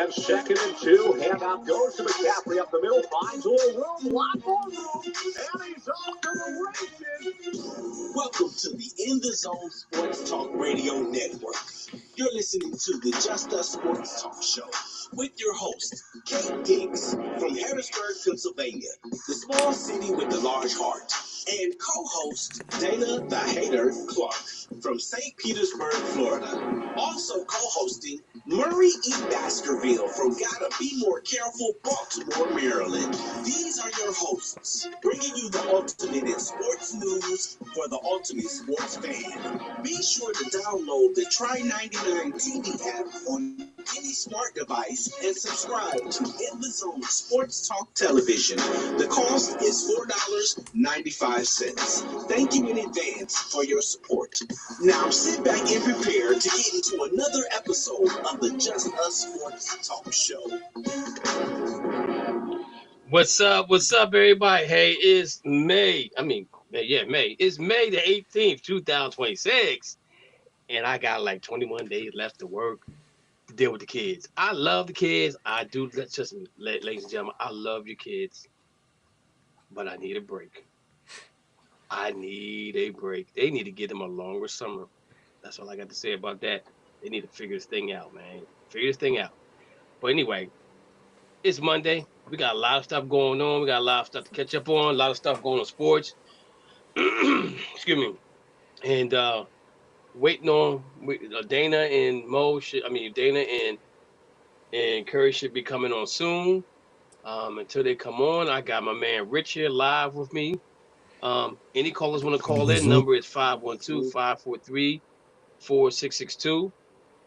And 2nd and 2, handoff goes to McCaffrey up the middle, finds more room, lot more room, and he's off to the races. Welcome to the In the Zone Sports Talk Radio Network. You're listening to the Just Us Sports Talk Show with your host, Kate Diggs from Harrisburg, Pennsylvania, the small city with the large heart, and co-host Dana the Hater Clark from St. Petersburg, Florida. Also co-hosting Murray E. Baskerville from Gotta Be More Careful, Baltimore, Maryland. These are your hosts, bringing you the ultimate in sports news for the ultimate sports fan. Be sure to download the Try 99 TV app on any smart device and subscribe to In the Zone Sports Talk Television. The cost is $4.95. Thank you in advance for your support. Now sit back and prepare to get into another episode of the Just Us Sports Talk Show. What's up? What's up, everybody? Hey, it's May. May. It's May the 18th, 2026. And I got like 21 days left to work to deal with the kids. I love the kids. I do. Ladies and gentlemen, I love your kids. But I need a break. I need a break. They need to give them a longer summer. That's all I got to say about that. They need to figure this thing out, man. Figure this thing out. But anyway, it's Monday. We got a lot of stuff going on. We got a lot of stuff to catch up on. A lot of stuff going on sports. Excuse me. And waiting on Dana and Dana and Curry should be coming on soon. Until they come on, I got my man Rich here live with me. Any callers want to call in? Number is 512-543-4662.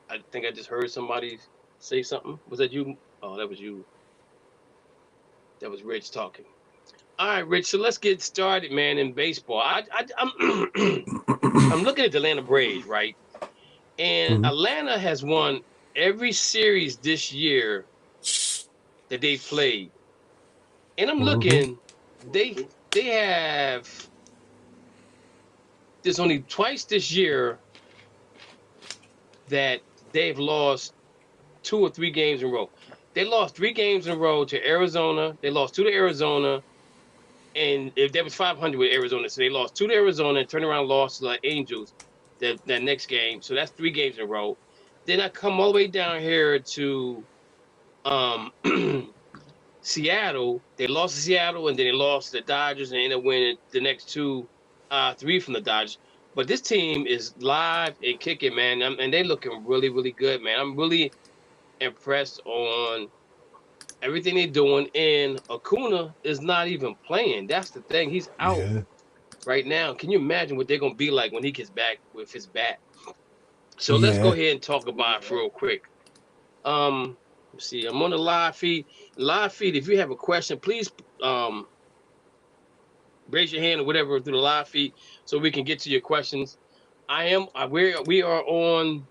I think I just heard somebody say something. Was that you? Oh, that was you. That was Rich talking. All right, Rich. So let's get started, man. In baseball, I'm I'm looking at the Atlanta Braves, right? And Atlanta has won every series this year that they played. And I'm looking, they have. There's only twice this year that they've lost 2 or 3 games in a row. They lost 3 games in a row to Arizona. They lost 2 to Arizona. And if that was 500 with Arizona, so they lost 2 to Arizona and turned around lost to the Angels that next game. So that's 3 games in a row. Then I come all the way down here to Seattle. They lost to Seattle and then they lost to the Dodgers and ended up winning the next 3 from the Dodgers. But this team is live and kicking, man. And they're looking really, really good, man. I'm really impressed on everything they're doing. And Acuna is not even playing. That's the thing. He's out right now. Can you imagine what they're going to be like when he gets back with his bat? So let's go ahead and talk about it real quick. Let's see. I'm on the live feed. Live feed, if you have a question, please raise your hand or whatever through the live feed so we can get to your questions. We are on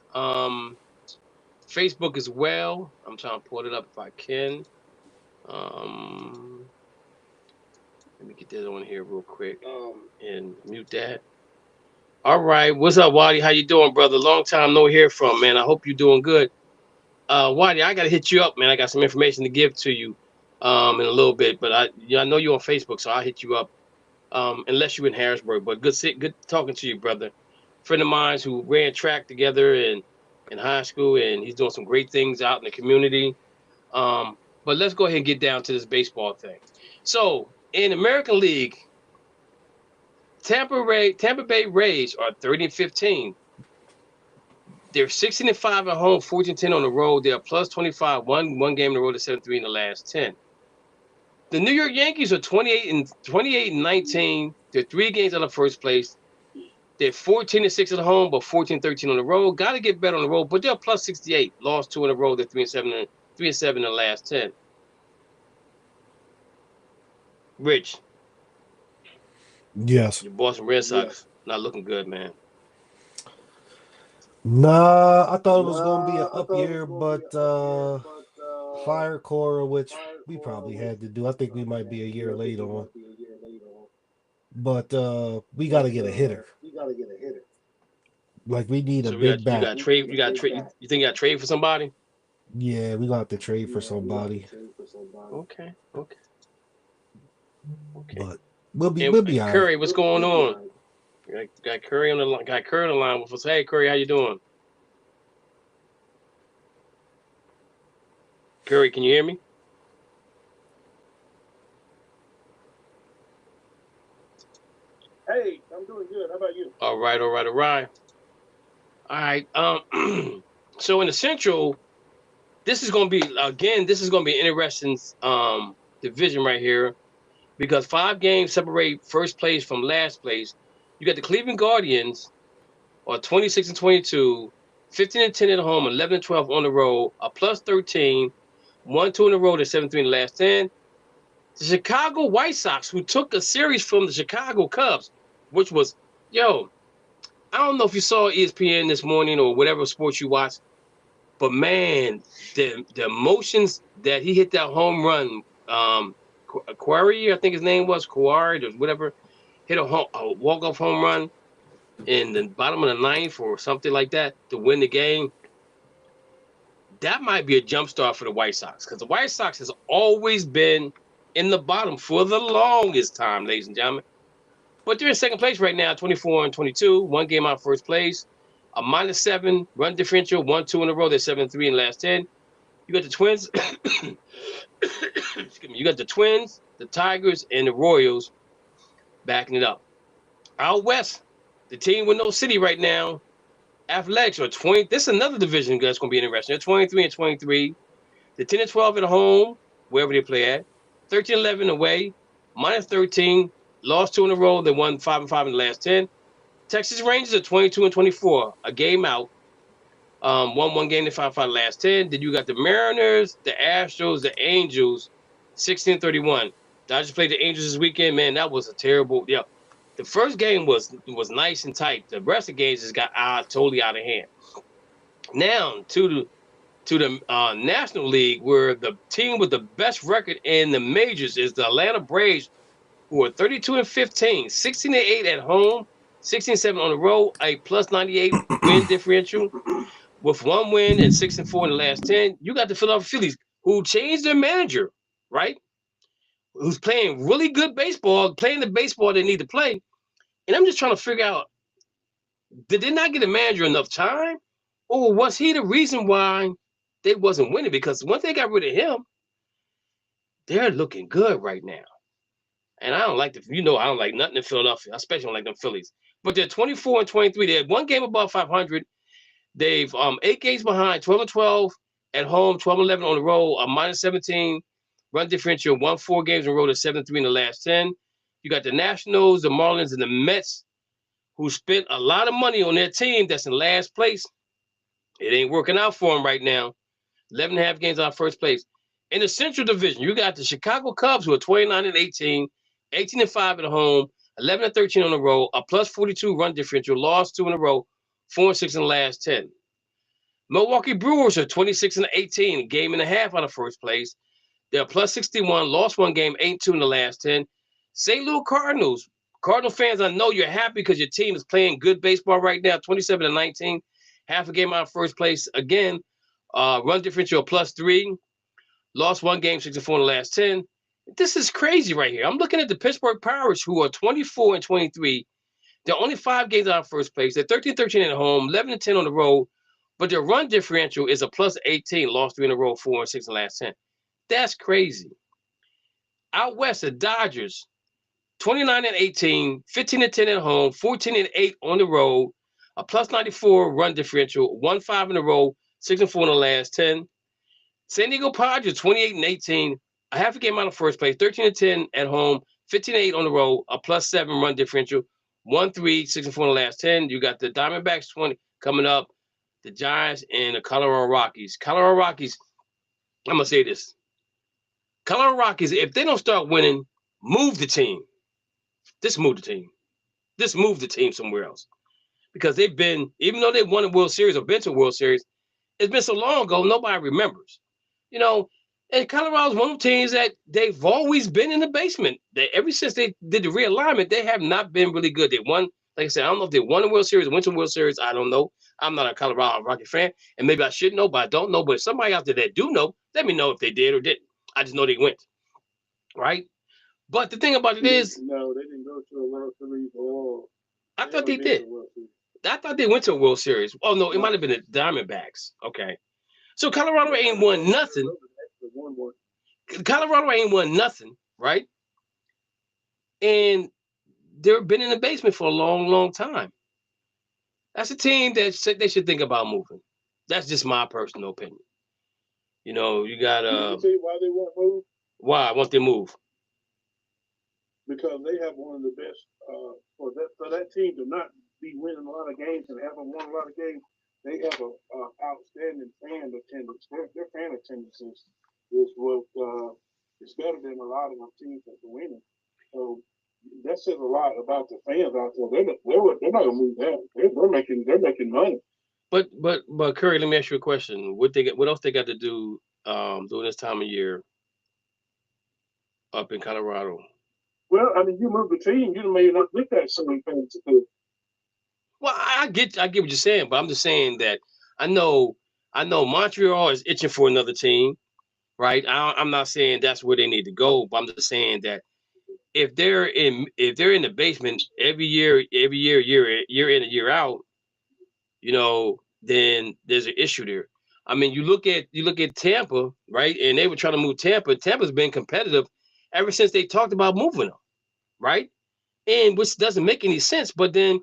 Facebook as well. I'm trying to pull it up if I can. Let me get that on here real quick and mute that. All right, what's up, Waddy? How you doing, brother? Long time no hear from, man. I hope you're doing good. Waddy, I gotta hit you up, man. I got some information to give to you in a little bit, but I know you're on Facebook, so I'll hit you up. Unless you're in Harrisburg, but good talking to you, brother. Friend of mine who ran track together in high school, and he's doing some great things out in the community. But let's go ahead and get down to this baseball thing. So in American League, Tampa Bay Rays are 30-15. They're 16-5 at home, 14-10 on the road. They're plus 25, one game in the road to 7-3 in the last 10. The New York Yankees are 28-19. They're 3 games out of first place. They're 14-6 at home, but 14-13 on the road. Got to get better on the road, but they're plus 68. Lost 2 in a row. They're 3-7 in the last 10. Rich. Yes. Your Boston Red Sox not looking good, man. Nah, I thought it was going to be an up year, but fire Cora, which we probably had to do. I think we might be a year late on. But we got to get a hitter. Like we need a big bat. You got trade. You think you got to trade for somebody? Yeah, we gonna have to trade for somebody, Okay. but we'll And be all right. Curry, what's going on? Got Curry on the line. Got Curry on the line with us. Hey, Curry, how you doing? Curry, can you hear me? Hey, I'm doing good. How about you? All right. All right. So in the Central, this is going to be an interesting division right here because 5 games separate first place from last place. You got the Cleveland Guardians are 26 and 22, 15 and 10 at home, 11 and 12 on the road, a plus 13, 1-2 in a row, they're 7-3 in the last 10. The Chicago White Sox, who took a series from the Chicago Cubs, which was, yo, I don't know if you saw ESPN this morning or whatever sports you watch, but man, the emotions that he hit that home run, Quarry, I think his name was Quarry or whatever, hit a walk-off home run in the bottom of the ninth or something like that to win the game. That might be a jump start for the White Sox because the White Sox has always been in the bottom for the longest time, ladies and gentlemen. But they're in second place right now, 24 and 22, 1 game out of first place, a -7 run differential, 1-2 in a row. They're 7-3 in the last 10. You got the Twins. Excuse me. You got the Twins, the Tigers, and the Royals backing it up. Out west, the team with no city right now, Athletics are 20. This is another division that's going to be interesting. They're 23 and 23. The 10 and 12 at home, wherever they play at. 13-11 away, -13. Lost 2 in a row. They won 5 and 5 in the last 10. Texas Rangers are 22 and 24, a game out. Won 1 game, they 5-5 last 10. Then you got the Mariners, the Astros, the Angels, 16-31. Dodgers played the Angels this weekend. Man, that was a terrible. Yeah, the first game was nice and tight. The rest of the games just got totally out of hand. Now to the National League, where the team with the best record in the majors is the Atlanta Braves, who are 32 and 15, 16 and 8 at home, 16-7 on the road, a plus 98 win differential. With 1 win and 6 and 4 in the last 10, you got the Philadelphia Phillies, who changed their manager, right? Who's playing really good baseball, playing the baseball they need to play. And I'm just trying to figure out, did they not get a manager enough time? Or was he the reason why they wasn't winning? Because once they got rid of him, they're looking good right now. And I don't like I don't like nothing in Philadelphia. I especially don't like them Phillies. But they're 24 and 23. They had 1 game above 500. They've 8 games behind, 12 and 12 at home, 12 and 11 on the road, a -17 run differential, won 4 games in a row to 7-3 in the last 10. You got the Nationals, the Marlins, and the Mets, who spent a lot of money on their team that's in last place. It ain't working out for them right now. 11.5 games out of first place. In the Central Division, you got the Chicago Cubs, who are 29 and 18, 18 and 5 at home, 11 and 13 on the road, a plus 42 run differential, lost 2 in a row, 4 and 6 in the last 10. Milwaukee Brewers are 26 and 18, a game and a half out of first place. They're plus 61, lost 1 game, 8-2 in the last 10. St. Louis Cardinals. Cardinal fans, I know you're happy because your team is playing good baseball right now, 27 and 19, half a game out of first place. Again, run differential plus 3, lost 1 game, 64 in the last 10. This is crazy right here. I'm looking at the Pittsburgh Pirates, who are 24 and 23. They're only 5 games out of first place. They're 13-13 at home, 11 and 10 on the road. But their run differential is a plus 18, lost 3 in a row, 4 and 6 in the last 10. That's crazy. Out west, the Dodgers, 29 and 18, 15 and 10 at home, 14 and 8 on the road, a plus 94 run differential, 1-5 in a row, 6 and 4 in the last 10. San Diego Padres, 28 and 18, a half a game out of first place, 13 and 10 at home, 15 and 8 on the road, a plus 7 run differential, 1-3, 6 and 4 in the last 10. You got the Diamondbacks 20 coming up, the Giants, and the Colorado Rockies. Colorado Rockies, I'm going to say this. Colorado Rockies, if they don't start winning, move the team. Just move the team. Just move the team somewhere else. Because they've been, even though they won a World Series or been to a World Series, it's been so long ago, nobody remembers. And Colorado's one of the teams that they've always been in the basement. Ever since they did the realignment, they have not been really good. They won, like I said, I don't know if they won a World Series or went to a World Series. I don't know. I'm not a Colorado Rocky fan, and maybe I should know, but I don't know. But if somebody out there that do know, let me know if they did or didn't. I just know they went, right? But the thing about it is, no, they didn't go to a World Series or I thought they been to did. a World Series. I thought they went to a World Series. Oh no, it No. might have been the Diamondbacks. Okay, so Colorado ain't won nothing. Colorado ain't won nothing, right? And they've been in the basement for a long, long time. That's a team that they should think about moving. That's just my personal opinion. You know, you got You see why they won't move? why I want them to move. Because they have one of the best for that team to not be winning a lot of games and haven't won a lot of games. They have a outstanding fan attendance. Their fan attendance is what is better than a lot of the teams that are winning. So that says a lot about the fans out there. They're not gonna move that. They're making money. But Curry, let me ask you a question. What else they got to do during this time of year up in Colorado? Well, I mean, you move the team, you may not get that same thing to do. Well, I get what you're saying, but I'm just saying that I know Montreal is itching for another team, right? I'm not saying that's where they need to go, but I'm just saying that if they're in the basement every year, year in and year out, you know, then there's an issue there. I mean, you look at Tampa, right? And they were trying to move Tampa. Tampa's been competitive ever since they talked about moving them, right? And which doesn't make any sense. But then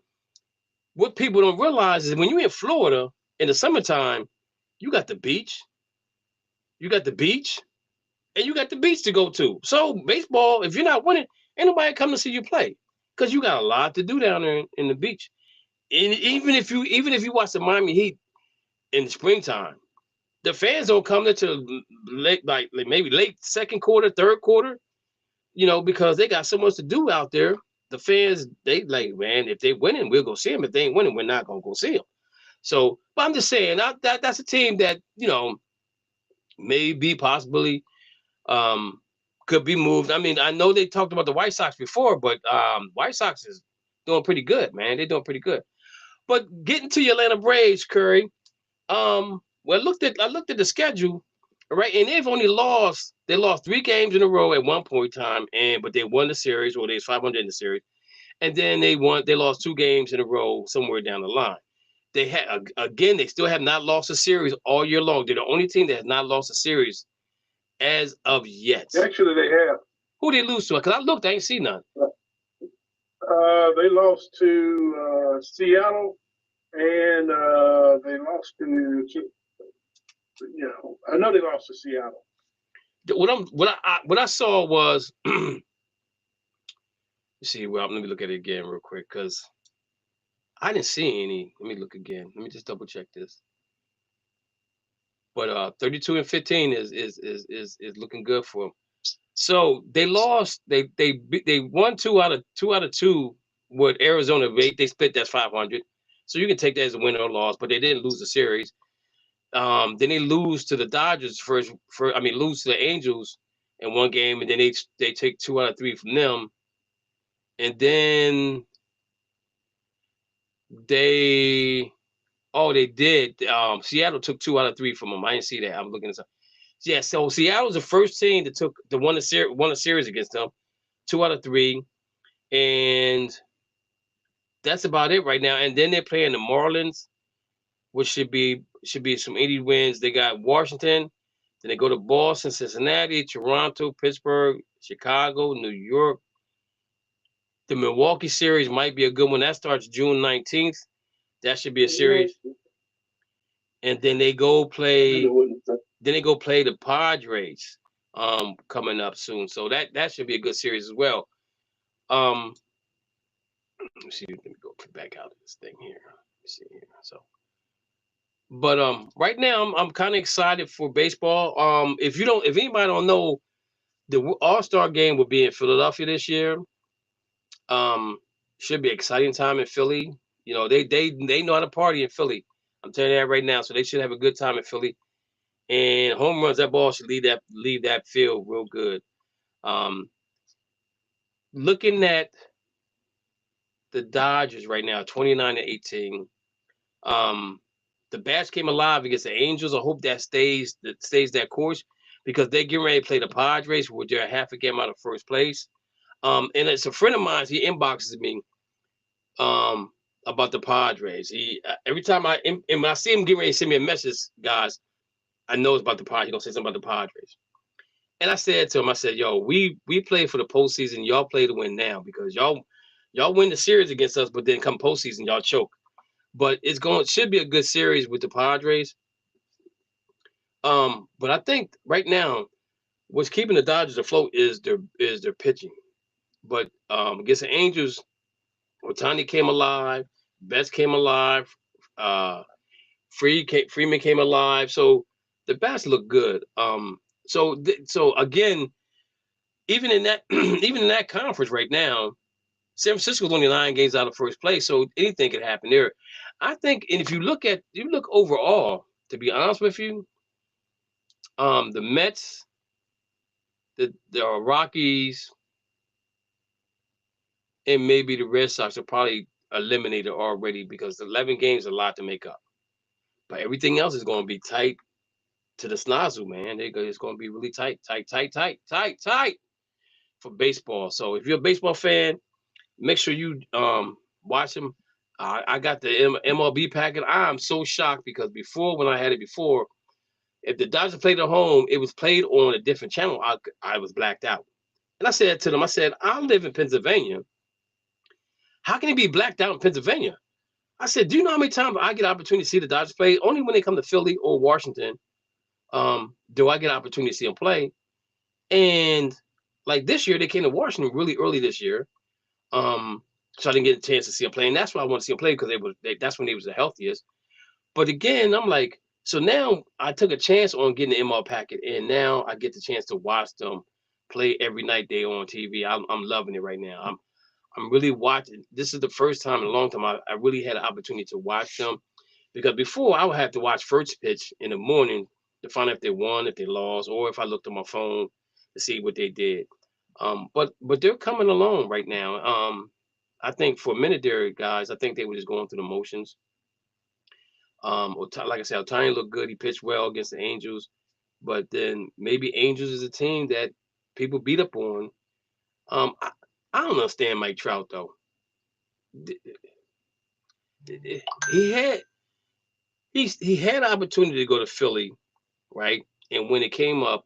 what people don't realize is when you're in Florida in the summertime, you got the beach, and you got the beach to go to. So baseball, if you're not winning, ain't nobody come to see you play because you got a lot to do down there in the beach. And even if you watch the Miami Heat in the springtime, the fans don't come until late, like maybe late second quarter, third quarter, you know, because they got so much to do out there. The fans, they like, man, if they winning, we'll go see them. If they ain't winning, we're not gonna go see them. So, but I'm just saying that's a team that, you know, maybe possibly could be moved. I mean, I know they talked about the White Sox before, but White Sox is doing pretty good, man. They're doing pretty good. But getting to your Atlanta Braves, Curry, well, I looked at the schedule, right, and they lost 3 games in a row at one point in time, but they won the series, or they was 500 in the series, and then they lost 2 games in a row somewhere down the line. They still have not lost a series all year long. They're the only team that has not lost a series as of yet. Actually, they have. Who did they lose to? Because I looked, I ain't see none. They lost to Seattle, and they lost to. You know, I know they lost to Seattle. What I saw was. See, well, let me look at it again real quick because I didn't see any. Let me look again. Let me just double check this. But 32-15 is looking good for them. So they lost. They won 2 out of 2 with Arizona. They split, that's 500. So you can take that as a win or loss. But they didn't lose the series. Then they lose to the Dodgers lose to the Angels in one game, and then they take 2 out of 3 from them. And then they did. Seattle took 2 out of 3 from them. I didn't see that. I'm looking this up. Yeah, so Seattle's the first team that won a series against them, 2 out of 3, and that's about it right now. And then they're playing the Marlins, which should be some 80 wins. They got Washington, then they go to Boston, Cincinnati, Toronto, Pittsburgh, Chicago, New York. The Milwaukee series might be a good one. That starts June 19th. That should be a series. And then they go play the Padres coming up soon. So that should be a good series as well. Let me see. Let me go back out of this thing here. Let me see here. So, but right now I'm kind of excited for baseball. If anybody don't know, the All-Star game will be in Philadelphia this year. Should be an exciting time in Philly. You know, they know how to party in Philly. I'm telling you that right now. So they should have a good time in Philly. And home runs, that ball should leave that field real good. Looking at the Dodgers right now, 29-18. The Bats came alive against the Angels. I hope that stays that course because they're getting ready to play the Padres, where they're half a game out of first place. And it's a friend of mine. He inboxes me about the Padres. He every time and when I see him getting ready to send me a message, guys, I know it's about the Padres. He's gonna say something about the Padres. And I said to him, I said, "Yo, we play for the postseason. Y'all play to win now because y'all win the series against us, but then come postseason, y'all choke. But should be a good series with the Padres. But I think right now, what's keeping the Dodgers afloat is their pitching. But against the Angels, Otani came alive, Betts came alive, uh, Freeman came alive. So the bats look good. So again, even in that even in that conference right now, San Francisco's only 9 games out of first place, so anything could happen there. I think, and if you look overall, to be honest with you, the Mets, the Rockies, and maybe the Red Sox are probably eliminated already because 11 games is a lot to make up. But everything else is going to be tight to the snozzle, man. It's going to be really tight for baseball. So if you're a baseball fan, make sure you watch them. I got the MLB packet. I'm so shocked because when I had it before, if the Dodgers played at home, it was played on a different channel. I was blacked out. And I said to them, I live in Pennsylvania. How can it be blacked out in Pennsylvania? I said, do you know how many times I get an opportunity to see the Dodgers play? Only when they come to Philly or Washington do I get an opportunity to see them play. And like this year, they came to Washington really early this year. So I didn't get a chance to see him play. And that's why I want to see him play because that's when he was the healthiest. But again, I'm like, so now I took a chance on getting the ML packet, and now I get the chance to watch them play every night they on TV. I'm loving it right now. I'm really watching. This is the first time in a long time I really had an opportunity to watch them because before I would have to watch first pitch in the morning to find out if they won, if they lost, or if I looked on my phone to see what they did. But they're coming along right now. I think for a minute there, guys, I think they were just going through the motions. Like I said, Otani looked good. He pitched well against the Angels, but then maybe Angels is a team that people beat up on. I don't understand Mike Trout though. He had he had an opportunity to go to Philly, right? And when it came up,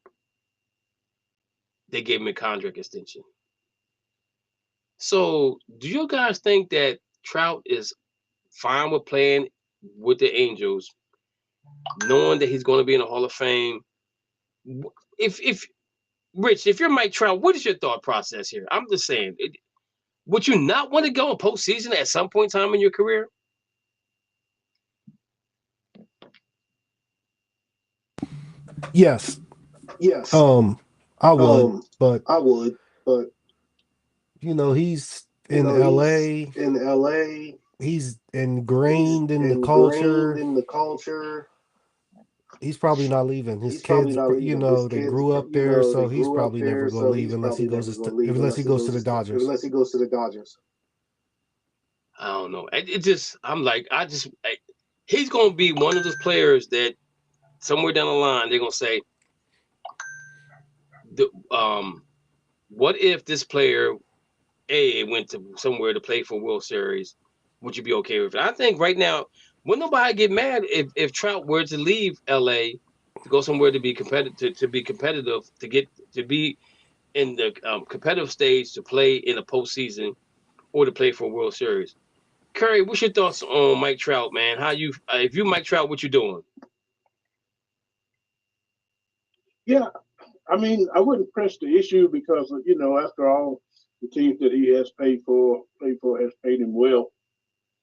they gave him a contract extension. So, do you guys think that Trout is fine with playing with the Angels, knowing that he's going to be in the Hall of Fame? If Rich, if you're Mike Trout, what is your thought process here? I'm just saying, would you not want to go in postseason at some point in time in your career? Yes. I would, but you know, he's in LA. He's ingrained in the culture. He's probably not leaving. His kids, you know, they grew up there, so he's probably never going to leave unless he goes to the Dodgers. I don't know. He's going to be one of those players that somewhere down the line they're going to say, what if this player went to somewhere to play for World Series? Would you be okay with it? I think right now, would nobody get mad if Trout were to leave LA to go somewhere to be competitive, to be in the competitive stage to play in a postseason or to play for a World Series? Curry, what's your thoughts on Mike Trout, man? If you Mike Trout, what you doing? Yeah, I mean, I wouldn't press the issue because after all, the teams that he has played for has paid him well.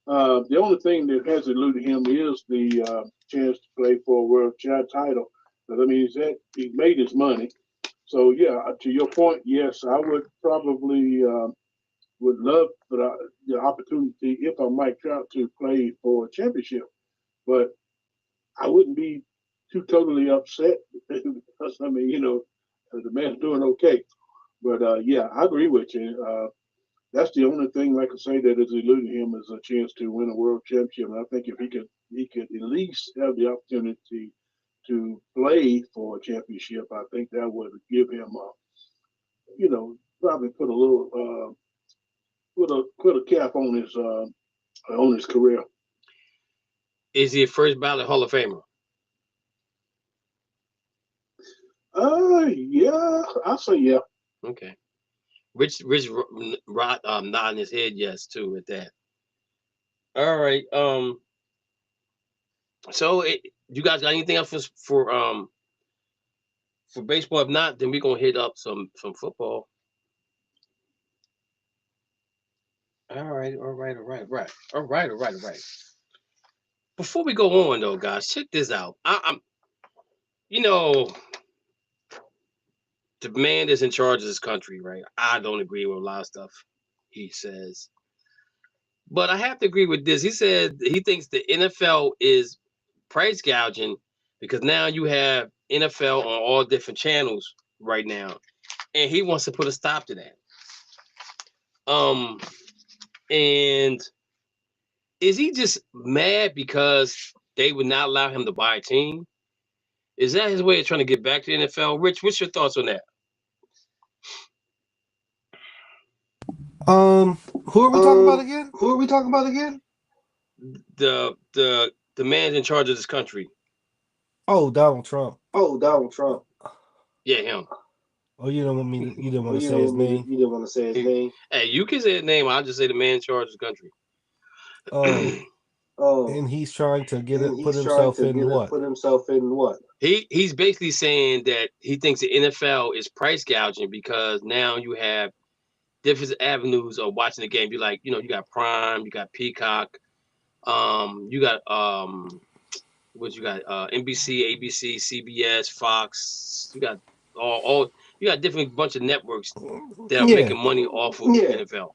The only thing that has eluded him is the chance to play for a world title. But I mean, he made his money. So yeah, to your point, yes, I would probably would love for the opportunity if I'm Mike Trout to play for a championship, but I wouldn't be too totally upset because I mean, the man's doing okay. But yeah, I agree with you. that's the only thing, like I say, that is eluding him is a chance to win a world championship. And I think if he could at least have the opportunity to play for a championship, I think that would give him probably put a little put a cap on his career. Is he a first ballot Hall of Famer? Yeah, I'll say yeah. Okay. Rich nodding his head yes too at that. All right. So you guys got anything else for baseball? If not, then we're gonna hit up some football. All right. Before we go on though, guys, check this out. I'm the man that's in charge of this country, right? I don't agree with a lot of stuff he says. But I have to agree with this. He said he thinks the NFL is price gouging because now you have NFL on all different channels right now. And he wants to put a stop to that. And is he just mad because they would not allow him to buy a team? Is that his way of trying to get back to the NFL? Rich, what's your thoughts on that? Who are we talking about again? The man in charge of this country. Oh, Donald Trump. Yeah, him. Oh, you didn't want to say his name. You didn't want to say his name. Hey, you can say his name. I'll just say the man in charge of the country. And he's trying to put himself in what? He's basically saying that he thinks the NFL is price gouging because now you have different avenues of watching the game. You you got Prime, you got Peacock, you got NBC, ABC, CBS, Fox. You got all you got different bunch of networks that are making money off of the NFL.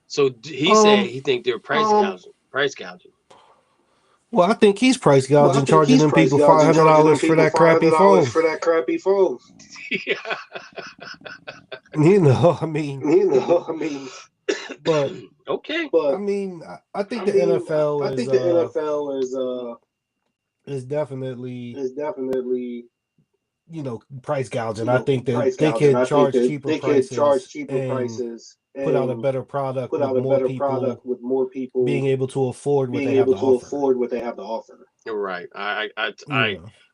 So he said he think they're price gouging. Well, I think he's price gouging, charging them people $500 for that crappy phone. Yeah. I mean, but okay. I mean, I think the NFL is definitely price gouging. I think that they can charge cheaper prices and put out a better product with more people being able to afford what they have to offer. You're right. I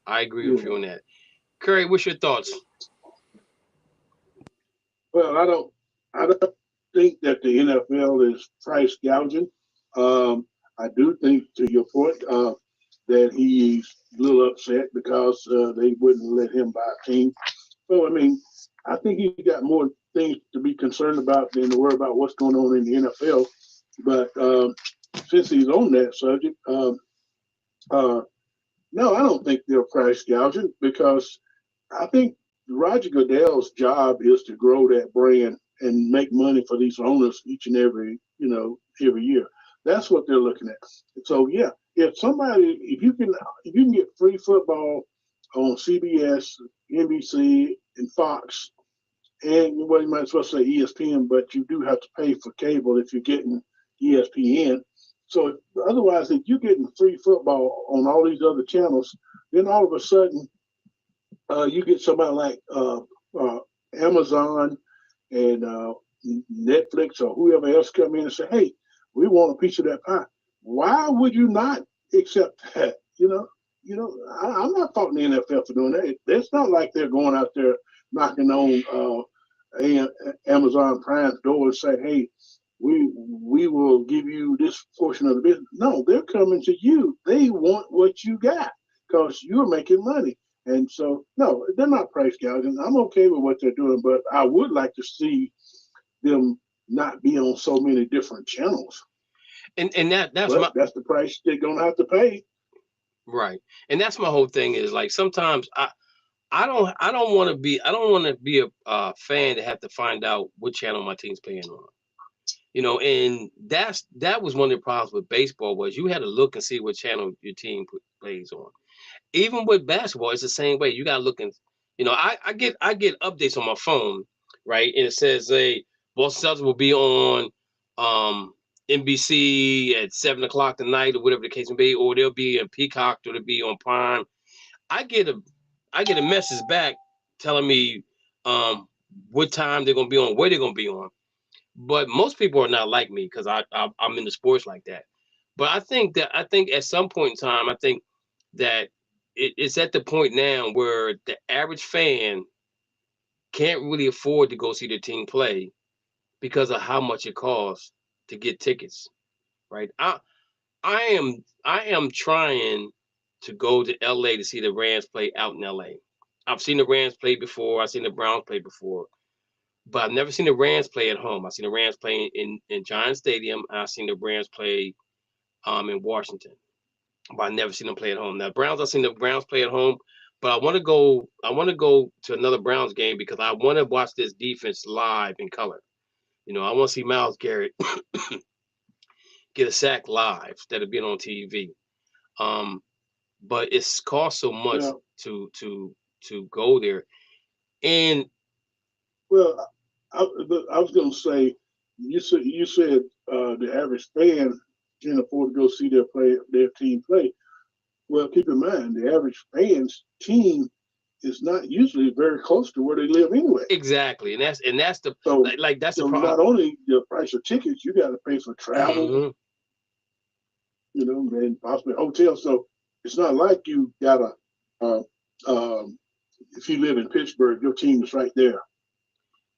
agree with you on that. Curry, what's your thoughts? Well, I don't think that the NFL is price gouging. I do think, to your point, that he's a little upset because they wouldn't let him buy a team. So, I mean, I think he got more things to be concerned about than to worry about what's going on in the NFL. But since he's on that subject, no, I don't think they're price gouging because I think Roger Goodell's job is to grow that brand and make money for these owners each and every year. That's what they're looking at. So yeah, if you can get free football on CBS, NBC, and Fox, and you might as well say ESPN, but you do have to pay for cable if you're getting ESPN. So otherwise, if you're getting free football on all these other channels, then all of a sudden you get somebody like Amazon and Netflix or whoever else come in and say, "Hey, we want a piece of that pie." Why would you not accept that? I'm not faulting the NFL for doing that. It's not like they're going out there knocking on Amazon Prime's door and say, "Hey, we will give you this portion of the business." No, they're coming to you. They want what you got because you're making money. And so, no, they're not price gouging. I'm okay with what they're doing, but I would like to see them not be on so many different channels. And that's the price they're gonna have to pay. Right. And that's my whole thing is like sometimes I don't want to be a fan to have to find out what channel my team's paying on. And that was one of the problems with baseball was you had to look and see what channel your team plays on. Even with basketball, it's the same way. You gotta look and I get updates on my phone, right? And it says Boston Celtics will be on NBC at 7 o'clock tonight or whatever the case may be, or they'll be in Peacock or they'll be on Prime. I get a message back telling me what time they're gonna be on, where they're gonna be on. But most people are not like me because I'm into sports like that. But I think at some point in time, I think that it's at the point now where the average fan can't really afford to go see their team play because of how much it costs to get tickets. Right? I am trying to go to LA to see the Rams play out in LA. I've seen the Rams play before. I've seen the Browns play before. But I've never seen the Rams play at home. I've seen the Rams play in Giant Stadium. I've seen the Rams play in Washington. But I've never seen them play at home. Now Browns, I've seen the Browns play at home, but I want to go to another Browns game because I want to watch this defense live in color. I want to see Myles Garrett get a sack live instead of being on TV. But it's cost so much to go there. And well, I was going to say, you said the average fan can't afford to go see their team play. Well, keep in mind the average fan's team is not usually very close to where they live anyway. Exactly, and that's the that's the problem. Not only the price of tickets, you got to pay for travel, and possibly hotel. So it's not like you gotta. If you live in Pittsburgh, your team is right there.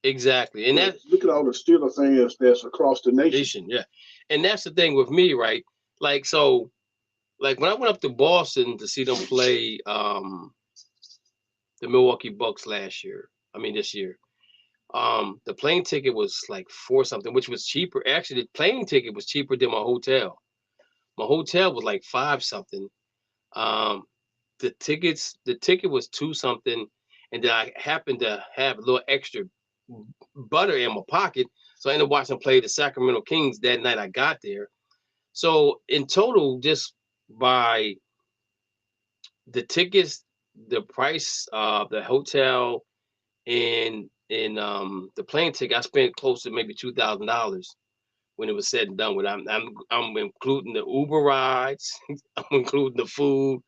Exactly, and look at all the Steelers fans that's across the nation. Yeah, and that's the thing with me, right? Like when I went up to Boston to see them play the Milwaukee Bucks this year, the plane ticket was like $4 something, which was cheaper. Actually, the plane ticket was cheaper than my hotel. My hotel was like $5 something. The ticket was $2 something, and then I happened to have a little extra butter in my pocket, so I ended up watching play the Sacramento Kings that night I got there. So in total, just by the tickets, the price of the hotel, and the plane ticket, I spent close to maybe $2,000 when it was said and done with. I'm including the Uber rides, I'm including the food,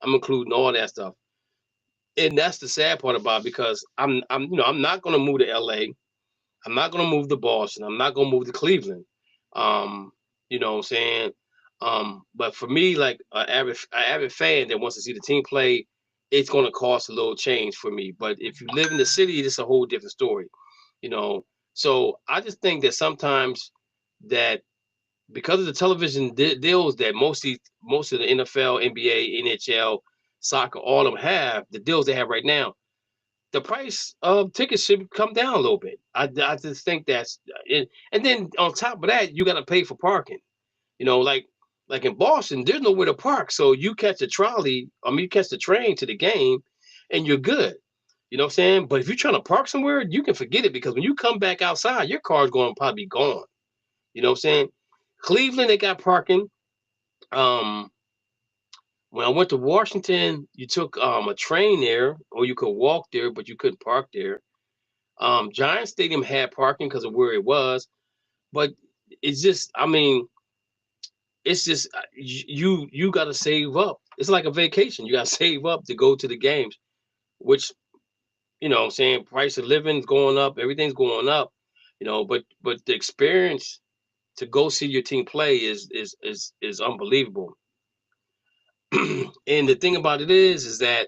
I'm including all that stuff. And that's the sad part about it, because I'm not gonna move to LA. I'm not gonna move to Boston. I'm not gonna move to Cleveland. You know what I'm saying? But for me, like an avid fan that wants to see the team play, it's gonna cost a little change for me. But if you live in the city, it's a whole different story. So I just think that sometimes that because of the television deals that most of the NFL, NBA, NHL, soccer, all of them have, the deals they have right now, the price of tickets should come down a little bit. I just think that's it. And then on top of that, you got to pay for parking. Like in Boston, there's nowhere to park, so you catch a trolley. You catch the train to the game, and you're good. You know what I'm saying? But if you're trying to park somewhere, you can forget it, because when you come back outside, your car's going to probably be gone. You know what I'm saying? Cleveland, they got parking. When I went to Washington, you took a train there, or you could walk there, but you couldn't park there. Giant Stadium had parking because of where it was, but it's just, it's just you got to save up. It's like a vacation. You got to save up to go to the games, which, what I'm saying, price of living's going up, everything's going up, but the experience to go see your team play is unbelievable. And the thing about it is that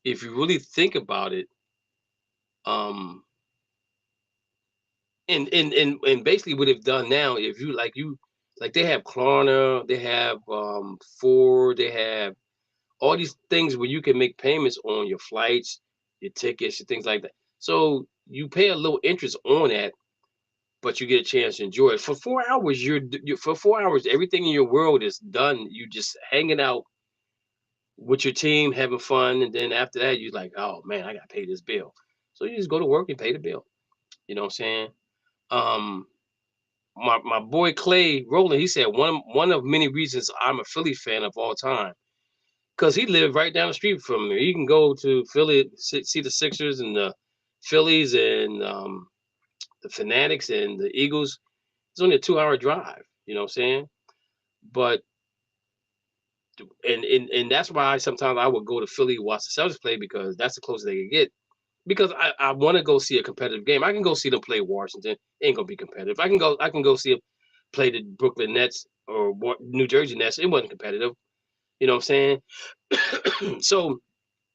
if you really think about it, and basically what they've done now, if you like they have Klarna, they have Ford, they have all these things where you can make payments on your flights, your tickets, and things like that. So you pay a little interest on that, but you get a chance to enjoy it for 4 hours. For 4 hours, everything in your world is done. You just hanging out with your team, having fun, and then after that, you're like, oh man, I gotta pay this bill. So you just go to work and pay the bill. You know what I'm saying? My boy Clay Rowland, he said one of many reasons I'm a Philly fan of all time, because he lived right down the street from me. You can go to Philly, see the Sixers and the Phillies and the Fanatics and the Eagles, it's only a 2-hour drive. You know what I'm saying? But and that's why sometimes I would go to Philly to watch the Celtics play, because that's the closest they can get. Because I want to go see a competitive game. I can go see them play Washington. It ain't gonna be competitive. I can go see them play the Brooklyn Nets or New Jersey Nets. It wasn't competitive. You know what I'm saying? So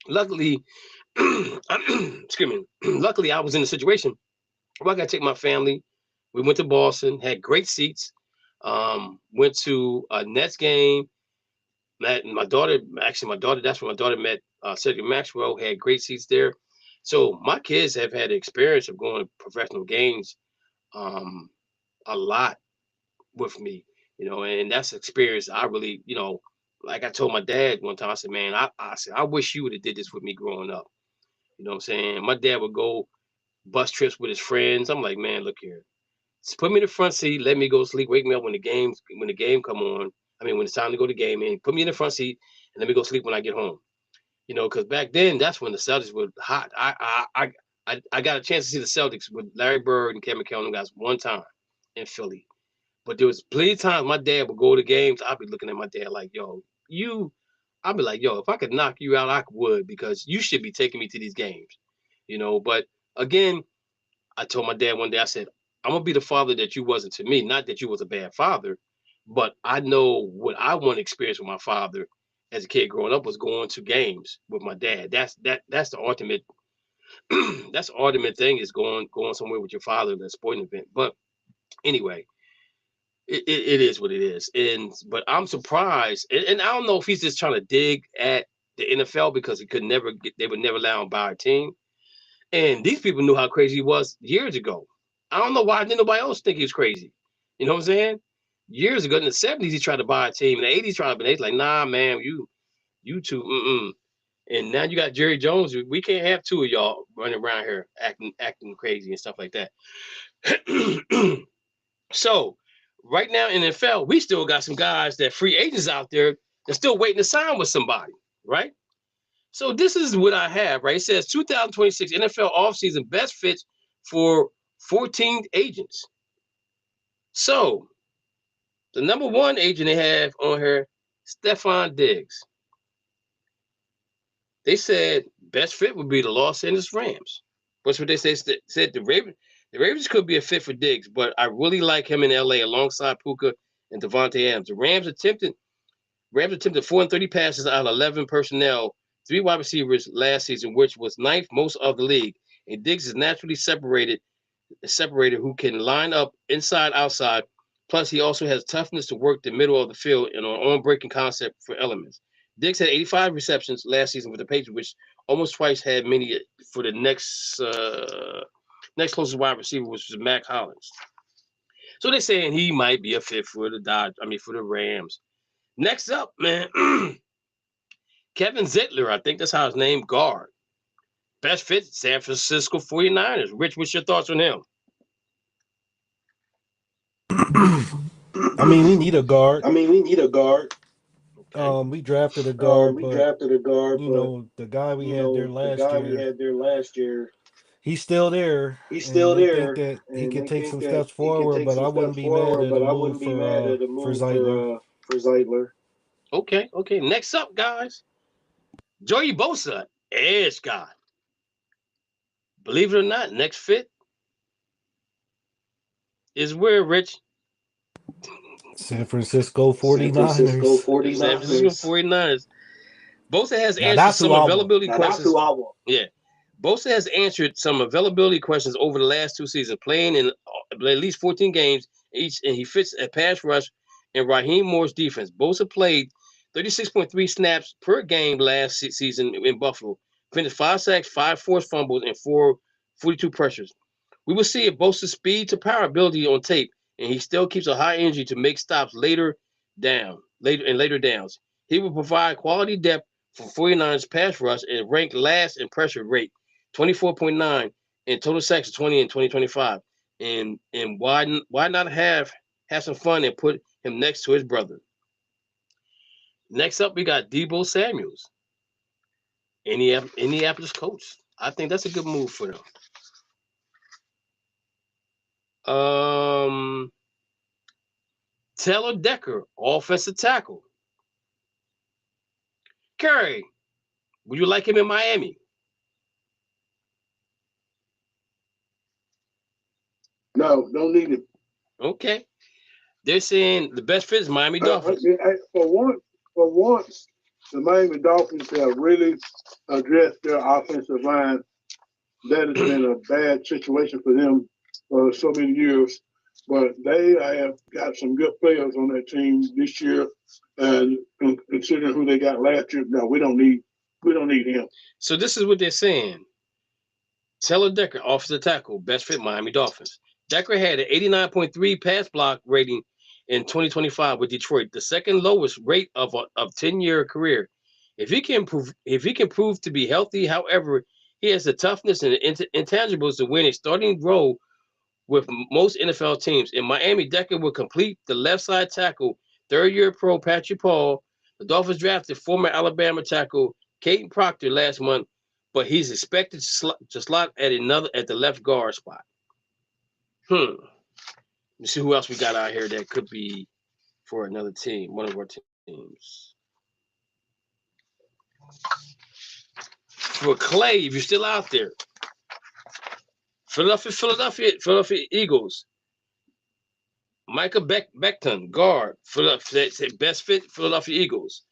luckily, excuse me. Luckily, I was in a situation where I got to take my family. We went to Boston, had great seats. Went to a Nets game. My daughter, that's where my daughter met Cedric Maxwell, had great seats there. So my kids have had the experience of going to professional games a lot with me, and that's an experience I really, like I told my dad one time, I said, man, I said, I wish you would have did this with me growing up. You know what I'm saying? My dad would go bus trips with his friends. I'm like, man, look here. Just put me in the front seat, let me go to sleep, wake me up when the game come on. I mean, when it's time to go to the game, and put me in the front seat and let me go sleep when I get home. Because back then that's when the Celtics were hot. I got a chance to see the Celtics with Larry Bird and Kevin McHale guys one time in Philly. But there was plenty of times my dad would go to games. I'd be looking at my dad like, I'd be like, yo, if I could knock you out, I would, because you should be taking me to these games. But again, I told my dad one day, I said, I'm gonna be the father that you wasn't to me. Not that you was a bad father, but I know what I want to experience with my father as a kid growing up was going to games with my dad. That's the ultimate. That's the ultimate thing, is going somewhere with your father at a sporting event. But anyway, it is what it is. But I'm surprised, and I don't know if he's just trying to dig at the NFL because they would never allow him buy a team. And these people knew how crazy he was years ago. I don't know why didn't nobody else think he was crazy. You know what I'm saying? Years ago in the 70s, he tried to buy a team. In the 80s, he's like, nah, man, you two, And now you got Jerry Jones. We can't have two of y'all running around here acting crazy and stuff like that. So right now in the NFL, we still got some guys that free agents out there that's still waiting to sign with somebody, right? So this is what I have, right? It says 2026 NFL offseason best fits for 14 agents. So the number one agent they have on here, Stefon Diggs. They said best fit would be the Los Angeles Rams. What's what they said the Ravens could be a fit for Diggs, but I really like him in LA alongside Puka and Devontae Adams. The Rams attempted 430 passes out of 11 personnel, 3 wide receivers last season, which was 9th most of the league. And Diggs is naturally separated who can line up inside, outside. Plus, he also has toughness to work the middle of the field and an on-breaking concept for elements. Diggs had 85 receptions last season with the Patriots, which almost twice had many for the next closest wide receiver, which was Mac Hollins. So they're saying he might be a fit for the Rams. Next up, man, Kevin Zeitler, I think that's how his name, guard. Best fit, San Francisco 49ers. Rich, what's your thoughts on him? I mean, we need a guard. Okay. We drafted a guard, but the guy we had there last year, he's still there. I think that he could take some steps forward, but I wouldn't be mad at a move for Zeitler. Okay. Next up, guys, Joey Bosa, edge guy. Believe it or not, next fit is where, Rich? San Francisco 49ers. San Francisco 49ers. Bosa has answered some availability questions. Yeah. Bosa has answered some availability questions over the last 2 seasons, playing in at least 14 games each, and he fits a pass rush in Raheem Moore's defense. Bosa played 36.3 snaps per game last season in Buffalo, finished 5 sacks, 5 forced fumbles, and 42 pressures. We will see if Bosa's speed to power ability on tape, and he still keeps a high energy to make stops later downs. He will provide quality depth for 49ers pass rush and rank last in pressure rate, 24.9 in total sacks, 20 in 2025. And why not have some fun and put him next to his brother? Next up, we got Deebo Samuels, Indianapolis coach. I think that's a good move for them. Taylor Decker, offensive tackle. Curry, would you like him in Miami? No, don't need him. Okay. They're saying the best fit is Miami Dolphins. For once, the Miami Dolphins have really addressed their offensive line. That has been a bad situation for them for so many years. But they have got some good players on that team this year. And considering who they got last year, no, we don't need him. So this is what they're saying. Taylor Decker, offensive tackle, best fit Miami Dolphins. Decker had an 89.3 pass block rating in 2025 with Detroit, the second lowest rate of 10-year career. If he can prove to be healthy, however, he has the toughness and the intangibles to win a starting role with most NFL teams. In Miami, Decker will complete the left side tackle, third-year pro Patrick Paul. The Dolphins drafted former Alabama tackle Caden Proctor last month, but he's expected to slot at the left guard spot. Let's see who else we got out here that could be for another team, one of our teams. For Clay, if you're still out there, Philadelphia Eagles. Micah Becton, guard, best fit Philadelphia Eagles.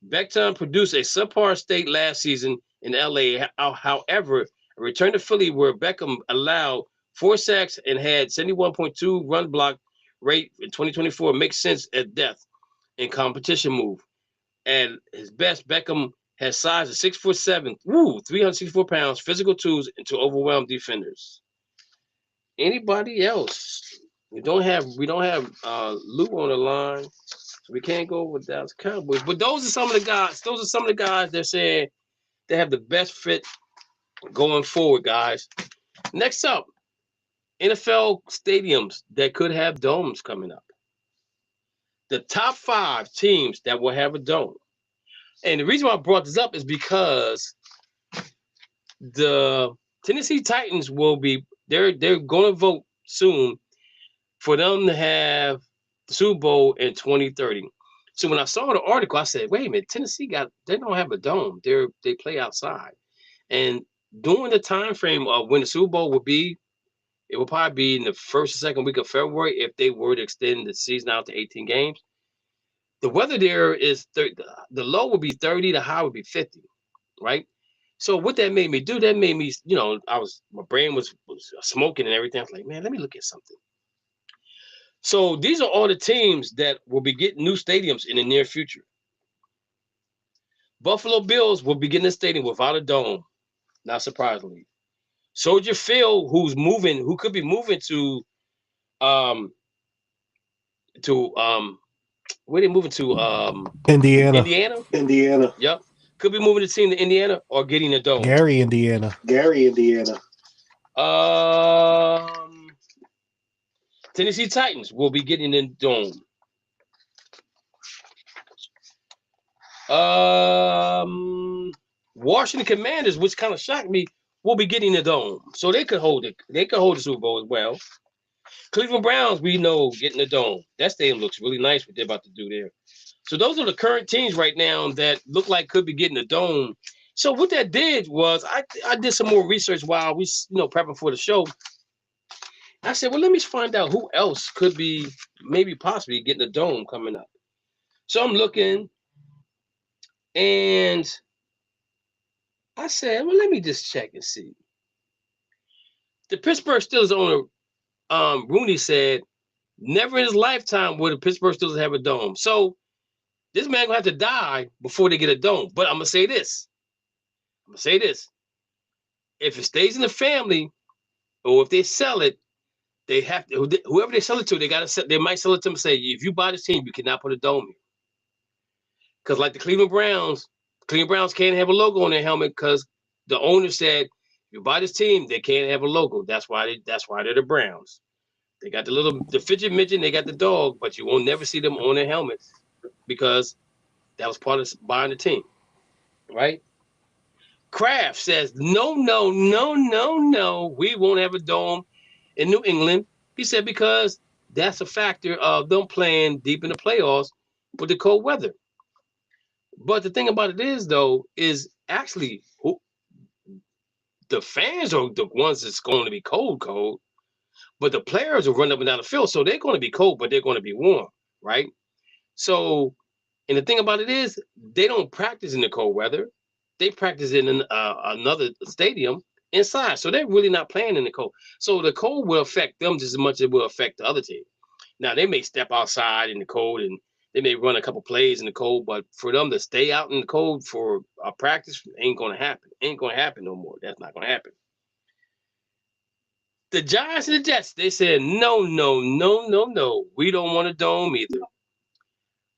Becton produced a subpar state last season in LA. However, a return to Philly where Beckham allowed 4 sacks and had 71.2 run block rate in 2024 makes sense at depth and competition move. At his best, Beckham has size of 6'7", 364 pounds, physical tools, and to overwhelm defenders. Anybody else? We don't have Lou on the line, so we can't go with Dallas Cowboys. But those are some of the guys. Those are some of the guys they're saying they have the best fit going forward, guys. Next up, NFL stadiums that could have domes coming up. The top 5 teams that will have a dome. And the reason why I brought this up is because the Tennessee Titans will be they're going to vote soon for them to have the Super Bowl in 2030. So when I saw the article, I said, wait a minute, Tennessee they don't have a dome. They play outside. And during the time frame of when the Super Bowl will be, it will probably be in the first or second week of February if they were to extend the season out to 18 games. The weather there is the low would be 30, the high would be 50, right? So what that made me do, that made me, my brain was smoking and everything. I was like, man, let me look at something. So these are all the teams that will be getting new stadiums in the near future. Buffalo Bills will be getting a stadium without a dome, not surprisingly. Soldier Field, who could be moving to where they moving to? Indiana. Yep. Could be moving the team to Indiana or getting a dome. Gary, Indiana. Tennessee Titans will be getting a dome. Washington Commanders, which kind of shocked me, will be getting a dome. So they could hold it. They could hold the Super Bowl as well. Cleveland Browns, we know, getting a dome. That stadium looks really nice, what they're about to do there. So those are the current teams right now that look like could be getting a dome. So what that did was I did some more research while we prepping for the show. I said, well, let me find out who else could be maybe possibly getting a dome coming up. So I'm looking, and I said, well, let me just check and see. The Pittsburgh Steelers owner, Rooney, said, never in his lifetime would the Pittsburgh Steelers have a dome. So this man gonna have to die before they get a dome. But I'm gonna say this. If it stays in the family, or if they sell it, they have to, whoever they sell it to, they might sell it to them and say, if you buy this team, you cannot put a dome here. Because like the Cleveland Browns can't have a logo on their helmet because the owner said, if you buy this team, they can't have a logo. That's why they're the Browns. They got the fidget midget, they got the dog, but you won't never see them on their helmets because that was part of buying the team, right? Kraft says, no, no, no, no, no. We won't have a dome in New England. He said because that's a factor of them playing deep in the playoffs with the cold weather. But the thing about it is, though, is actually the fans are the ones that's going to be cold. But the players will run up and down the field, so they're going to be cold, but they're going to be warm, right? So, and the thing about it is, they don't practice in the cold weather. They practice in another stadium inside, so they're really not playing in the cold. So the cold will affect them just as much as it will affect the other team. Now they may step outside in the cold and they may run a couple plays in the cold, but for them to stay out in the cold for a practice ain't going to happen. Ain't going to happen no more. That's not going to happen. The Giants and the Jets, they said, no, no, no, no, no. We don't want a dome either.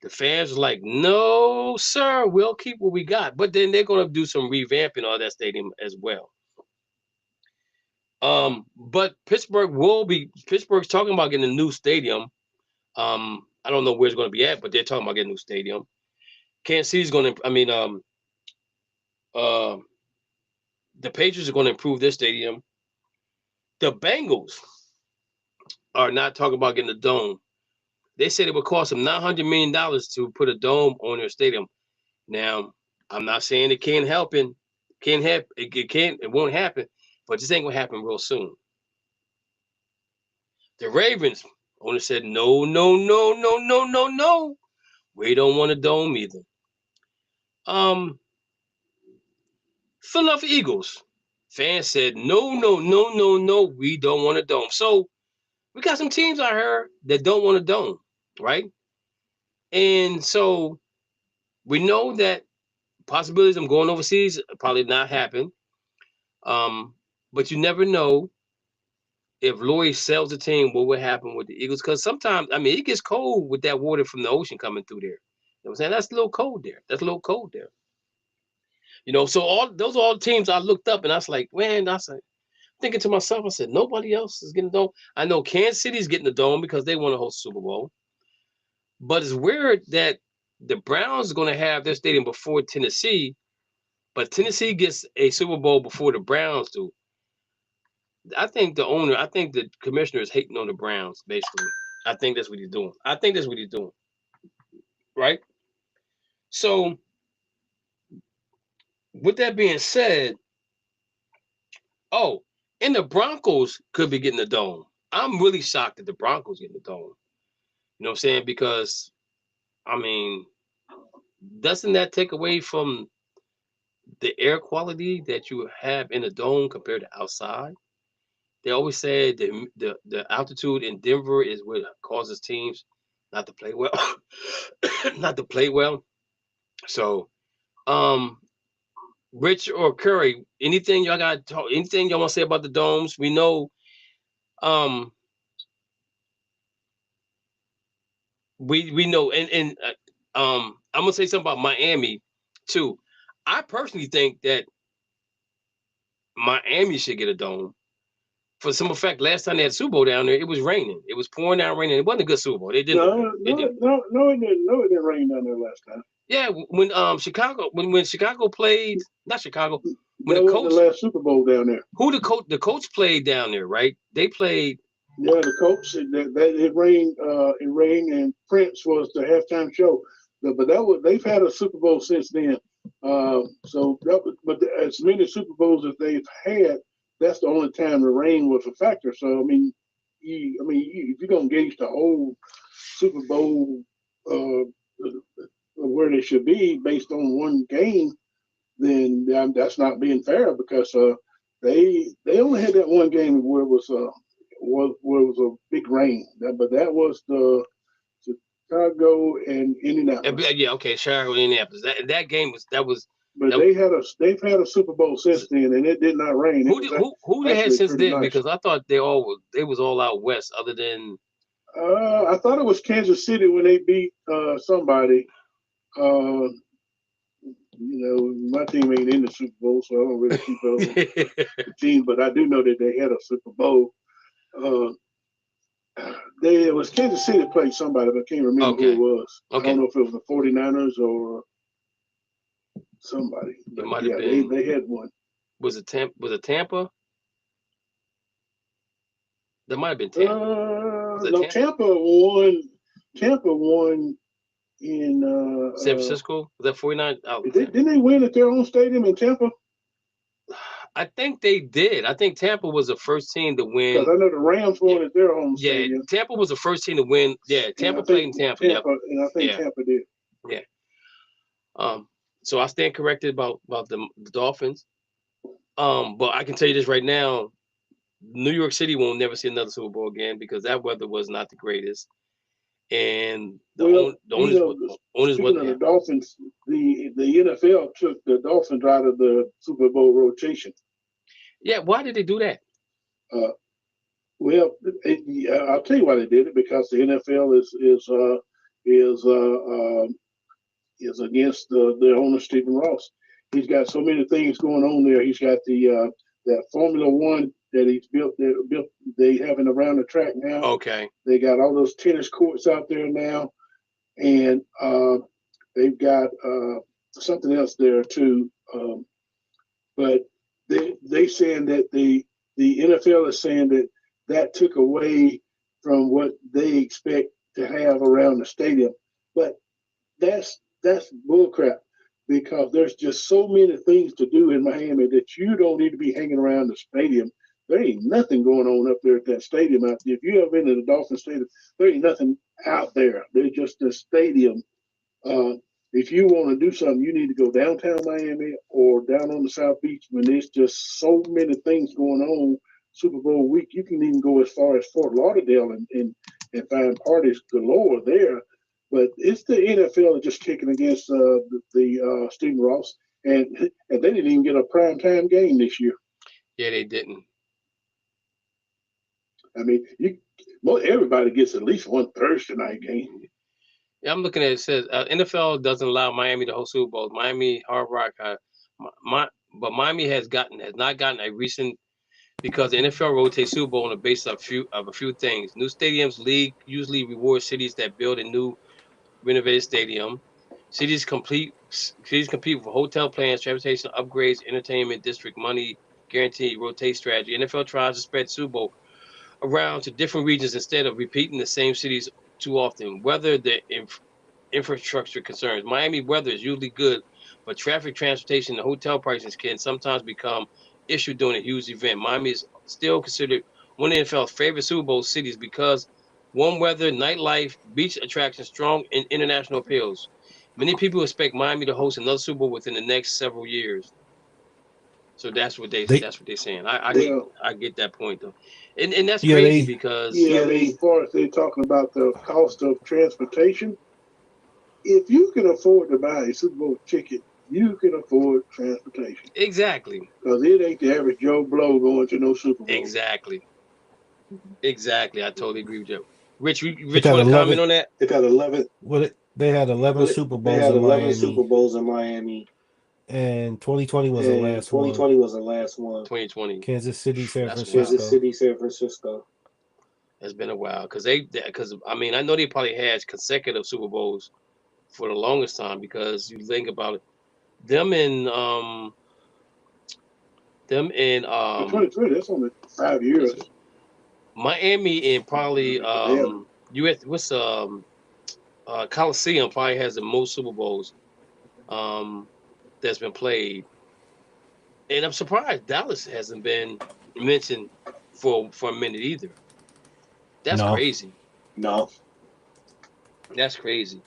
The fans were like, no, sir, we'll keep what we got. But then they're going to do some revamping of that stadium as well. But Pittsburgh's talking about getting a new stadium. I don't know where it's going to be at, but they're talking about getting a new stadium. Kansas City's going to, the Patriots are going to improve their stadium. The Bengals are not talking about getting a dome. They said it would cost them $900 million to put a dome on their stadium. Now, I'm not saying it can't help it. It won't happen, but this ain't gonna happen real soon. The Ravens only said no, no, no, no, no, no, no. We don't want a dome either. Philadelphia Eagles fans said no, no, no, no, no. We don't want a dome. So we got some teams out here that don't want a dome, right? And so we know that possibilities of going overseas probably not happen. But you never know if Lloyd sells the team, what would happen with the Eagles? Because sometimes, I mean, it gets cold with that water from the ocean coming through there. You know what I'm saying? That's a little cold there. You know, so those are all the teams I looked up and I was like, man, thinking to myself, I said, nobody else is getting a dome. I know Kansas City's getting the dome because they want to host Super Bowl. But it's weird that the Browns are going to have their stadium before Tennessee, but Tennessee gets a Super Bowl before the Browns do. I think the commissioner is hating on the Browns, basically. I think that's what he's doing. Right? So, with that being said, and the Broncos could be getting the dome. I'm really shocked that the Broncos getting the dome. You know what I'm saying? Because, I mean, doesn't that take away from the air quality that you have in a dome compared to outside? They always say the altitude in Denver is what causes teams not to play well. So, Rich or Curry, anything y'all want to say about the domes? We know, we know, and I'm gonna say something about Miami too. I personally think that Miami should get a dome. For some effect, last time they had Super Bowl down there, it was raining. It was pouring down raining. It wasn't a good Super Bowl. They didn't. No, it didn't rain down there last time. Yeah, when Chicago played, not Chicago, when the last Super Bowl down there. Who the coach played down there, right? They played. Yeah, the coach said that it rained. It rained, and Prince was the halftime show. But they've had a Super Bowl since then. But as many Super Bowls as they've had, that's the only time the rain was a factor. So I mean, if you're gonna gauge the whole Super Bowl where they should be based on one game, then that's not being fair because they only had that one game where it was a big rain. But that was the Chicago and Indianapolis. Yeah, okay, Chicago and Indianapolis. That game was. But they've had a Super Bowl since then, and it did not rain. Who they had since then? Nice. Because I thought they was all out west. Other than I thought it was Kansas City when they beat somebody. My team ain't in the Super Bowl, so I don't really keep up with the team. But I do know that they had a Super Bowl. It was Kansas City played somebody, but I can't remember who it was. Okay. I don't know if it was the 49ers or somebody. It might have been. They had one. Was it Tampa? That might have been Tampa. No, Tampa won. Tampa won in San Francisco. Was that 49? Didn't they win at their own stadium in Tampa? I think they did. I think Tampa was the first team to win. Because I know the Rams won at their home stadium. Yeah, Tampa was the first team to win. Yeah, Tampa played in Tampa. Yep. And I think Tampa did. Yeah. So I stand corrected about the Dolphins. But I can tell you this right now, New York City won't never see another Super Bowl again because that weather was not the greatest. And the owners wasn't. The Dolphins, the NFL took the Dolphins out of the Super Bowl rotation. Yeah, why did they do that? Well, I'll tell you why they did it, because the NFL is against the owner Stephen Ross. He's got so many things going on there. He's got that Formula One that he's built. They having around the track now. Okay. They got all those tennis courts out there now, and they've got something else there too. But they saying that the NFL is saying that took away from what they expect to have around the stadium. But that's bullcrap, because there's just so many things to do in Miami that you don't need to be hanging around the stadium. There ain't nothing going on up there at that stadium out there. If you ever been to the Dolphin Stadium, there ain't nothing out there. There's just a stadium. If you want to do something, you need to go downtown Miami or down on the South Beach when there's just so many things going on. Super Bowl week, you can even go as far as Fort Lauderdale and find parties galore there. But it's the NFL just kicking against the Stephen Ross, and they didn't even get a primetime game this year. Yeah, they didn't. I mean, everybody gets at least one Thursday night game. Yeah, I'm looking at it. It says NFL doesn't allow Miami to host Super Bowls. Miami Hard Rock, but Miami has not gotten a recent, because the NFL rotates Super Bowl on the basis of a few things. New stadiums, league usually rewards cities that build a new renovated stadium. Cities compete for hotel plans, transportation upgrades, entertainment district money, guaranteed rotate strategy. NFL tries to spread Super Bowl around to different regions instead of repeating the same cities too often. Whether the infrastructure concerns, Miami weather is usually good, but traffic, transportation, and hotel prices can sometimes become issue during a huge event. Miami is still considered one of the NFL's favorite Super Bowl cities because warm weather, nightlife, beach attractions, strong international appeals. Many people expect Miami to host another Super Bowl within the next several years. So that's what they're saying. I get that point though, and that's crazy because as far as they're talking about the cost of transportation, if you can afford to buy a Super Bowl ticket, you can afford transportation. Exactly. Because it ain't the average Joe Blow going to no Super Bowl. Exactly. I totally agree with you. Rich, want to comment on that? It got 11. They had 11 Super Bowls. They had 11 Super Bowls in Miami. And 2020 was the last one. 2020 was the last one. 2020. Kansas City, San Francisco. It's been a while because I mean, I know they probably had consecutive Super Bowls for the longest time, because you think about it, them in 23, that's only 5 years. Miami and probably Coliseum probably has the most Super Bowls that's been played, and I'm surprised Dallas hasn't been mentioned for a minute either. That's crazy. No, that's crazy.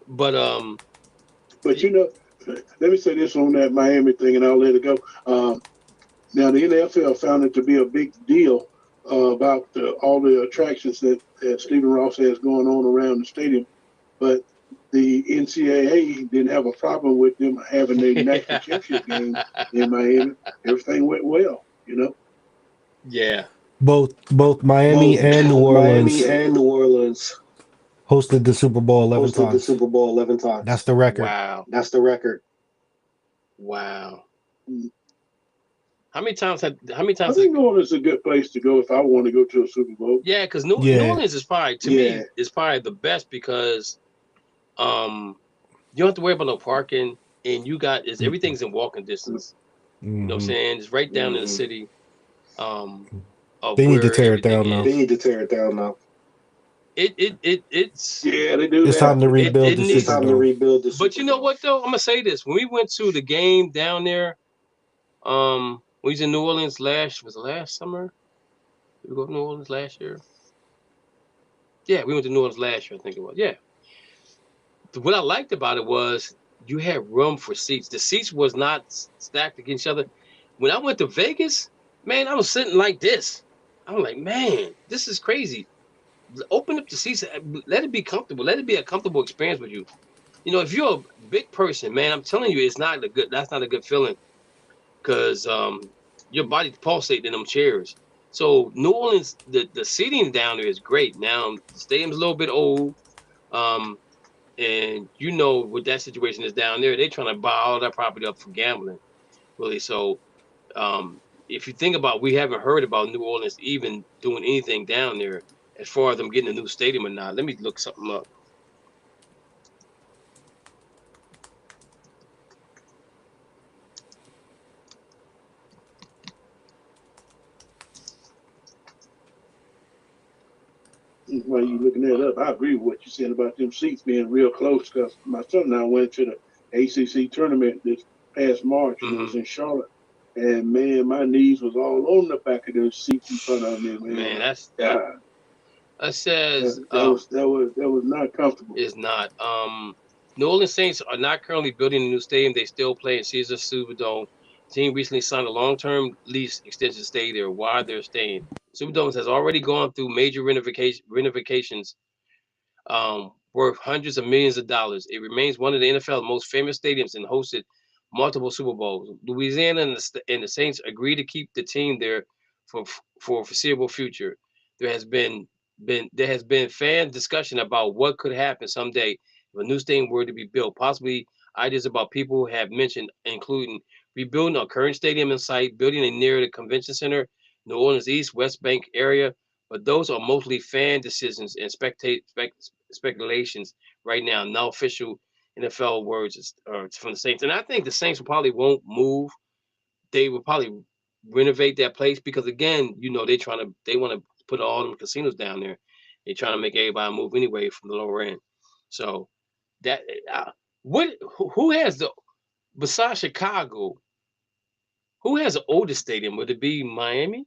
But you know, let me say this on that Miami thing, and I'll let it go. Now the NFL found it to be a big deal about all the attractions that Stephen Ross has going on around the stadium, but the NCAA didn't have a problem with them having a national championship game in Miami. Everything went well, you know. Yeah. Both Miami and New Orleans hosted the Super Bowl 11 times. That's the record. Wow. How many times? I think New Orleans is a good place to go if I want to go to a Super Bowl. Yeah, because New Orleans is probably, to me, is probably the best because you don't have to worry about no parking. and you got everything's in walking distance. You know what I'm saying? It's right down in the city. They need to tear it down now. They need to tear it down now. It's they do. It's time to rebuild the city. It's time to rebuild the city. But you know what though? I'm gonna say this: when we went to the game down there, we was in New Orleans last summer. Did we go to New Orleans last year? Yeah, we went to New Orleans last year. I think it was. Yeah. What I liked about it was you had room for seats. The seats was not stacked against each other. When I went to Vegas, man, I was sitting like this. I'm like, man, this is crazy. Open up the seats. Let it be comfortable. Let it be a comfortable experience with you. You know, if you're a big person, man, I'm telling you, it's not a good. That's not a good feeling, because your body pulsating in them chairs. So New Orleans, the seating down there is great. Now the stadium's a little bit old, and you know what that situation is down there. They're trying to buy all that property up for gambling, really. So if you think about, we haven't heard about New Orleans even doing anything down there as far as them getting a new stadium or not. Let me look something up. While you looking that up, I agree with what you said about them seats being real close, because my son and I went to the ACC tournament this past March. It was in Charlotte, and man, my knees was all on the back of those seats in front of me. Man, that says that was not comfortable. It's not. New Orleans Saints are not currently building a new stadium. They still play in Caesars Superdome. The team recently signed a long-term lease extension to stay there while they're staying. Superdome has already gone through major renovations worth hundreds of millions of dollars. It remains one of the NFL's most famous stadiums and hosted multiple Super Bowls. Louisiana and the Saints agreed to keep the team there for a foreseeable future. There has been fan discussion about what could happen someday if a new stadium were to be built. Possibly ideas about people have mentioned, including rebuilding a current stadium in site, building it near the convention center, New Orleans East, West Bank area. But those are mostly fan decisions and speculations right now. No official NFL words from the Saints. And I think the Saints probably won't move. They will probably renovate that place because, again, you know, they want to put all them casinos down there. They're trying to make everybody move anyway from the lower end. So that who has the, besides Chicago, who has the oldest stadium? Would it be Miami?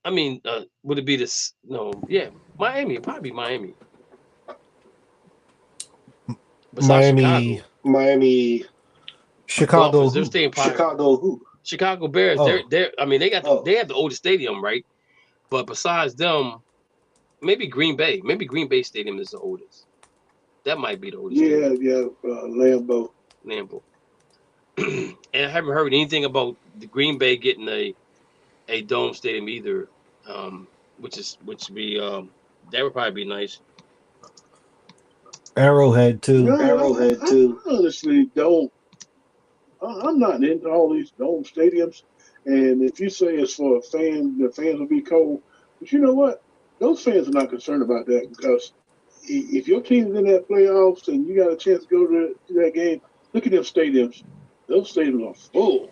I mean, would it be this? No, yeah, Miami. Probably Miami. Miami. Chicago. Chicago who? Chicago Bears. They're. I mean, they have the oldest stadium, right? But besides them, maybe Green Bay. Maybe Green Bay Stadium is the oldest. That might be the oldest. Lambeau. And I haven't heard anything about the Green Bay getting a dome stadium either, which would be that would probably be nice. Arrowhead too. I honestly don't. I'm not into all these dome stadiums, and if you say it's for a fan, the fans will be cold. But you know what? Those fans are not concerned about that, because if your team's in that playoffs and you got a chance to go to that game, look at them stadiums. Those stadiums are full.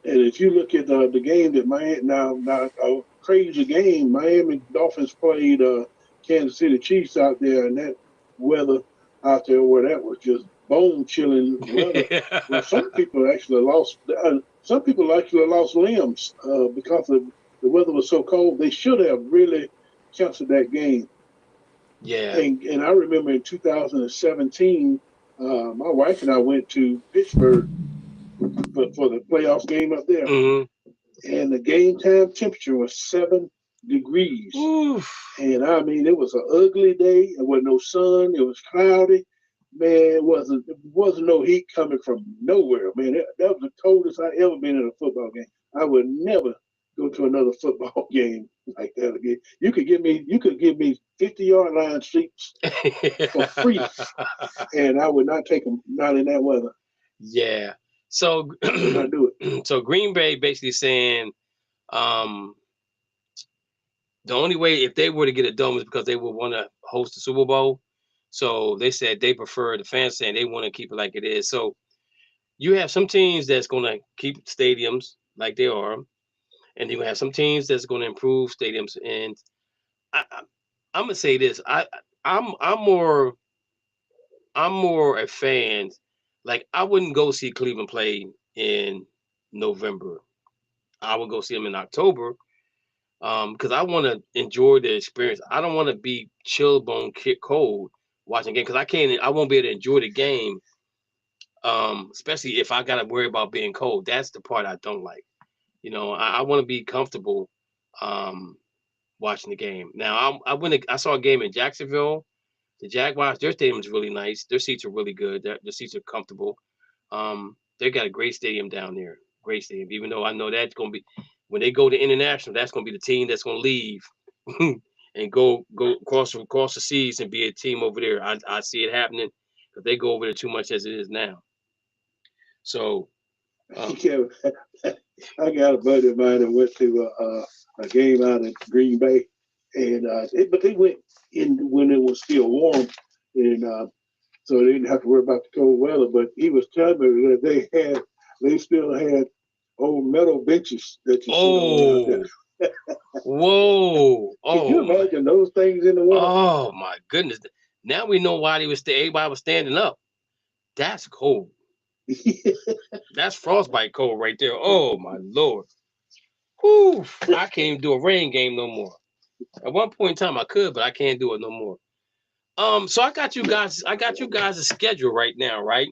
And if you look at the game that now a crazy game, Miami Dolphins played Kansas City Chiefs out there, and that weather out there where that was just bone chilling weather. Well, some people actually lost limbs because the weather was so cold. They should have really canceled that game. Yeah. And I remember in 2017, my wife and I went to Pittsburgh for the playoff game up there. And the game time temperature was 7 degrees. Oof. And I mean, it was an ugly day. There was no sun. It was cloudy. Man, it wasn't no heat coming from nowhere. Man, that was the coldest I ever been in a football game. I would never go to another football game like that again. You could give me 50-yard line seats for free, and I would not take them, not in that weather. Yeah. So not do it. So Green Bay basically saying the only way if they were to get a dome is because they would want to host the Super Bowl. So they said they prefer, the fans saying they want to keep it like it is. So you have some teams that's going to keep stadiums like they are, and you're going to have some teams that's going to improve stadiums. And I'm going to say this: I'm more a fan. Like, I wouldn't go see Cleveland play in November. I would go see them in October, because I want to enjoy the experience. I don't want to be chill bone cold watching a game, because I won't be able to enjoy the game, especially if I got to worry about being cold. That's the part I don't like. I want to be comfortable watching the game. Now, I saw a game in Jacksonville. The Jaguars, their stadium is really nice. Their seats are really good. Their seats are comfortable. They got a great stadium down there. Great stadium. Even though I know that's going to be, when they go to international, that's going to be the team that's going to leave and go across the seas and be a team over there. I see it happening, because they go over there too much as it is now. So, yeah, I got a buddy of mine that went to a game out in Green Bay, and but they went in when it was still warm, and so they didn't have to worry about the cold weather. But he was telling me that they still had old metal benches that you sit on out there. Whoa! Can you imagine those things in the winter? Oh my goodness! Now we know why everybody was standing up. That's cold. That's frostbite cold right there. Oh my Lord! Whew, I can't even do a rain game no more. At one point in time I could, but I can't do it no more. So I got you guys a schedule right now, right?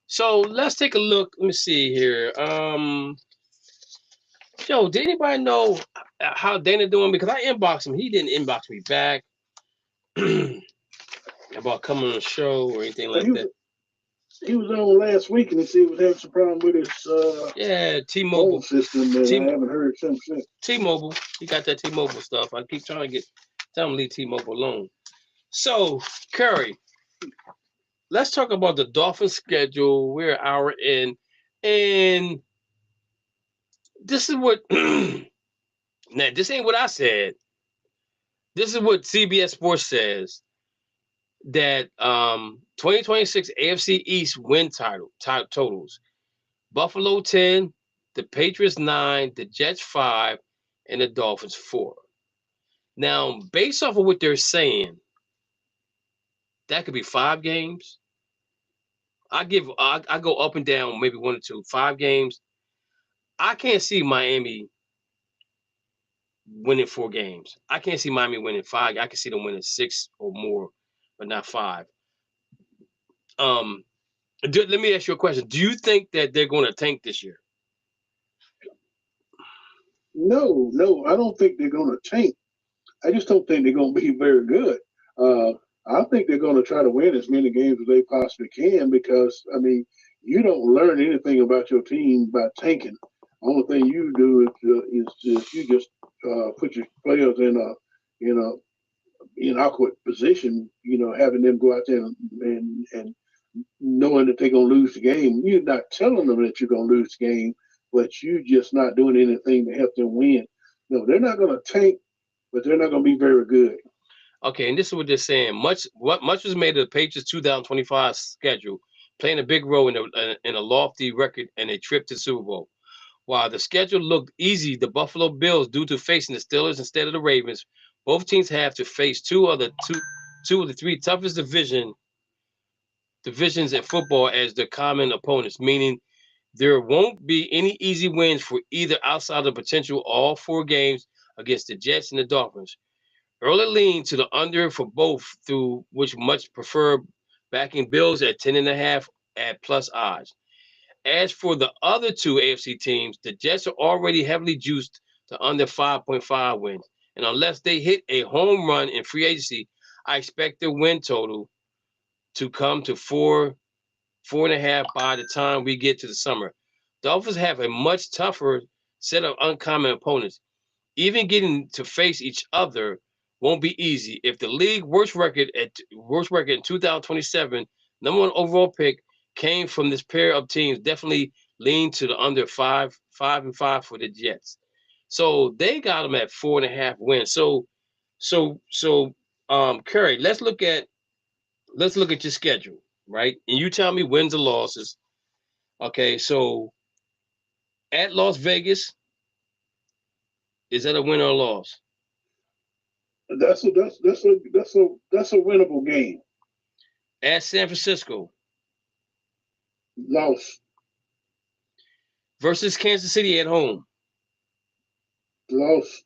So let's take a look. Let me see here. Yo, did anybody know how Dana doing? Because I inboxed him. He didn't inbox me back about coming on the show or anything like that. He was on last week, and he said he was having some problem with his T-Mobile system, and I haven't heard since. T-Mobile, he got that T-Mobile stuff. I keep trying to tell him to leave T-Mobile alone. So, Curry, let's talk about the Dolphins schedule. We're an hour in, and this is what now, this ain't what I said. This is what CBS Sports says, that 2026 AFC East win totals: Buffalo 10, the Patriots 9, the Jets 5, and the Dolphins 4. Now, based off of what they're saying, that could be 5 games. I go up and down, maybe 1 or 2. 5 games. I can't see Miami winning 4 games. I can't see Miami winning 5. I can see them winning 6 or more, but not 5. Let me ask you a question. Do you think that they're going to tank this year? No, I don't think they're going to tank. I just don't think they're going to be very good. I think they're going to try to win as many games as they possibly can, because, I mean, you don't learn anything about your team by tanking. The only thing you do is you just put your players in an awkward position, having them go out there and knowing that they're going to lose the game. You're not telling them that you're going to lose the game, but you're just not doing anything to help them win. No, they're not going to tank, but they're not going to be very good. Okay, and this is what they're saying. Much was made of the Patriots' 2025 schedule, playing a big role in a lofty record and a trip to the Super Bowl. While the schedule looked easy, the Buffalo Bills, due to facing the Steelers instead of the Ravens, both teams have to face two of the 3 toughest divisions in football as their common opponents, meaning there won't be any easy wins for either outside of the potential all 4 games against the Jets and the Dolphins. Early lean to the under for both, through which much prefer backing Bills at 10.5 at plus odds. As for the other 2 AFC teams, the Jets are already heavily juiced to under 5.5 wins. And unless they hit a home run in free agency, I expect their win total to come to 4.5 by the time we get to the summer. Dolphins have a much tougher set of uncommon opponents. Even getting to face each other won't be easy. If the league worst record in 2027, number 1 overall pick came from this pair of teams, definitely lean to the under 5.5 for the Jets. So they got them at 4.5 wins. So Curry, let's look at let's look at your schedule, right? And you tell me wins or losses. Okay, so at Las Vegas, is that a win or a loss? That's a winnable game. At San Francisco. Loss. Versus Kansas City at home. Loss.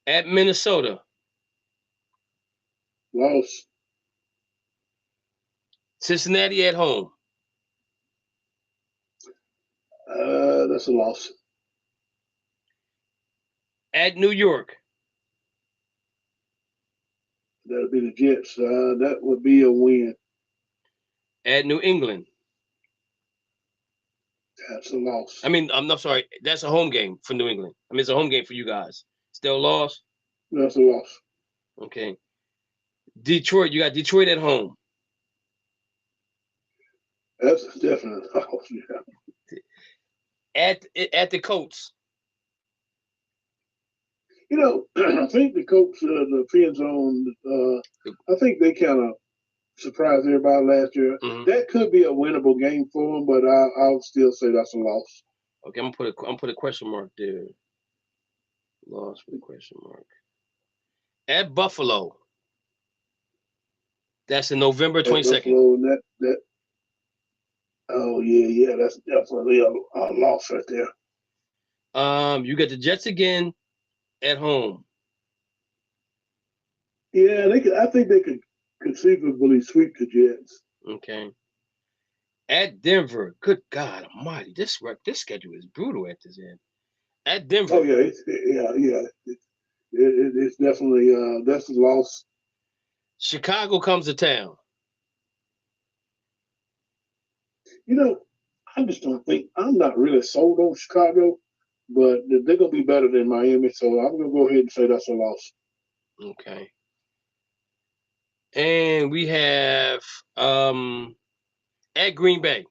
At Minnesota. Loss. Cincinnati at home. That's a loss. At New York. That'll be the Jets. That would be a win. At New England. That's a loss. I mean, I'm not sorry. That's a home game for New England. I mean, it's a home game for you guys. Still a loss? That's a loss. Okay. Detroit. You got Detroit at home. That's a definite loss. Yeah. At the Colts. You know, I think the Colts, the fan zone, I think they kind of surprised everybody last year. Mm-hmm. That could be a winnable game for them, but I'll still say that's a loss. Okay, I'm gonna put a question mark there. Loss with a question mark. At Buffalo. That's in November 22nd. Oh yeah, that's definitely a loss right there. You get the Jets again at home. Yeah, I think they could conceivably sweep the Jets. Okay. At Denver, good God Almighty, this schedule is brutal at this end. At Denver. Oh yeah, it's definitely that's a loss. Chicago comes to town. You know, I just don't think I'm not really sold on Chicago, but they're gonna be better than Miami, so I'm gonna go ahead and say that's a loss. Okay. And we have at Green Bay.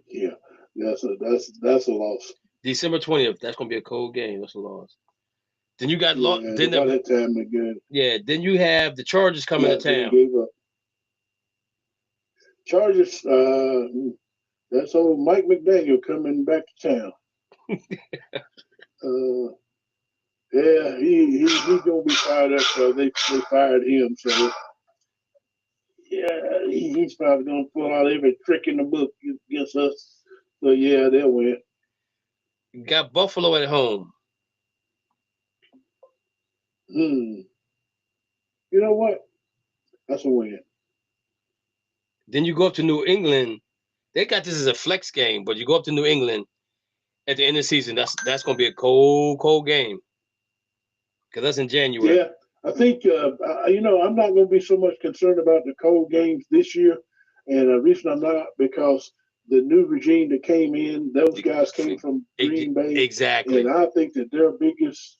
Yeah, that's a loss. December 20th. That's gonna be a cold game. That's a loss. Then you got that time again. Yeah. Then you have the Chargers coming to town. Chargers. That's old Mike McDaniel coming back to town. Yeah, he's gonna be fired up because they fired him. So yeah, he's probably gonna pull out every trick in the book against us. So yeah, they'll win. You got Buffalo at home. You know what? That's a win. Then you go up to New England. They got this as a flex game, but you go up to New England at the end of the season. That's going to be a cold game because that's in January. Yeah, I think I'm not going to be so much concerned about the cold games this year, and the reason I'm not because the new regime that came in, those guys came from Green Bay, exactly, and I think that their biggest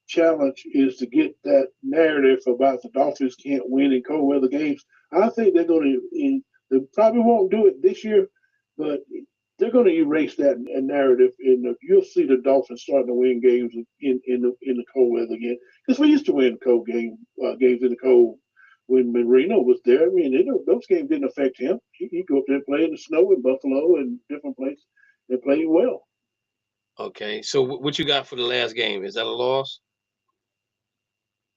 challenge is to get that narrative about the Dolphins can't win in cold weather games. I think they're going to. They probably won't do it this year, but they're going to erase that narrative, and you'll see the Dolphins starting to win games in the cold weather again. Because we used to win cold games in the cold when Marino was there. I mean, those games didn't affect him. He go up there and play in the snow in Buffalo and different places and play well. Okay, so what you got for the last game? Is that a loss?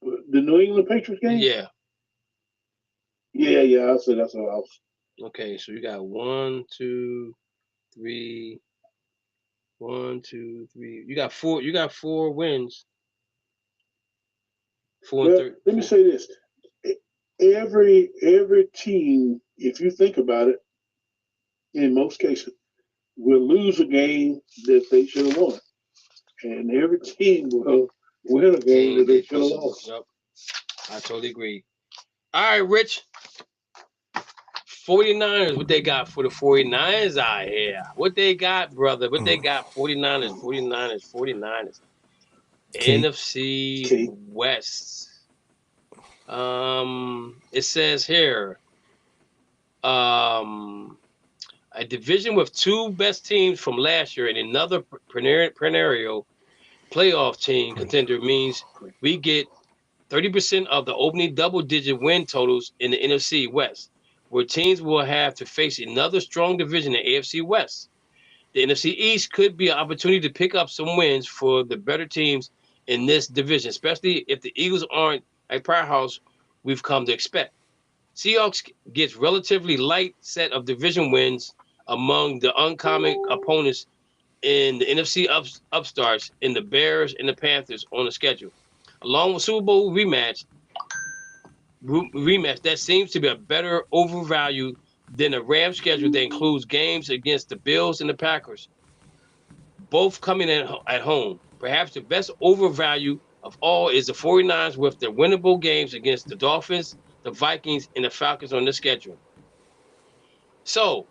The New England Patriots game? Yeah. Yeah, I'll say that's a loss. Okay, so you got 1, 2, 3. 1, 2, 3. You got four wins. 4 and 3. Let me say this: every team, if you think about it, in most cases, will lose a game that they should have won, and every team will win a game that they should have lost. Yep. I totally agree. All right, Rich. 49ers, what they got for the 49ers out here? What they got, brother? What they got? 49ers. NFC West. It says here, a division with two best teams from last year and another scenario playoff team contender means we get 30% of the opening double-digit win totals in the NFC West, where teams will have to face another strong division in AFC West. The NFC East could be an opportunity to pick up some wins for the better teams in this division, especially if the Eagles aren't a powerhouse we've come to expect. Seahawks gets relatively light set of division wins among the uncommon opponents in the NFC upstarts in the Bears and the Panthers on the schedule. Along with Super Bowl rematch that seems to be a better overvalue than a Rams schedule that includes games against the Bills and the Packers, both coming in at home. Perhaps the best overvalue of all is the 49ers with their winnable games against the Dolphins, the Vikings, and the Falcons on the schedule. So,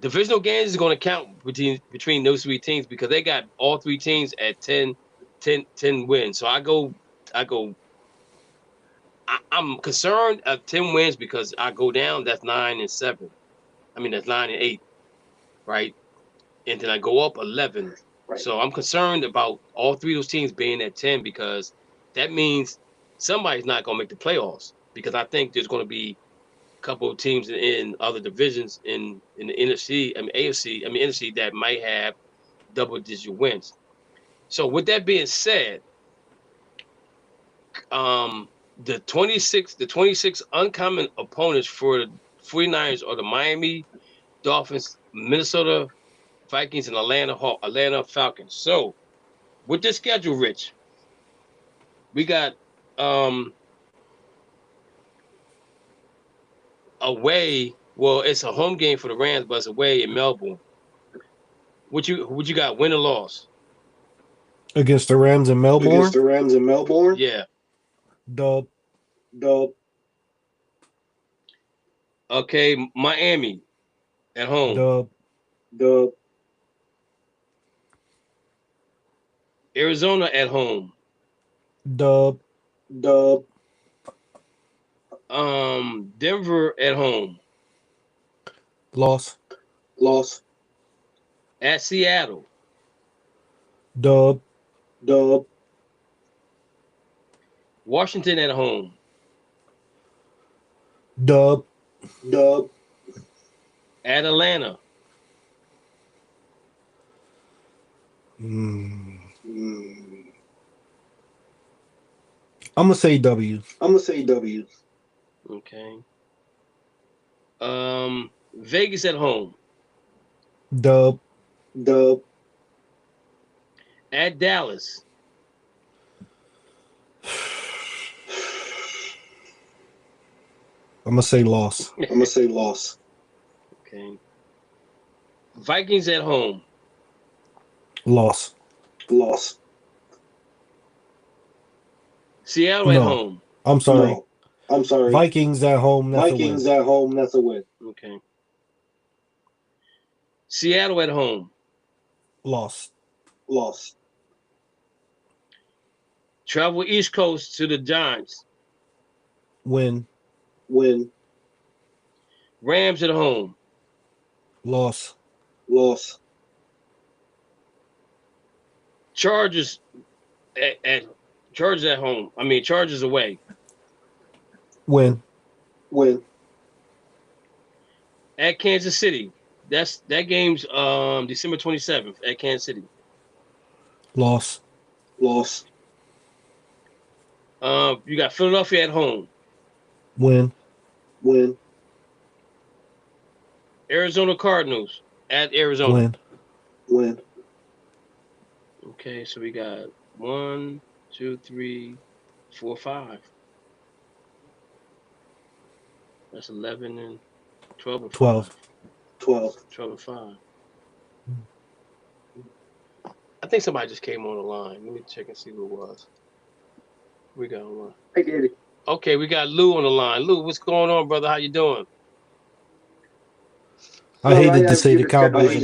divisional games is going to count between those three teams because they got all three teams at 10 wins. So I'm concerned of 10 wins because I go down, that's 9 and 7. I mean, that's 9 and 8, right? And then I go up 11. Right. So I'm concerned about all three of those teams being at 10 because that means somebody's not going to make the playoffs because I think there's going to be a couple of teams in other divisions in the NFC, NFC that might have double-digit wins. So with that being said, the 26 uncommon opponents for the 49ers are the Miami Dolphins, Minnesota Vikings, and Atlanta Falcons. So with this schedule, Rich, we got away. Well, it's a home game for the Rams, but it's away in Melbourne. Would you got win or loss? Against the Rams in Melbourne? Yeah. Dub. Okay, Miami at home. Dub. Arizona at home. Dub. Denver at home. Loss. At Seattle. Dub. Washington at home. Dub. At Atlanta. I'm gonna say W. Okay. Vegas at home. Dub. At Dallas. I'm gonna say loss. Okay. Vikings at home. Loss. Seattle at home. I'm sorry. Vikings at home. That's a win. Okay. Seattle at home. Loss. Travel East Coast to the Giants. Win. Rams at home. Loss. Chargers at home. Chargers away. Win. At Kansas City. That game's December 27th at Kansas City. Loss. You got Philadelphia at home. Win. Arizona Cardinals at Arizona. Win. Okay, so we got 1, 2, 3, 4, 5. That's 11 and 12 and 5. 12 and 5. I think somebody just came on the line. Let me check and see who it was. We got on the line. I did it. Okay, we got Lou on the line. Lou, what's going on, brother? How you doing? I hated to say the Cowboys are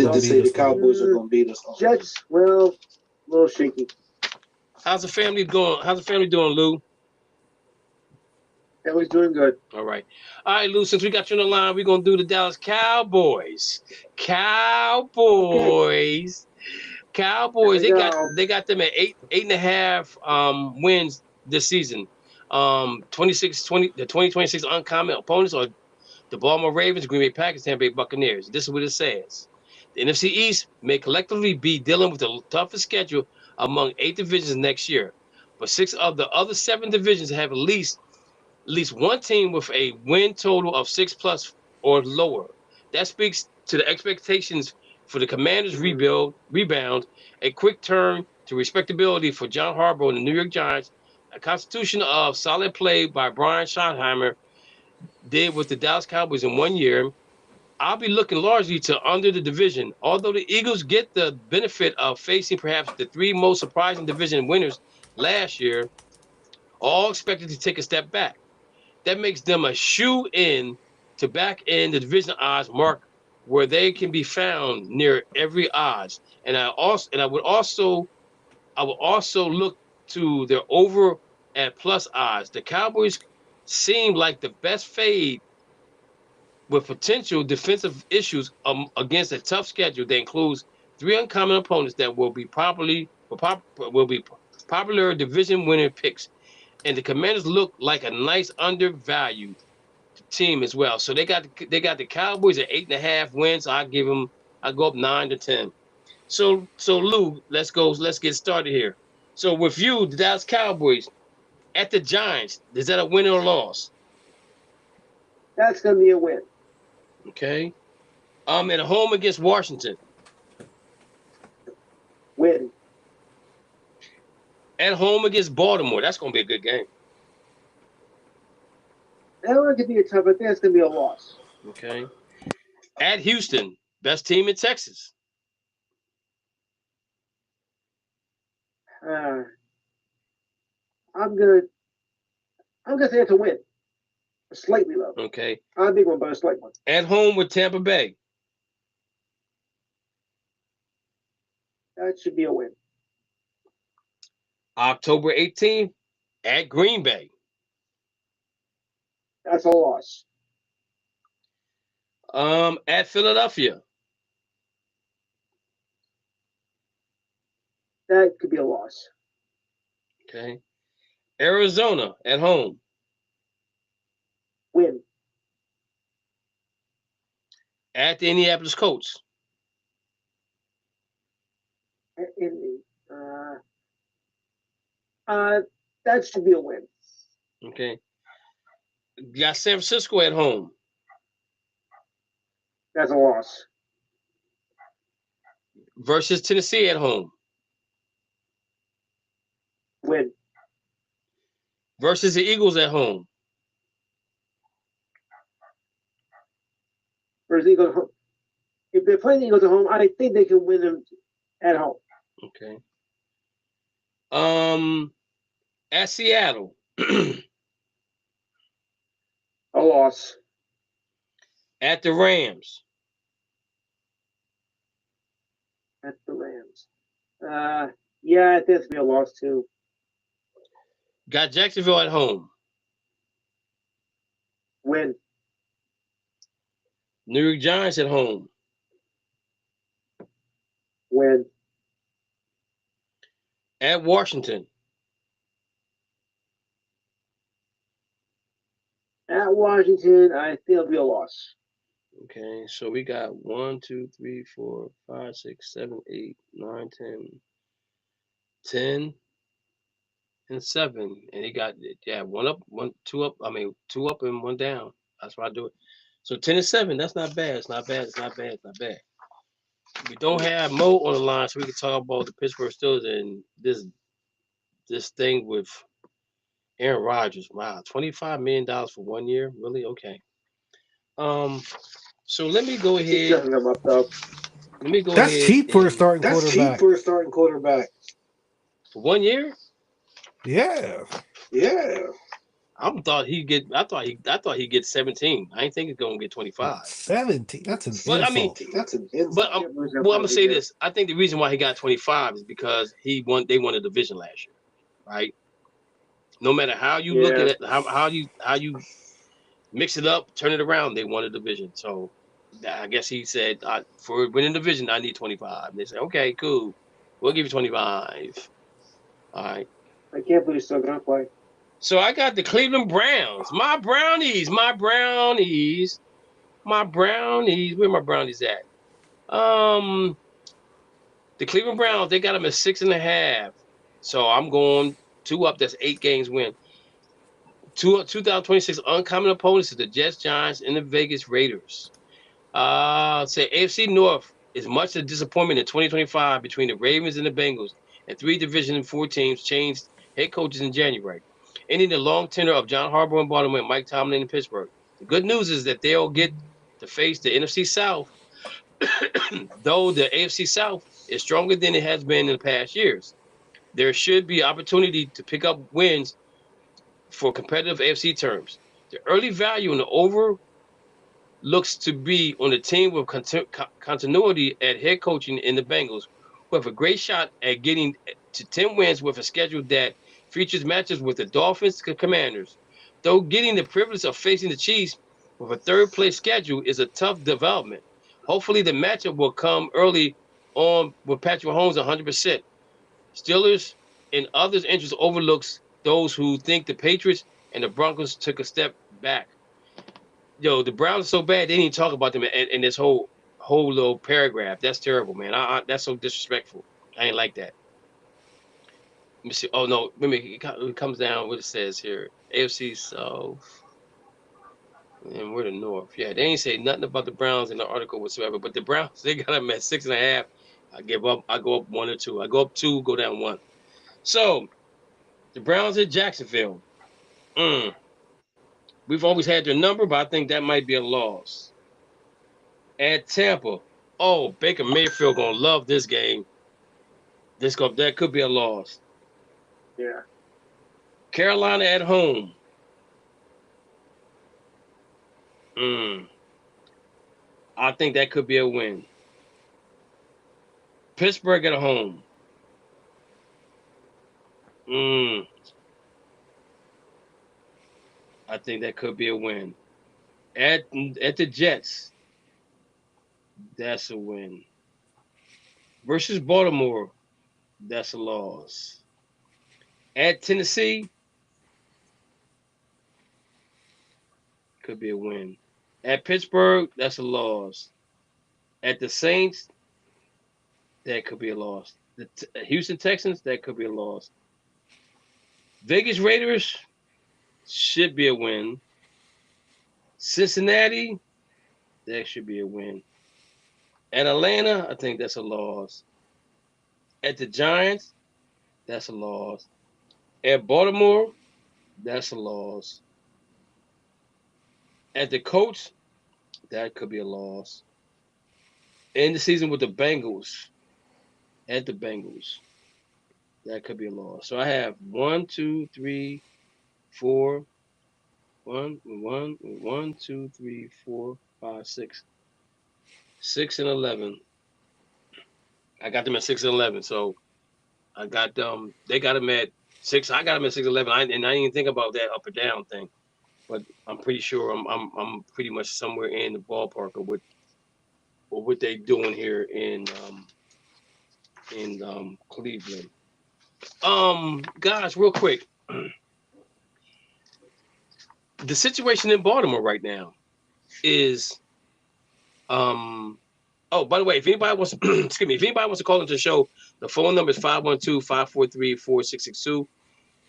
going to beat us. Jets, well, a little shaky. How's the family doing, Lou? Family's doing good. All right, Lou, since we got you on the line, we're going to do the Dallas Cowboys. Cowboys Cowboys, they got them at 8.5 wins this season. 2026 uncommon opponents are the Baltimore Ravens, Green Bay Packers, Tampa Bay Buccaneers. This is what it says. The NFC East may collectively be dealing with the toughest schedule among 8 divisions next year, but 6 of the other 7 divisions have at least one team with a win total of 6+ or lower. That speaks to the expectations for the Commanders' rebound, a quick turn to respectability for John Harbaugh and the New York Giants, a constitution of solid play by Brian Schottenheimer did with the Dallas Cowboys in 1 year. I'll be looking largely to under the division, although the Eagles get the benefit of facing perhaps the 3 most surprising division winners last year, all expected to take a step back. That makes them a shoe-in to back in the division odds mark where they can be found near every odds. And I would also look to their over at plus odds. The Cowboys seem like the best fade with potential defensive issues against a tough schedule that includes 3 uncommon opponents that will be popular division winning picks. And the Commanders look like a nice undervalued team as well. So they got the Cowboys at 8.5 wins. I go up 9 to 10. So Lou, let's get started here. So with you, the Dallas Cowboys at the Giants, is that a win or a loss? That's gonna be a win. Okay. At home against Washington. Win. At home against Baltimore. That's gonna be a good game. That one could be a tough, but that's gonna be a loss. Okay. At Houston, best team in Texas. I'm gonna say it's a win. Slightly low. Okay. Not a big one, but a slight one. At home with Tampa Bay. That should be a win. October 18th at Green Bay. That's a loss. At Philadelphia. That could be a loss. Okay. Arizona at home. Win. At the Indianapolis Colts. That should be a win. Okay. Got San Francisco at home. That's a loss. Versus Tennessee at home. Win. Versus the Eagles at home. Versus the Eagles at home. If they're playing the Eagles at home, I think they can win them at home. Okay. At Seattle. A loss. At the Rams. At the Rams. Yeah, I think it's be a loss too. Got Jacksonville at home. Win. New York Giants at home. Win. At Washington. At Washington, I think it'll be a loss. Okay, so we got 1, 2, 3, 4, 5, 6, 7, 8, 9, 10, and 7. And he got 1 up, 2 up. I mean 2 up and 1 down. That's why I do it. So 10 and 7. That's not bad. It's not bad. It's not bad. It's not bad. We don't have Mo on the line, so we can talk about the Pittsburgh Steelers and this thing with Aaron Rodgers. Wow, $25 million for 1 year. Really? Okay. So let me go ahead. That's cheap for a starting quarterback. That's cheap for a starting quarterback. For 1 year? Yeah. I thought he'd get 17. I didn't think he's gonna get 25. 17. That's an insult. I mean, that's an insult. But I'm gonna say this. I think the reason why he got 25 is because they won a division last year, right? No matter how you look at it, how you mix it up, turn it around, they won a division. So I guess he said, for winning division, I need 25. And they said, okay, cool. We'll give you 25. All right. I can't believe he's still gonna play. So I got the Cleveland Browns. My brownies. Where my brownies at? The Cleveland Browns, they got them at 6.5. So I'm going 2 up. That's 8 games win. 2026 uncommon opponents is the Jets, Giants, and the Vegas Raiders. Say AFC North is much a disappointment in 2025 between the Ravens and the Bengals, and 3 Division and 4 teams changed head coaches in January, ending the long tenure of John Harbaugh in Baltimore and Mike Tomlin in Pittsburgh. The good news is that they'll get to face the NFC South, though the AFC South is stronger than it has been in the past years. There should be opportunity to pick up wins for competitive AFC terms. The early value in the over looks to be on a team with continuity at head coaching in the Bengals, who have a great shot at getting to 10 wins with a schedule that features matches with the Dolphins and Commanders. Though getting the privilege of facing the Chiefs with a third-place schedule is a tough development. Hopefully, the matchup will come early on with Patrick Mahomes 100%. Steelers and others' interest overlooks those who think the Patriots and the Broncos took a step back. Yo, the Browns are so bad they didn't talk about them in this whole little paragraph. That's terrible, man. That's so disrespectful. I ain't like that. Let me see. Oh no, it comes down what it says here. AFC South and we're the North. Yeah, they ain't say nothing about the Browns in the article whatsoever. But the Browns, they got them at 6.5. I give up. I go up 1 or 2. I go up 2, go down 1. So the Browns at Jacksonville. We've always had their number, but I think that might be a loss. At Tampa, oh, Baker Mayfield gonna love this game. That could be a loss. Yeah. Carolina at home. I think that could be a win. Pittsburgh at home. I think that could be a win. At the Jets, that's a win. Versus Baltimore, that's a loss. At Tennessee, could be a win. At Pittsburgh, that's a loss. At the Saints, that could be a loss. The Houston Texans, that could be a loss. Vegas Raiders should be a win. Cincinnati, that should be a win. At Atlanta, I think that's a loss. At the Giants, that's a loss. At Baltimore, that's a loss. At the Colts, that could be a loss. End the season with the Bengals. At the Bengals, that could be a loss. So I have 1, 2, 3, 4. 1, 2, 3, 4, 5, 6. 6 and 11. I got them at 6 and 11. So I got them. They got them at 6. I got them at 6 and 11. I didn't even think about that up or down thing. But I'm pretty sure I'm pretty much somewhere in the ballpark of what they doing here in Cleveland. Guys, real quick. The situation in Baltimore right now is oh, by the way, if anybody wants to excuse me, if anybody wants to call into the show, the phone number is 512-543-4662. You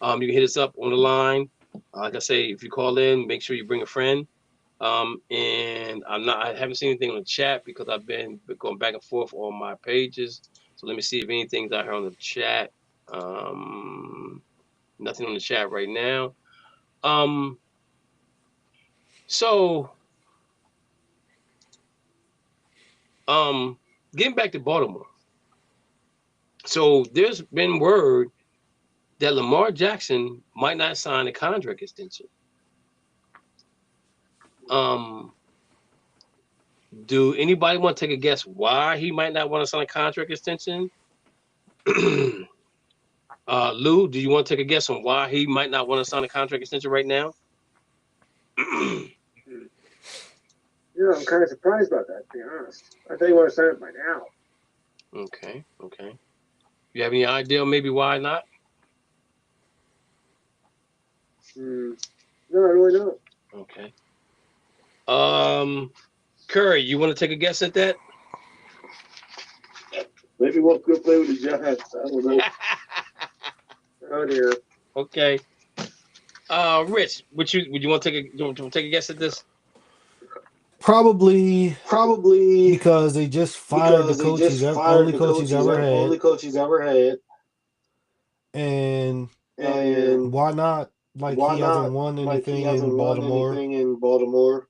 can hit us up on the line. Like I say, if you call in, make sure you bring a friend. And I haven't seen anything on the chat because I've been going back and forth on my pages. So let me see if anything's out here on the chat. Nothing on the chat right now. So getting back to Baltimore. So there's been word that Lamar Jackson might not sign a contract extension. Do anybody want to take a guess why he might not want to sign a contract extension? Lou, do you want to take a guess on why he might not want to sign a contract extension right now? I'm kind of surprised about that, to be honest. I thought he wanted to sign it by now. Okay. You have any idea maybe why not? No, I really don't. Okay. Curry, you want to take a guess at that? Maybe he wants to go play with the Giants. I don't know. Oh dear. Okay. Rich, would you want to take a guess at this? Probably because they just fired the coach only coach he's ever had. And why not? Like, he hasn't won anything in Baltimore.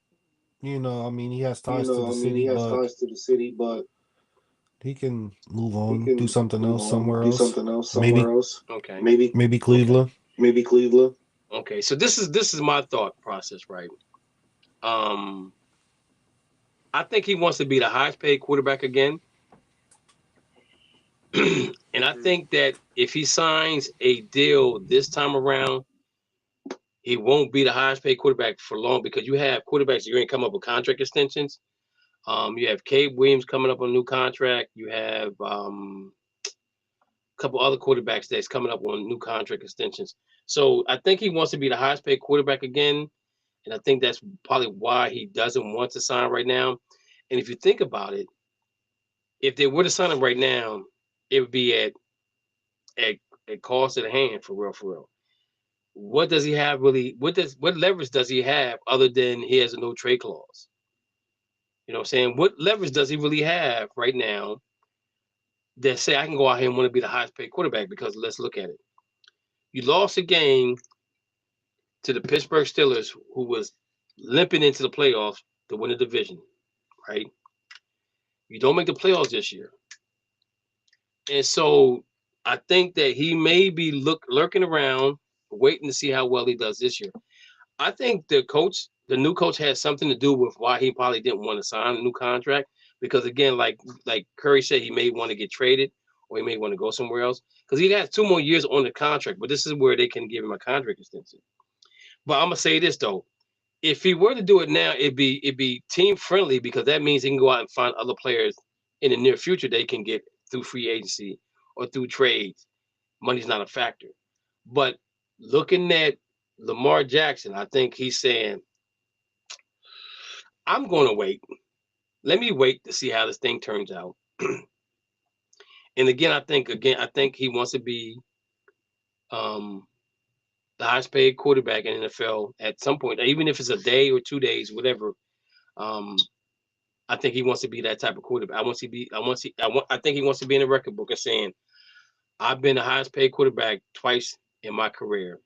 You know, I mean, he has ties to the city, but he can move on, do something else somewhere else. Maybe. Okay. Maybe Cleveland. Okay, so this is my thought process, right? I think he wants to be the highest paid quarterback again. And I think that if he signs a deal this time around, he won't be the highest paid quarterback for long, because you have quarterbacks you're going to come up with contract extensions. You have Caleb Williams coming up on a new contract. You have a couple other quarterbacks that's coming up on new contract extensions. So I think he wants to be the highest paid quarterback again. And I think that's probably why he doesn't want to sign right now. And if you think about it, if they were to sign him right now, it would be at cost of the hand, for real. What does he have really? What leverage does he have other than he has a no trade clause? You know what I'm saying? What leverage does he really have right now that say I can go out here and want to be the highest paid quarterback? Because let's look at it. You lost a game to the Pittsburgh Steelers, who was limping into the playoffs to win the division, right? You don't make the playoffs this year. And so I think that he may be lurking around, waiting to see how well he does this year. I think the new coach, has something to do with why he probably didn't want to sign a new contract. Because again, like Curry said, he may want to get traded, or he may want to go somewhere else, because he has 2 more years on the contract. But this is where they can give him a contract extension. But I'm gonna say this though. If he were to do it now, it'd be team friendly, because that means he can go out and find other players in the near future they can get through free agency or through trades. Money's not a factor. But looking at Lamar Jackson, I think he's saying, I'm going to wait. Let me wait to see how this thing turns out. And again, I think he wants to be the highest paid quarterback in the NFL at some point, even if it's a day or 2 days, whatever. I think he wants to be that type of quarterback. I think he wants to be in the record book and saying, I've been the highest paid quarterback twice in my career.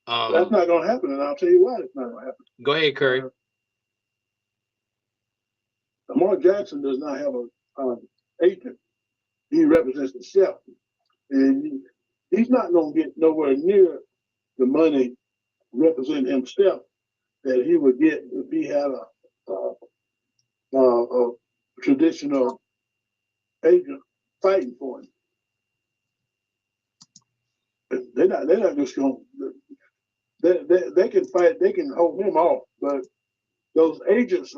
That's not going to happen, and I'll tell you why it's not going to happen. Go ahead, Curry. Lamar Jackson does not have an agent. He represents himself, and he's not going to get nowhere near the money representing himself that he would get if he had a traditional agent fighting for him. They're not just going. They can fight. They can hold him off, but those agents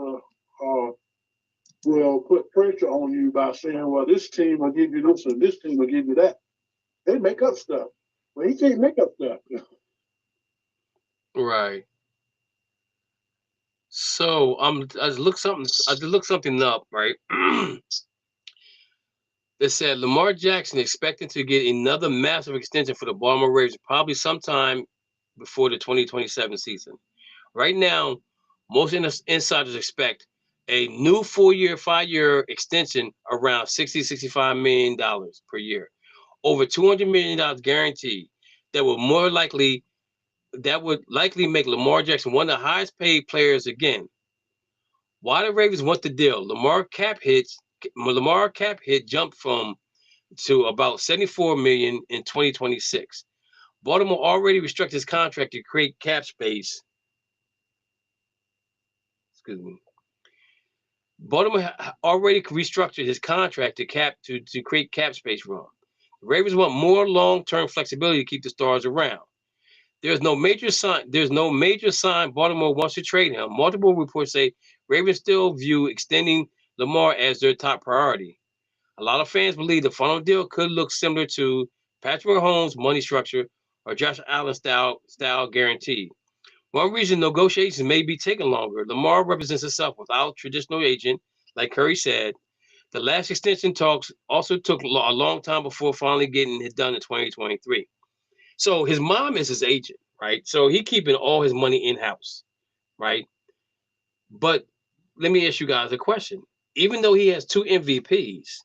will put pressure on you by saying, "Well, this team will give you this, and this team will give you that." They make up stuff. Well, he can't make up stuff. Right. So I just looked something up, right? They said Lamar Jackson expecting to get another massive extension for the Baltimore Ravens probably sometime before the 2027 season. Right now, most insiders expect a new 5-year extension around $65 million per year, over $200 million guaranteed. That would likely make Lamar Jackson one of the highest paid players again. Why the Ravens want the deal? Lamar cap hit jumped to about $74 million in 2026. Baltimore already restructured his contract to create cap space. Excuse me. Baltimore already restructured his contract to create cap space room. The Ravens want more long-term flexibility to keep the stars around. There's no major sign Baltimore wants to trade him. Multiple reports say Ravens still view extending Lamar as their top priority. A lot of fans believe the final deal could look similar to Patrick Mahomes' money structure or Josh Allen style guarantee. One reason negotiations may be taking longer, Lamar represents himself without traditional agent, like Curry said. The last extension talks also took a long time before finally getting it done in 2023. So his mom is his agent, right? So he keeping all his money in-house, right? But let me ask you guys a question. Even though he has 2 MVPs,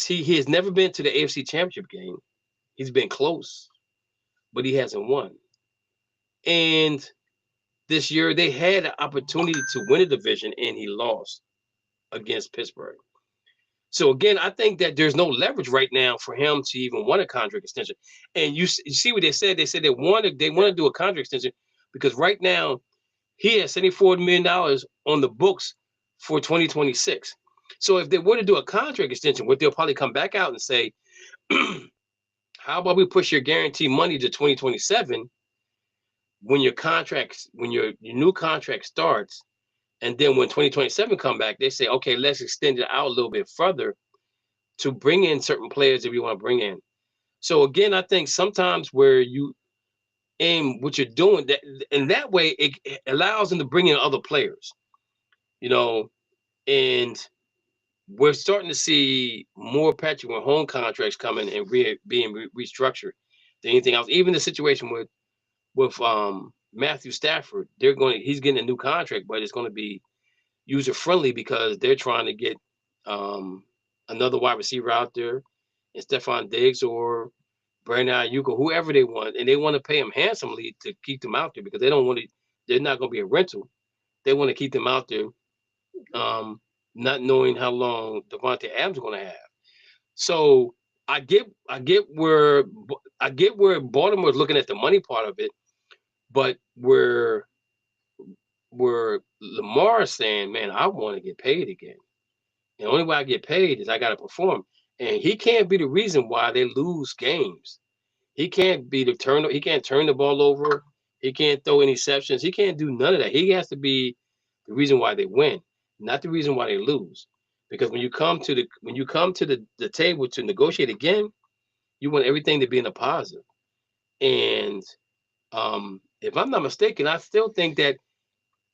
he has never been to the AFC Championship game. He's been close, but he hasn't won. And this year they had an opportunity to win a division and he lost against Pittsburgh. So again, I think that there's no leverage right now for him to even want a contract extension. And you see what they said? They said they want to do a contract extension because right now he has $74 million on the books for 2026. So if they were to do a contract extension, what they'll probably come back out and say, how about we push your guarantee money to 2027 when your new contract starts, and then when 2027 come back, they say, okay, let's extend it out a little bit further to bring in certain players that we want to bring in. So again, I think sometimes where you aim what you're doing, that in that way, it allows them to bring in other players, and we're starting to see more Patrick Mahomes contracts coming and being restructured than anything else. Even the situation with Matthew Stafford, he's getting a new contract, but it's going to be user friendly because they're trying to get another wide receiver out there, and Stephon Diggs or Brandon Ayuk or whoever they want, and they want to pay him handsomely to keep them out there because they don't want to. They're not going to be a rental. They want to keep them out there, not knowing how long Devontae Adams is going to have. So I get where Baltimore is looking at the money part of it, but where Lamar is saying, man, I want to get paid again. And the only way I get paid is I got to perform. And he can't be the reason why they lose games. He can't he can't turn the ball over. He can't throw interceptions. He can't do none of that. He has to be the reason why they win, not the reason why they lose. Because when you come to the table to negotiate again, you want everything to be in a positive. And if I'm not mistaken, I still think that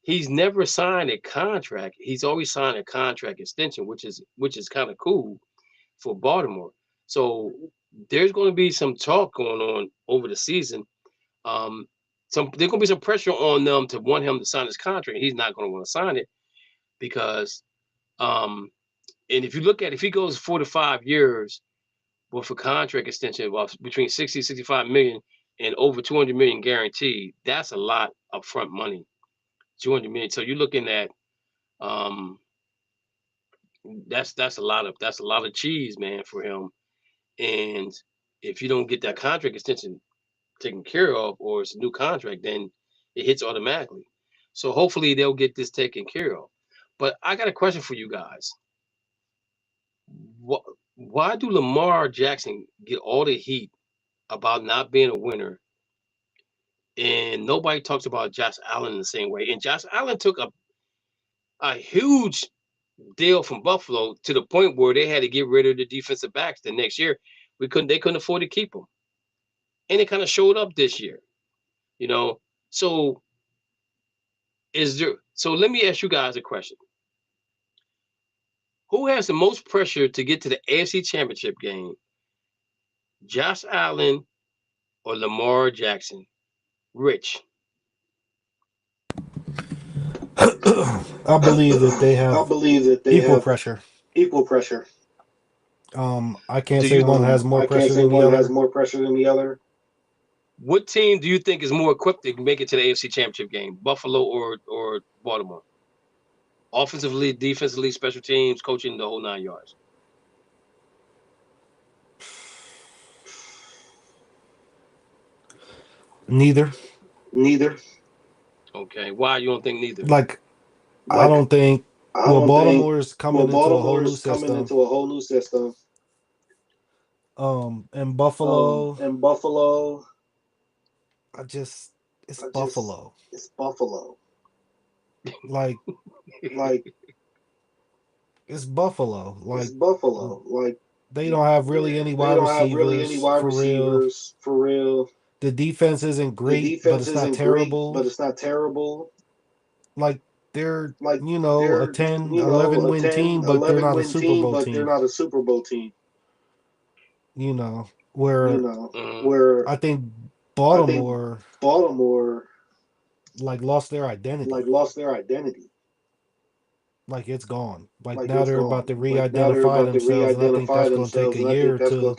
he's never signed a contract. He's always signed a contract extension, which is kind of cool for Baltimore. So there's going to be some talk going on over the season. There's going to be some pressure on them to want him to sign his contract. He's not going to want to sign it because, and if you look at if he goes 4 to 5 years with a contract extension of between 60 65 million and over 200 million guaranteed, that's a lot of upfront money. 200 million. So you're looking at that's a lot of cheese, man, for him. And if you don't get that contract extension taken care of, or it's a new contract, then it hits automatically. So hopefully they'll get this taken care of. But I got a question for you guys. Why do Lamar Jackson get all the heat about not being a winner, and nobody talks about Josh Allen in the same way? And Josh Allen took a huge deal from Buffalo to the point where they had to get rid of the defensive backs the next year. They couldn't afford to keep them. And it kind of showed up this year, So let me ask you guys a question. Who has the most pressure to get to the AFC Championship game? Josh Allen or Lamar Jackson? Rich. I believe that they have equal pressure. Equal pressure. I can't say one has more pressure than the other. What team do you think is more equipped to make it to the AFC Championship game? Buffalo or Baltimore? Offensively, defensively, special teams, coaching, the whole 9 yards. Neither. Okay. Why you don't think neither? I don't think. Baltimore's coming into a whole new system. And Buffalo. It's Buffalo. Like It's Buffalo. It's Buffalo. Like they don't have really any wide receivers for real. The defense isn't great, but it's not terrible. Like they're a 10, 11 win team, but they're not a Super Bowl team. Where I think Baltimore like lost their identity. Like it's gone. Like now they're about to re-identify themselves, and I think that's going to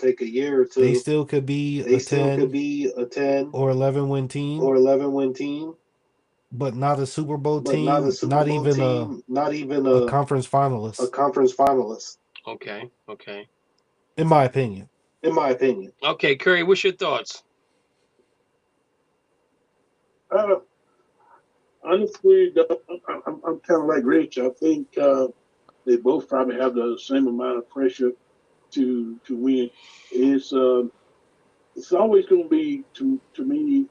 take a year or two. They still could be a 10 or 11 win team, but not a Super Bowl team. Not even a conference finalist. Okay. In my opinion. Okay, Curry, what's your thoughts? Honestly, I'm kind of like Rich. I think they both probably have the same amount of pressure to win. It's always going to be to me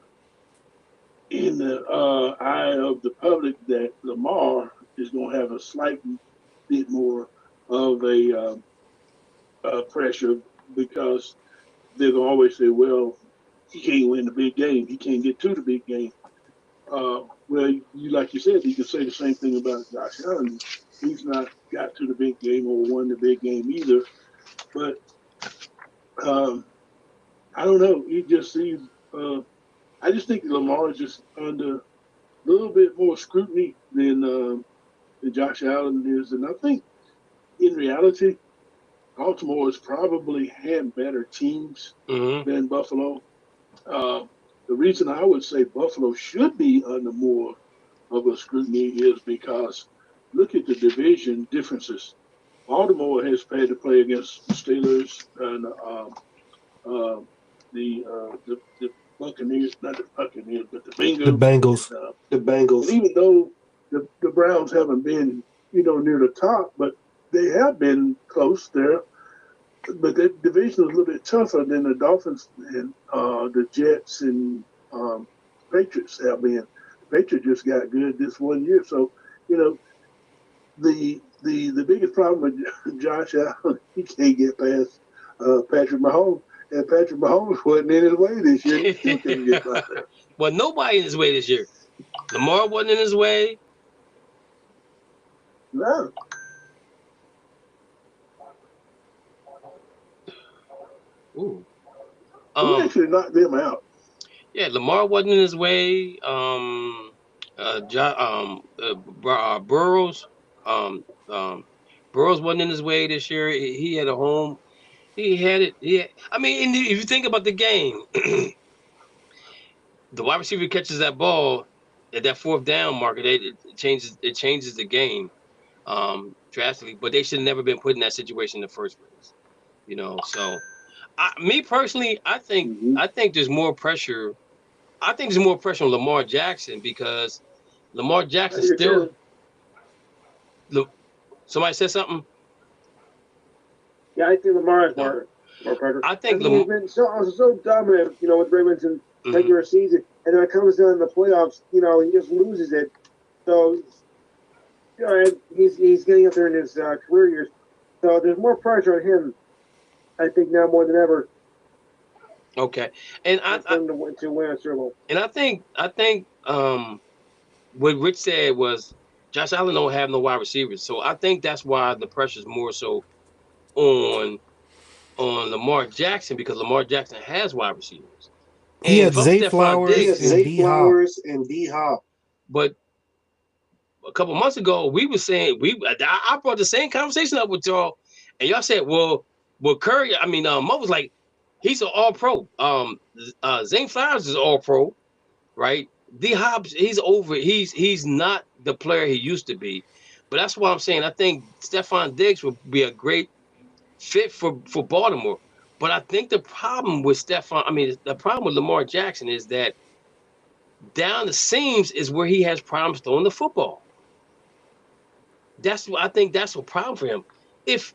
in the eye of the public that Lamar is going to have a slight bit more of a pressure, because they're going to always say, well, he can't win the big game. He can't get to the big game. Well, like you said, you can say the same thing about Josh Allen. He's not got to the big game or won the big game either. But I don't know. It just seems. I just think Lamar is just under a little bit more scrutiny than Josh Allen is, and I think in reality, Baltimore has probably had better teams than Buffalo. The reason I would say Buffalo should be under more of a scrutiny is because look at the division differences. Baltimore has had to play against the Steelers and the Buccaneers, not the Buccaneers, but the Bengals. The Bengals. And even though the Browns haven't been, near the top, but they have been close there. But that division is a little bit tougher than the Dolphins and the Jets and Patriots have been. The Patriots just got good this one year. So, the biggest problem with Josh Allen, he can't get past Patrick Mahomes. And Patrick Mahomes wasn't in his way this year. He still couldn't get by there. Well, nobody in his way this year. Lamar wasn't in his way. No. Ooh. Who actually knocked them out? Yeah, Lamar wasn't in his way. Burrows. Burrows wasn't in his way this year. He had a home. He had it. I mean, if you think about the game, the wide receiver catches that ball at that fourth down marker. It changes the game drastically. But they should have never been put in that situation in the first place. So. Me personally, I think there's more pressure. I think there's more pressure on Lamar Jackson because Lamar Jackson still. Look, somebody said something. Yeah, I think Lamar is more pressure. I think he's been so dominant, with Ravens in regular season, and then it comes down in the playoffs. He just loses it. So, he's getting up there in his career years. So there's more pressure on him. I think now more than ever. Okay, and to win a Super Bowl. And I think what Rich said was Josh Allen don't have no wide receivers, so I think that's why the pressure is more so on Lamar Jackson because Lamar Jackson has wide receivers. He had Zay Flowers and D-Hop. But a couple months ago, we were saying I brought the same conversation up with y'all, and y'all said, well, Curry, Mo was like, he's an all-pro. Zay Flowers is all-pro, right? D-Hop, he's over. He's not the player he used to be. But that's why I'm saying I think Stefon Diggs would be a great fit for Baltimore. But I think the problem with the problem with Lamar Jackson is that down the seams is where he has problems throwing the football. I think that's a problem for him. If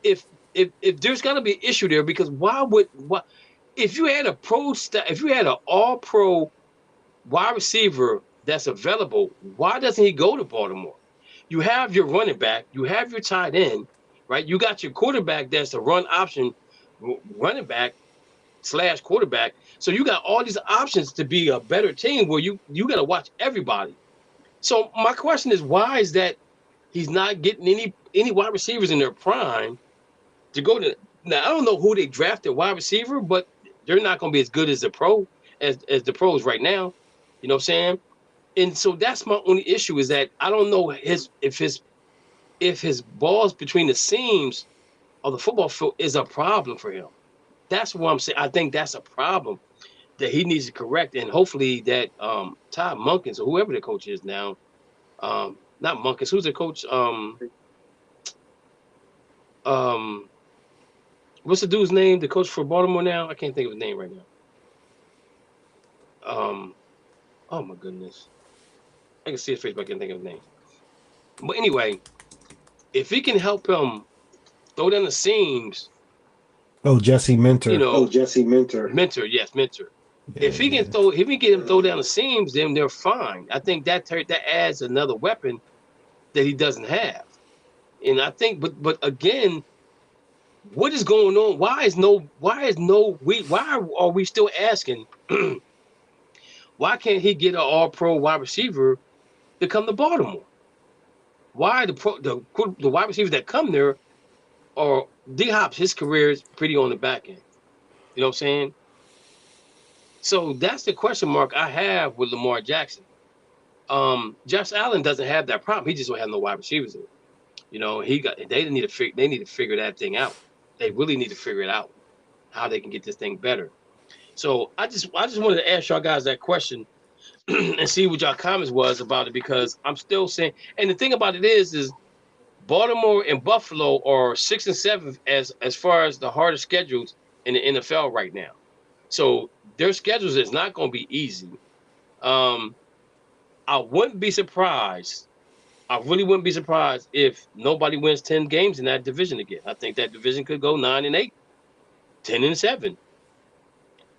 there's got to be an issue there, because if you had an all-pro wide receiver that's available, why doesn't he go to Baltimore? You have your running back, you have your tight end, right? You got your quarterback that's a run option, running back / quarterback. So you got all these options to be a better team where you got to watch everybody. So my question is, why is that he's not getting any wide receivers in their prime to go to? Now I don't know who they drafted wide receiver, but they're not going to be as good as the pros right now. You know what I'm saying? And so that's my only issue is that I don't know if his balls between the seams of the football field is a problem for him. That's what I'm saying. I think that's a problem that he needs to correct, and hopefully that Todd Monken or whoever the coach is now, not Monken, who's the coach? What's the dude's name? The coach for Baltimore now? I can't think of his name right now. Oh my goodness, I can see his face, but I can't think of his name. But anyway, if he can help him throw down the seams. Oh, Jesse Minter. You know, Jesse Minter. Minter. Yeah, if he can get him throw down the seams, then they're fine. I think that adds another weapon that he doesn't have. And I think, but again, what is going on? Why are we still asking? Why can't he get an all-pro wide receiver to come to Baltimore? Why the wide receivers that come there are D-Hop's, his career is pretty on the back end. You know what I'm saying? So that's the question mark I have with Lamar Jackson. Josh Allen doesn't have that problem. He just don't have no wide receivers. You know, they need to figure that thing out. They really need to figure it out, how they can get this thing better. So I just wanted to ask y'all guys that question and see what y'all comments was about it, because I'm still saying, and the thing about it is Baltimore and Buffalo are 6th and 7th as far as the hardest schedules in the NFL right now. So their schedules is not going to be easy. I wouldn't be surprised. I really wouldn't be surprised if nobody wins 10 games in that division again. I think that division could go 9-8, 10-7.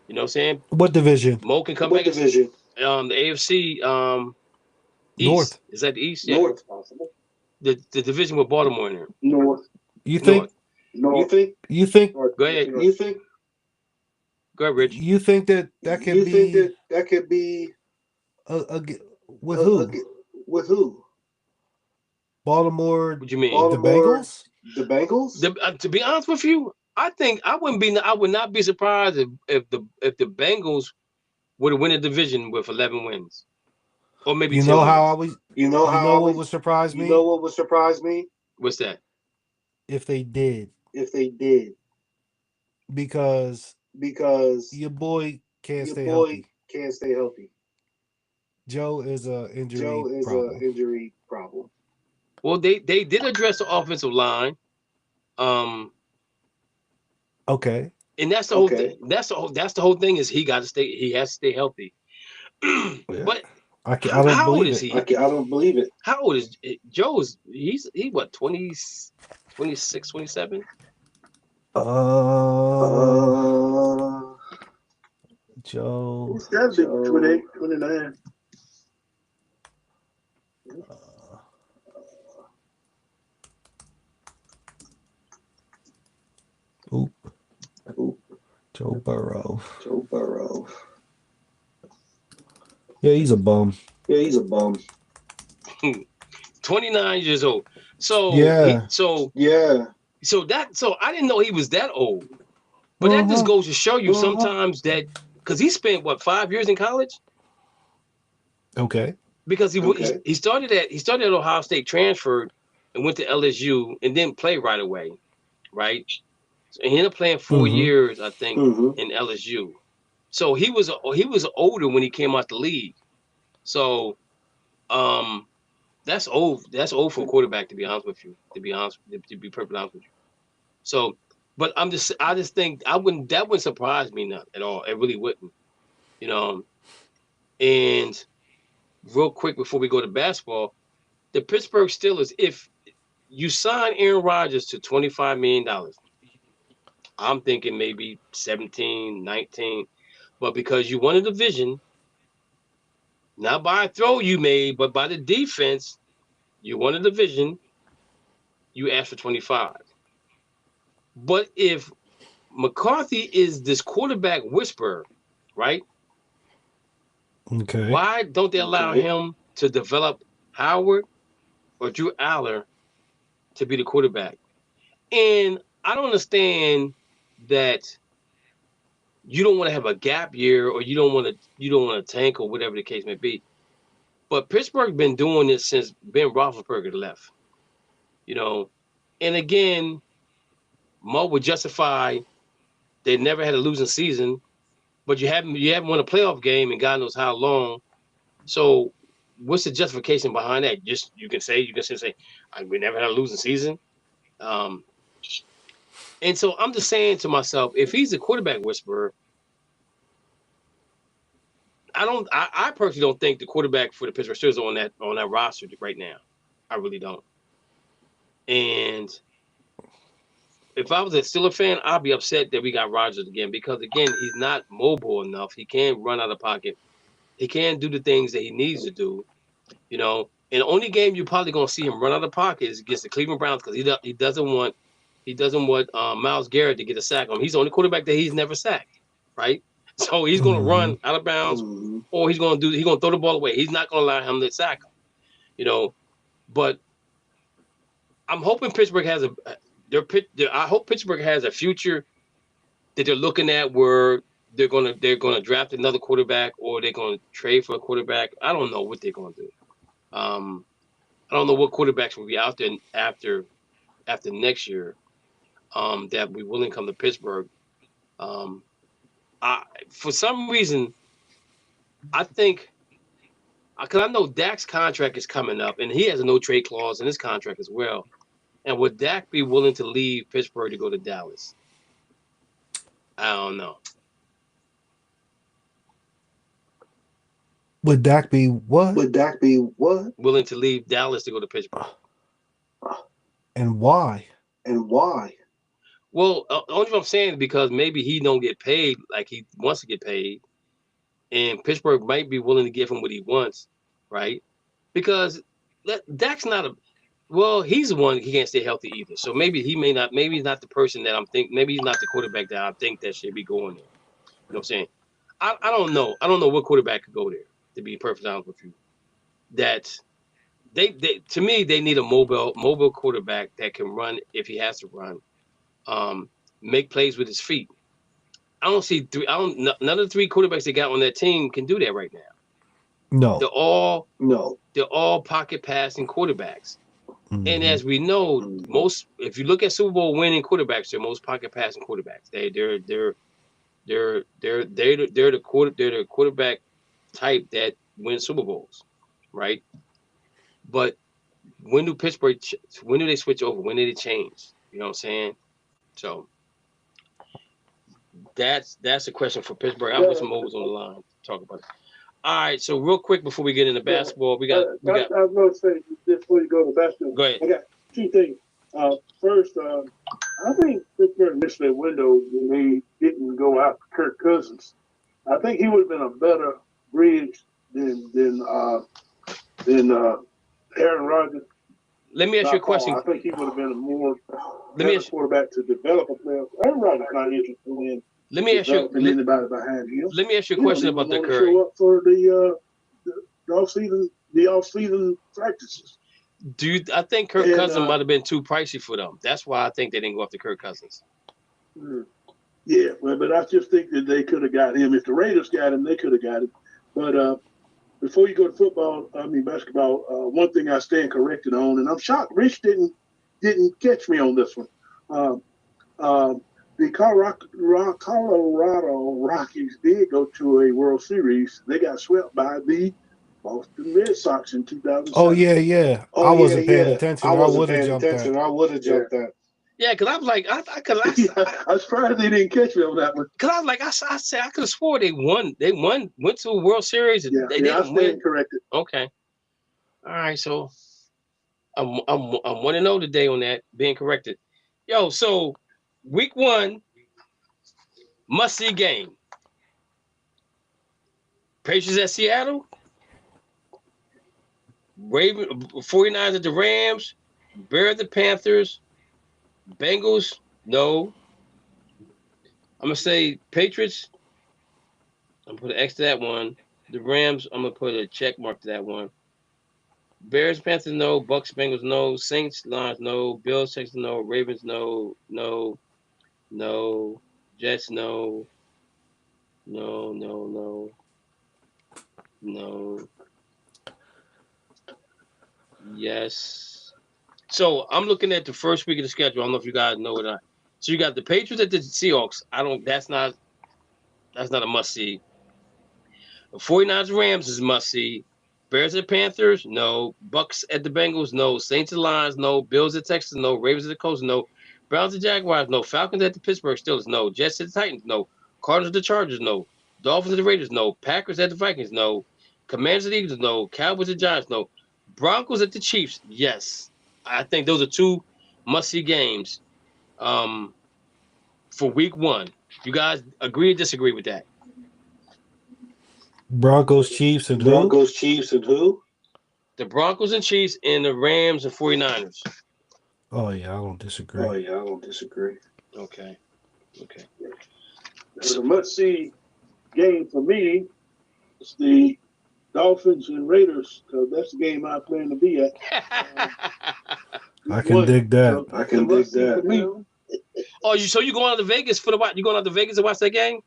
You know what I'm saying? What division? Mo can come back. Division? The AFC East. North. Is that the East? Yeah. North, possible. The division with Baltimore in there. North. You think? North. You think? North. Go ahead. You think? Go ahead, Rich. You think that could be? Think that could be? With who? With who? Baltimore. What do you mean? The Bengals? The Bengals? To be honest with you, I think I would not be surprised if the Bengals would have won a division with 11 wins, or maybe 10 wins. What would surprise me? You know what would surprise me? What's that? If they did. Because your boy can't stay healthy. Joe is an injury problem. Well, they did address the offensive line. Okay. And that's the whole thing. That's the whole thing is he has to stay healthy. But how old is he? I don't believe it. How old is Joe? He's what, 26, 27? Joe. He's got to be 28, 29. Joe Burrow. Yeah, he's a bum. 29 years old. So yeah. So I didn't know he was that old. But that just goes to show you sometimes that, because he spent 5 years in college. Okay. Because he started at Ohio State, transferred, and went to LSU, and didn't play right away, right? And he ended up playing 4 years, I think, in LSU. So he was older when he came out the league. So, that's old. That's old for a quarterback, to be honest with you. To be perfectly honest with you. So, but I just think that wouldn't surprise me not at all. It really wouldn't, you know. And real quick before we go to basketball, the Pittsburgh Steelers, if you sign Aaron Rodgers to $25 million, I'm thinking maybe 17, 19, but because you won a division, not by a throw you made, but by the defense, you won a division, you asked for 25. But if McCarthy is this quarterback whisperer, right? Okay. Why don't they allow him to develop Howard or Drew Aller to be the quarterback? And I don't understand that you don't want to have a gap year or you don't want to tank or whatever the case may be. But Pittsburgh's been doing this since Ben Roethlisberger left. And again, Mo would justify they never had a losing season, but you haven't won a playoff game in God knows how long. So what's the justification behind that? Just you can say we never had a losing season. And so I'm just saying to myself, if he's a quarterback whisperer, I personally don't think the quarterback for the Pittsburgh Steelers on that roster right now. I really don't. And if I was a Steelers fan, I'd be upset that we got Rodgers again because again, he's not mobile enough. He can't run out of pocket. He can't do the things that he needs to do. And the only game you're probably gonna see him run out of pocket is against the Cleveland Browns because he doesn't want Myles Garrett to get a sack on him. He's the only quarterback that he's never sacked, right? So he's gonna run out of bounds, or he's gonna throw the ball away. He's not gonna allow him to sack him, But I'm hoping Pittsburgh has I hope Pittsburgh has a future that they're looking at where they're gonna draft another quarterback or they're gonna trade for a quarterback. I don't know what they're gonna do. I don't know what quarterbacks will be out there after next year that we willing to come to Pittsburgh. For some reason, I think because I know Dak's contract is coming up and he has a no trade clause in his contract as well. And would Dak be willing to leave Pittsburgh to go to Dallas? I don't know. Would Dak be what? Willing to leave Dallas to go to Pittsburgh. And why? Well, only what I'm saying is because maybe he don't get paid like he wants to get paid. And Pittsburgh might be willing to give him what he wants, right? Because Dak's not he's the one he can't stay healthy either. So maybe he's not the person that I'm thinking. Maybe he's not the quarterback that I think that should be going there. You know what I'm saying? I don't know. I don't know what quarterback could go there, to be perfectly honest with you. That they to me, they need a mobile quarterback that can run if he has to run, make plays with his feet. I don't see none of the three quarterbacks they got on that team can do that right now. No. They're all pocket passing quarterbacks. Mm-hmm. And as we know, if you look at Super Bowl winning quarterbacks, they're most pocket passing quarterbacks. They're the quarterback type that wins Super Bowls, right? But when do they switch over? When did it change? You know what I'm saying? So that's a question for Pittsburgh. I'll put some overs on the line to talk about it. All right, so real quick before we get into basketball, we got. I was going to say before you go to basketball. Go ahead. I got two things. First, I think Pittsburgh missed their window when they didn't go out to Kirk Cousins. I think he would have been a better bridge than Aaron Rodgers. Let me ask you a question. I think he would have been a more quarterback to develop a player. Aaron Rodgers not interested in. Let me ask you. Anybody behind him. Let me ask you a question about the Curry. Show up for the off-season practices. I think Kirk Cousins might have been too pricey for them. That's why I think they didn't go after Kirk Cousins. Yeah, but I just think that they could have got him. If the Raiders got him, they could have got him. But before you go to basketball, one thing I stand corrected on, and I'm shocked Rich didn't catch me on this one. The Colorado Rockies did go to a World Series. They got swept by the Boston Red Sox in 2007. Oh, yeah. I wasn't paying attention. I would have jumped that. Yeah, because I was like, I was surprised they didn't catch me on that one. Because I was like, I said, I could have swore they won. They went to a World Series. And they didn't win. Corrected. Okay. All right, so I'm 1-0 today on that, being corrected. Yo, so week 1, must-see game. Patriots at Seattle. 49ers at the Rams. Bears at the Panthers. Bengals No. I'm gonna say Patriots. I'm gonna put an X to that one. The Rams. I'm gonna put a check mark to that one. Bears, Panthers, no. Bucks, Bengals, no. Saints, Lions, no. Bills, Texans, no. Ravens, no. No. No. Jets, no. No. No. No. No. Yes. So I'm looking at the first week of the schedule. I don't know if you guys know it. So you got the Patriots at the Seahawks. That's not a must see. The 49ers Rams is must see. Bears at Panthers, no. Bucks at the Bengals, no. Saints at Lions, no. Bills at Texas, no. Ravens at the Colts, no. Browns at Jaguars, no. Falcons at the Pittsburgh Steelers, no. Jets at the Titans, no. Cardinals at the Chargers, no. Dolphins at the Raiders, no. Packers at the Vikings, no. Commanders at the Eagles, no. Cowboys at the Giants, no. Broncos at the Chiefs, yes. I think those are two must-see games for week 1. You guys agree or disagree with that? Broncos, Chiefs, and Broncos, Chiefs, and who? The Broncos and Chiefs and the Rams and 49ers. Oh, yeah, I don't disagree. Okay. It's a must-see game for me. It's the Dolphins and Raiders, because that's the game I plan to be at. I can dig that. I can dig that. Oh, so you going out to Vegas for the what? You going out to Vegas to watch that game?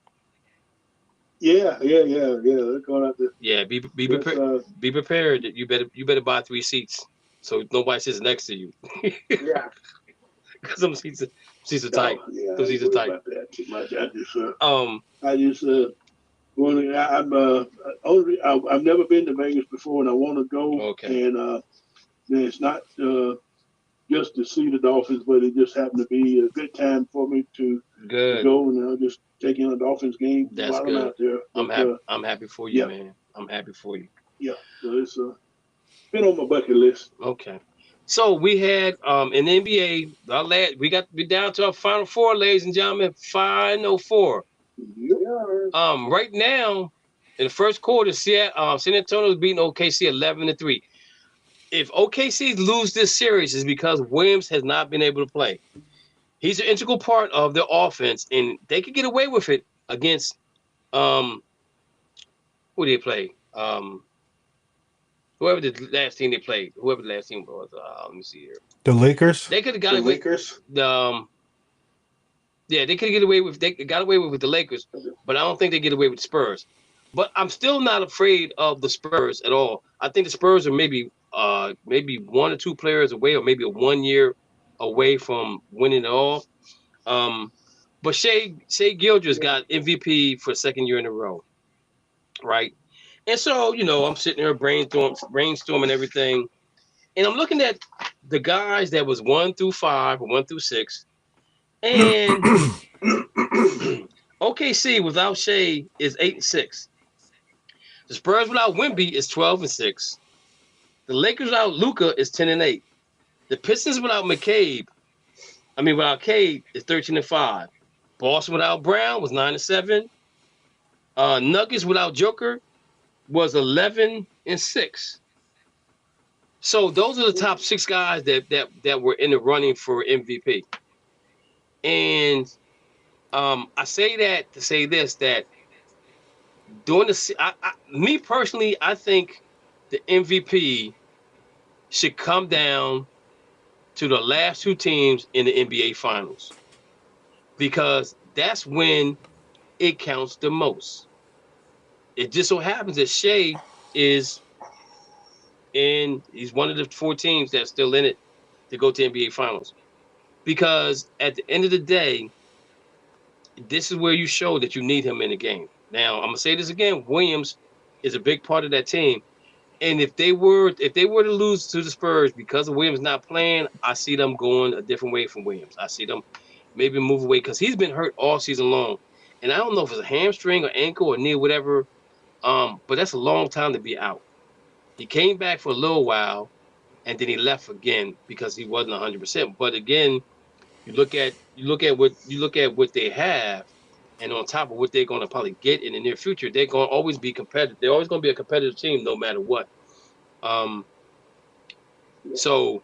Yeah. They're going out there. Yeah, be prepared. Be prepared. You better buy 3 seats so nobody sits next to you. Yeah. Because some seats are tight. Yeah, those seats are tight. I've never been to Vegas before, and I want to go. Okay. And it's not just to see the Dolphins, but it just happened to be a good time for me to go and just take in a Dolphins game. That's good. I'm out there. I'm happy for you, man. I'm happy for you. Yeah. So it's been on my bucket list. Okay. So we had in the NBA, we're down to our Final Four, ladies and gentlemen. Final Four. Yeah. Right now, in the first quarter, San Antonio is beating OKC 11-3. If OKC lose this series, it's because Williams has not been able to play. He's an integral part of their offense, and they could get away with it against who did they play? Whoever the last team they played, whoever the last team was. Let me see here. The Lakers. They could have got away. Lakers. Yeah, they could get away with. They got away with the Lakers, but I don't think they get away with the Spurs. But I'm still not afraid of the Spurs at all. I think the Spurs are maybe 1 or 2 players away, or maybe 1 year away from winning it all. But Shai Gilgeous got MVP for the 2nd year in a row, right? And so, I'm sitting there brainstorming everything, and I'm looking at the guys that was 1 through 5 or 1 through 6, and OKC without Shai is 8-6. The Spurs without Wemby is 12-6. The Lakers without Luka is 10-8. The Pistons without Cade is 13-5. Boston without Brown was 9-7. Nuggets without Joker was 11-6. So those are the top 6 guys that were in the running for MVP. And I say that to say this, that during me personally, I think the MVP should come down to the last 2 teams in the NBA Finals, because that's when it counts the most. It just so happens that Shai he's one of the 4 teams that's still in it to go to NBA Finals, because at the end of the day, this is where you show that you need him in the game. Now, I'm gonna say this again: Williams is a big part of that team, and if they were to lose to the Spurs because of Williams not playing, I see them going a different way from Williams. I see them maybe move away, because he's been hurt all season long, and I don't know if it's a hamstring or ankle or knee or whatever. But that's a long time to be out. He came back for a little while, and then he left again because he wasn't 100%. But again, you look at what they have, and on top of what they're going to probably get in the near future, they're going to always be competitive. They're always going to be a competitive team no matter what. So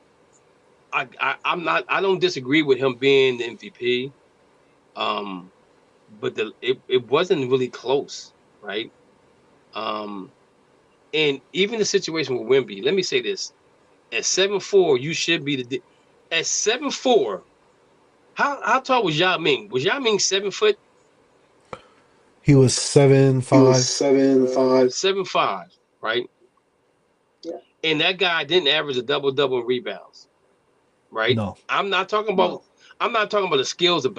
I don't disagree with him being the MVP. But it wasn't really close, right? And even the situation with Wemby, let me say this: at 7'4", you should be at 7'4". How tall was Yao Ming? Was Yao Ming 7 foot? He was 7'5". 7'5", right? Yeah. And that guy didn't average a double-double in rebounds, right? No. I'm not talking about the skills of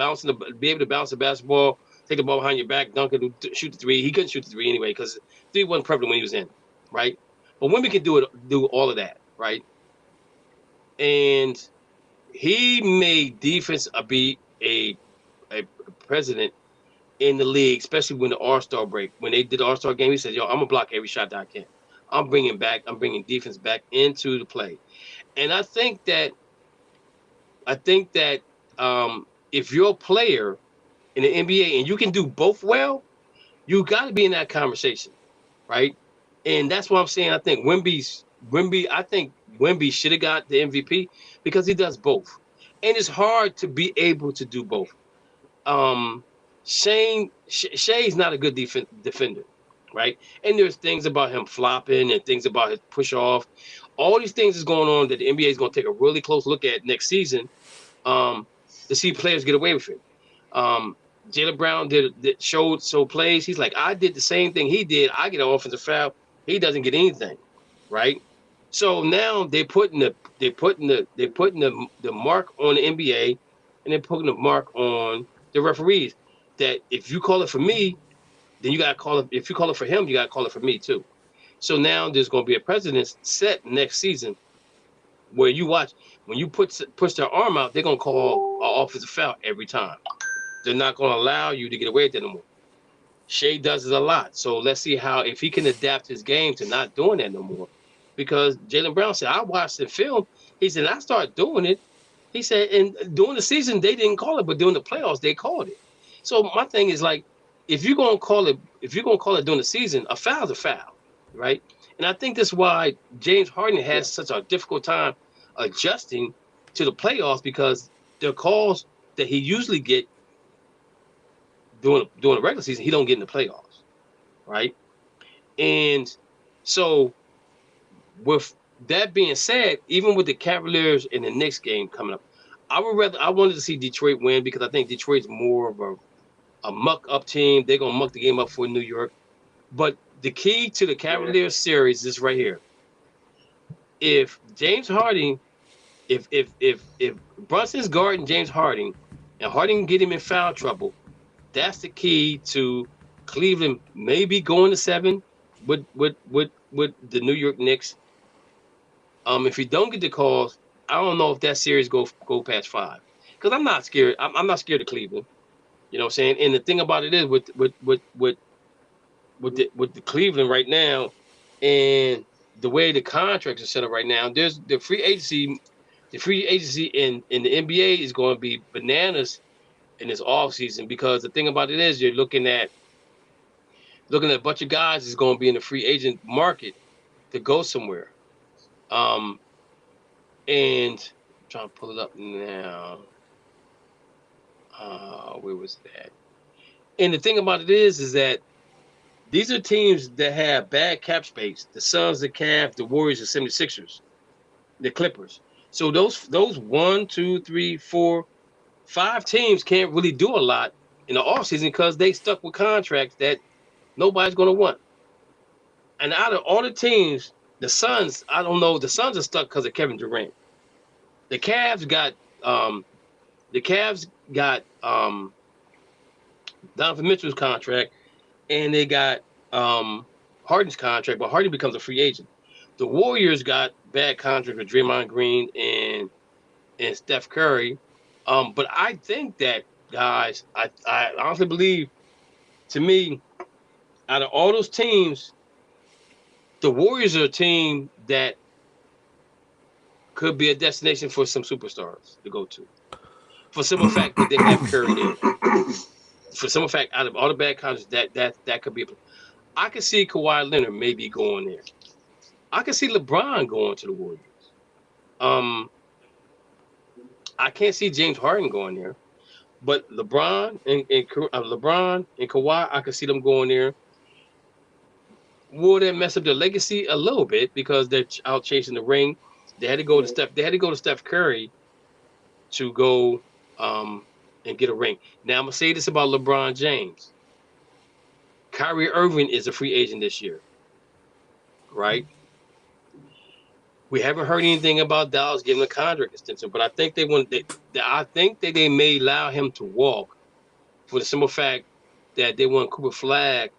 be able to bounce the basketball, take the ball behind your back, dunk it, shoot the three. He couldn't shoot the three anyway because three wasn't prevalent when he was in, right? But Wemby can do all of that, right? And he made defense be a president in the league, especially when the All-Star break. When they did the All-Star game, he said, "Yo, I'm gonna block every shot that I can. I'm bringing defense back into the play." And I think that if you're a player in the NBA and you can do both well, you got to be in that conversation, right? And that's what I'm saying. I think Wemby should have got the MVP because he does both, and it's hard to be able to do both. Shay's not a good defender, right? And there's things about him flopping and things about his push off. All these things is going on that the NBA is going to take a really close look at next season, to see players get away with it. Jaylen Brown showed plays. He's like, I did the same thing he did. I get an offensive foul. He doesn't get anything, right? So now they're putting the mark on the NBA, and they're putting the mark on the referees. That if you call it for me, then you got to call it. If you call it for him, you got to call it for me too. So now there's going to be a precedent set next season where you watch when you push their arm out, they're going to call an offensive foul every time. They're not going to allow you to get away with it anymore. Shea does it a lot. So let's see if he can adapt his game to not doing that no more. Because Jaylen Brown said, I watched the film. He said, I started doing it. He said, and during the season, they didn't call it, but during the playoffs, they called it. So my thing is like, if you're going to call it during the season, a foul's a foul, right? And I think that's why James Harden has such a difficult time adjusting to the playoffs, because the calls that he usually get during the regular season, he don't get in the playoffs, right? And so with that being said, even with the Cavaliers and the Knicks game coming up, I wanted to see Detroit win because I think Detroit's more of a muck-up team. They're going to muck the game up for New York. But the key to the Cavaliers series is right here. If James Harden, if Brunson's guarding James Harden and Harden get him in foul trouble, that's the key to Cleveland maybe going to 7 with the New York Knicks. If you don't get the calls, I don't know if that series go past 5, because I'm not scared. I'm not scared of Cleveland. You know what I'm saying? And the thing about it is with the Cleveland right now, and the way the contracts are set up right now, there's the free agency in the NBA is going to be bananas in this offseason, because the thing about it is you're looking at a bunch of guys is going to be in the free agent market to go somewhere. And I'm trying to pull it up now. Where was that? And the thing about it is that these are teams that have bad cap space. The Suns, the Cavs, the Warriors, the 76ers, the Clippers. So those 1, 2, 3, 4, 5 teams can't really do a lot in the offseason because they stuck with contracts that nobody's going to want. And out of all the teams, the Suns, I don't know, the Suns are stuck because of Kevin Durant. The Cavs got Donovan Mitchell's contract, and they got Harden's contract, but Harden becomes a free agent. The Warriors got bad contract with Draymond Green and Steph Curry. But I think that, guys, I honestly believe, to me, out of all those teams, the Warriors are a team that could be a destination for some superstars to go to. For some fact that they have Curry there. For some fact, out of all the bad contracts, that could be. I could see Kawhi Leonard maybe going there. I could see LeBron going to the Warriors. I can't see James Harden going there, but LeBron and Kawhi, I can see them going there. Will that mess up their legacy a little bit because they're out chasing the ring? They had to go to Steph. They had to go to Steph Curry to go and get a ring. Now I'm gonna say this about LeBron James. Kyrie Irving is a free agent this year, right? We haven't heard anything about Dallas giving a contract extension, but I think I think that they may allow him to walk for the simple fact that they want Cooper Flag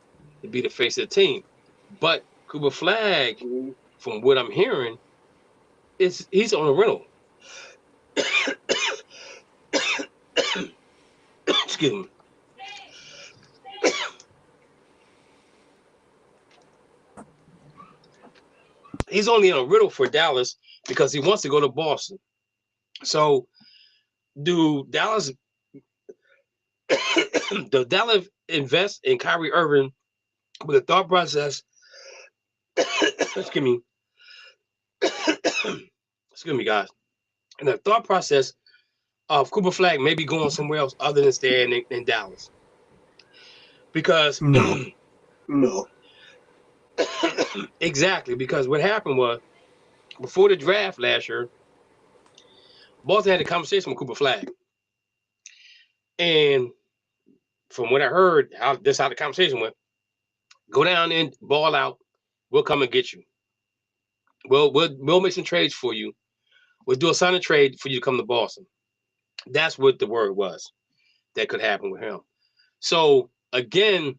to be the face of the team. But Cooper Flag, from what I'm hearing, he's on a rental. Excuse me. He's only on a rental for Dallas because he wants to go to Boston. So, do Dallas invest in Kyrie Irving with a thought process? Excuse me. Excuse me, guys. And the thought process of Cooper Flag maybe going somewhere else other than staying in Dallas. Because no. Exactly, because what happened was before the draft last year, Boston had a conversation with Cooper Flag. And from what I heard, this how the conversation went. Go down and ball out. We'll come and get you. We'll make some trades for you. We'll do a sign and trade for you to come to Boston. That's what the word was that could happen with him. So again,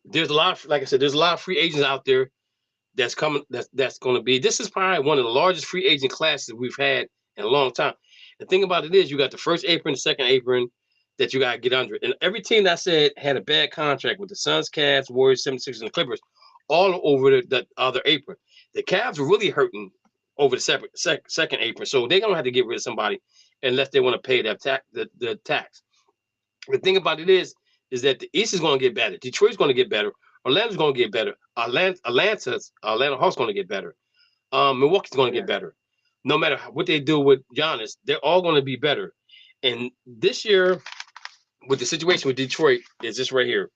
there's a lot of, like I said, there's a lot of free agents out there that's coming. That's going to be. This is probably one of the largest free agent classes we've had in a long time. The thing about it is, you got the first apron, the second apron that you got to get under. And every team that I said had a bad contract with the Suns, Cavs, Warriors, 76ers, and the Clippers, all over the other apron. The Cavs were really hurting over the second apron, so they're gonna have to get rid of somebody unless they want to pay that the tax. The thing about it is that the East is going to get better. Detroit's going to get better. Orlando's going to get better. Atlanta Hawks going to get better. Milwaukee's going to get better. No matter what they do with Giannis, they're all going to be better. And this year, with the situation with Detroit, is this right here.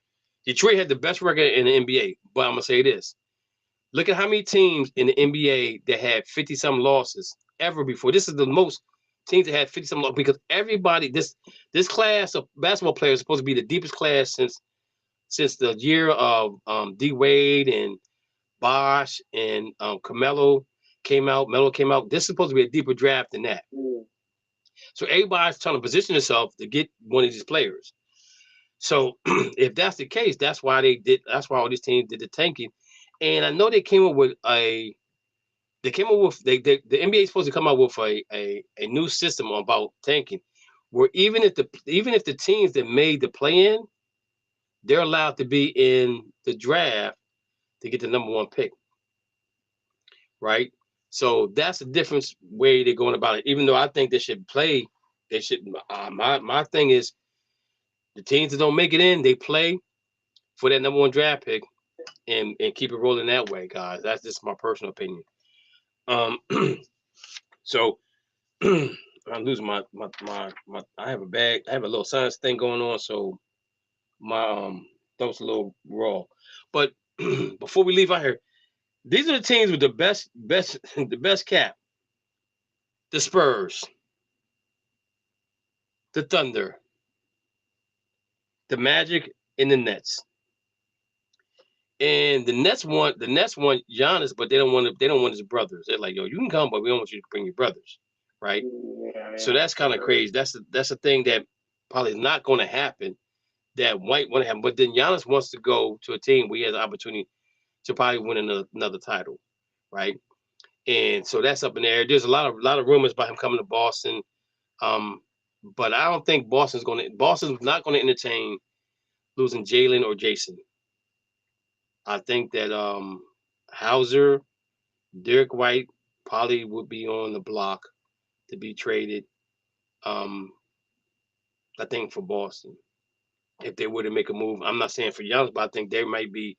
Detroit had the best record in the NBA, but I'm going to say this. Look at how many teams in the NBA that had 50-some losses ever before. This is the most teams that had 50-some losses because everybody, this class of basketball players is supposed to be the deepest class since the year of D. Wade and Bosh and Melo came out. This is supposed to be a deeper draft than that. So everybody's trying to position themselves to get one of these players. So if that's the case, that's why all these teams did the tanking. And I know they came up with the NBA is supposed to come out with a new system about tanking, where even if the teams that made the play-in, they're allowed to be in the draft to get the number one pick. Right? So that's a different way they're going about it. Even though I think they should. My thing is the teams that don't make it in, they play for that number one draft pick and keep it rolling that way, guys. That's just my personal opinion. So I'm losing my I have a little sinus thing going on, so my throat's a little raw. But before we leave out here, these are the teams with the best the best cap. The Spurs, the Thunder, the Magic, and the Nets. And the Nets want Giannis, but they don't want his brothers. They're like, yo, you can come, but we don't want you to bring your brothers, right? Yeah. So that's kind of crazy. That's a thing that probably is not going to happen. That might want to happen, but then Giannis wants to go to a team where he has the opportunity to probably win another title, right? And so that's up in the air. There's a lot of rumors about him coming to Boston, but I don't think Boston's not going to entertain losing Jalen or Jason. I think that Hauser, Derek White probably would be on the block to be traded. I think for Boston, if they were to make a move, I'm not saying for Giannis, but I think they might be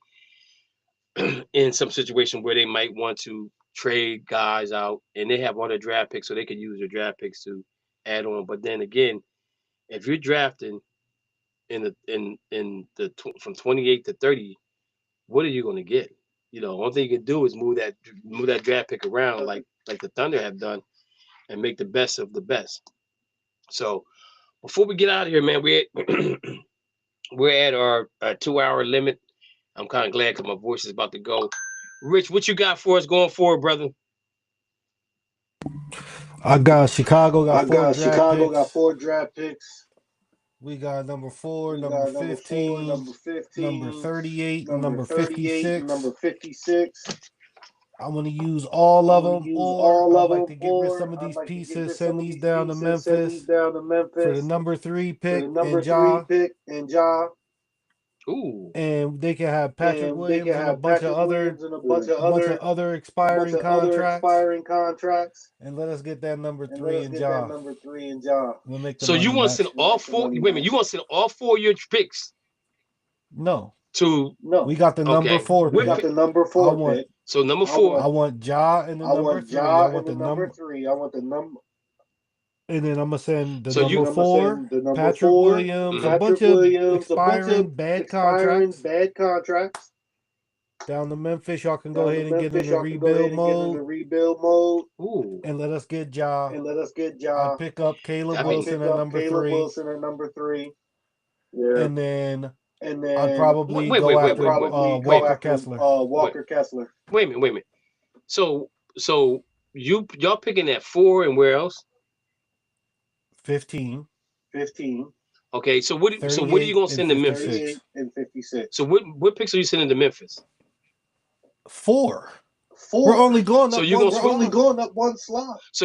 in some situation where they might want to trade guys out, and they have all their draft picks, so they could use their draft picks to add on. But then again, if you're drafting in the from 28 to 30, what are you going to get? You know, one thing you can do is move that draft pick around like the Thunder have done, and make the best of the best. So before we get out of here, man, we're at our 2-hour limit. I'm kind of glad because my voice is about to go. Rich, what you got for us going forward, brother? I got Chicago. Got 4 draft picks. We got number 4, number 15, number 38, number 56. Number 56. I want to use all of them, or I'd like to get rid of some of these pieces, send these down to Memphis for the number 3 pick and Ja. Ooh. And they can have Patrick Williams and a bunch of other expiring contracts. And let us get that number 3 and Ja. We'll make the so you want to send all 4? Wait a minute, you want to send all 4 of your picks? No. We got the number 4 pick. We got the number 4 pick. So number 4. I want Ja and the number 3. I want the number 3. I want the number. And then I'm gonna send the number 4, Patrick Williams, a bunch of expiring bad contracts. Down to Memphis, y'all can go ahead and get in the rebuild mode. Ooh. And let us get Ja. I pick up Caleb Wilson at number 3. Yeah. And then I'd probably go after Walker Kessler. Wait a minute. So y'all picking at 4 and where else? 15. Okay, so what are you gonna send to Memphis? 38 and 56. So what picks are you sending to Memphis? 4. We're only going up. So you're going up 1 slot. So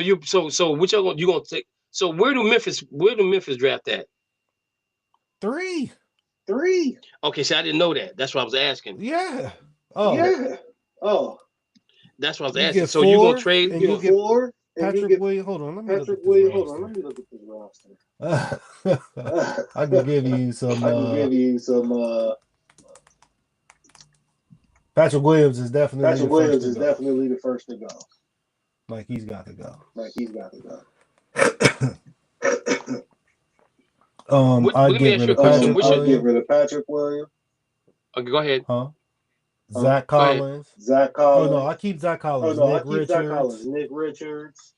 which you gonna take? So where do Memphis draft at? 3. Okay, so I didn't know that. That's what I was asking. Yeah. That's what I was asking. So you gonna trade? You get 4. Patrick Williams. Hold on. Let me look at this roster. I can give you some. Patrick Williams is definitely the first to go. Like he's got to go. I'll get rid of Patrick Williams. Okay, go ahead. Zach Collins. Oh no, I keep Zach Collins. Nick Richards.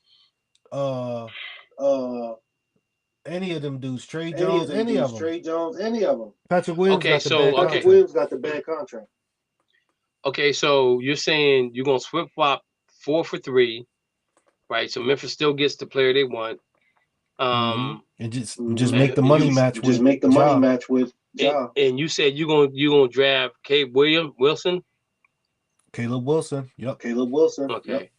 Any of them dudes. Trey Jones. Any of them. Patrick Williams. Williams got the bad contract. Okay, so you're saying you're gonna flip-flop 4 for 3, right? So Memphis still gets the player they want. And just make the money match with Ja. And you said you're gonna draft Caleb Wilson. Yep. Caleb Wilson. Okay. Yep.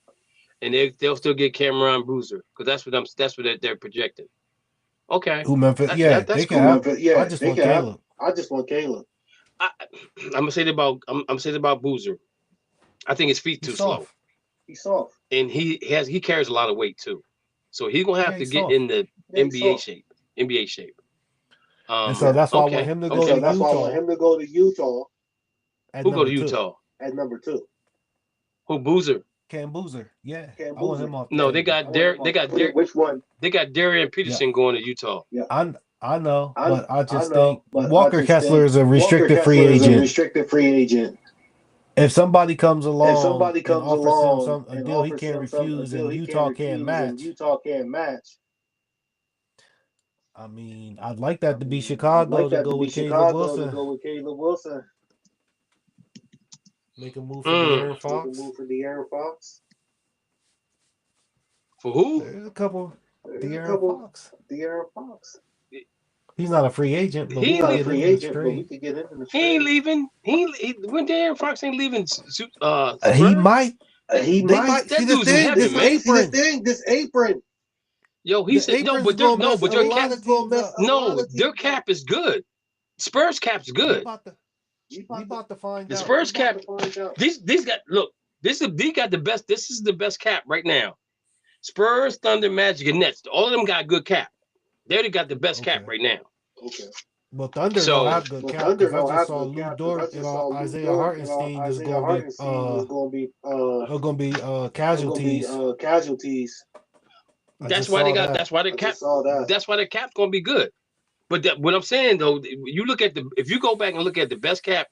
And they'll still get Cameron Bruiser because that's what they're projecting. Okay. Who Memphis? They can have. I just want Caleb. I'm gonna say about Boozer. I think his feet too slow. He's soft. And he carries a lot of weight too. So he's gonna have to get in the NBA shape. And so that's why I want him to go to Utah. Who go to Utah? At number 2. Who, Boozer? Cam Boozer. Yeah. I want him off. No, they got Which one? They got Darian Peterson going to Utah. Yeah. I know, but I just think Walker Kessler is a restricted free agent. If somebody comes along and offers him a deal he can't refuse and Utah can't match. I mean, I'd like that to be Chicago to go with Caleb Wilson. Make a move for De'Aaron Fox. For who? There's a couple. De'Aaron Fox. He's not a free agent, but we could get into the trade. He ain't leaving. When De'Aaron Fox ain't leaving, he might. That dude's heavy, this apron. Yo, he said their cap is good. Spurs cap's good. We about to find the out. Spurs cap. These got the best. This is the best cap right now. Spurs, Thunder, Magic, and Nets. All of them got good cap. They got the best cap right now. Okay. Well, Thunder don't have good cap. I just saw Lou Dort and Isaiah Hartenstein is going to be casualties. That's why they got. That. That's why the cap. That's why the cap's gonna be good. But what I'm saying though, you look at if you go back and look at the best cap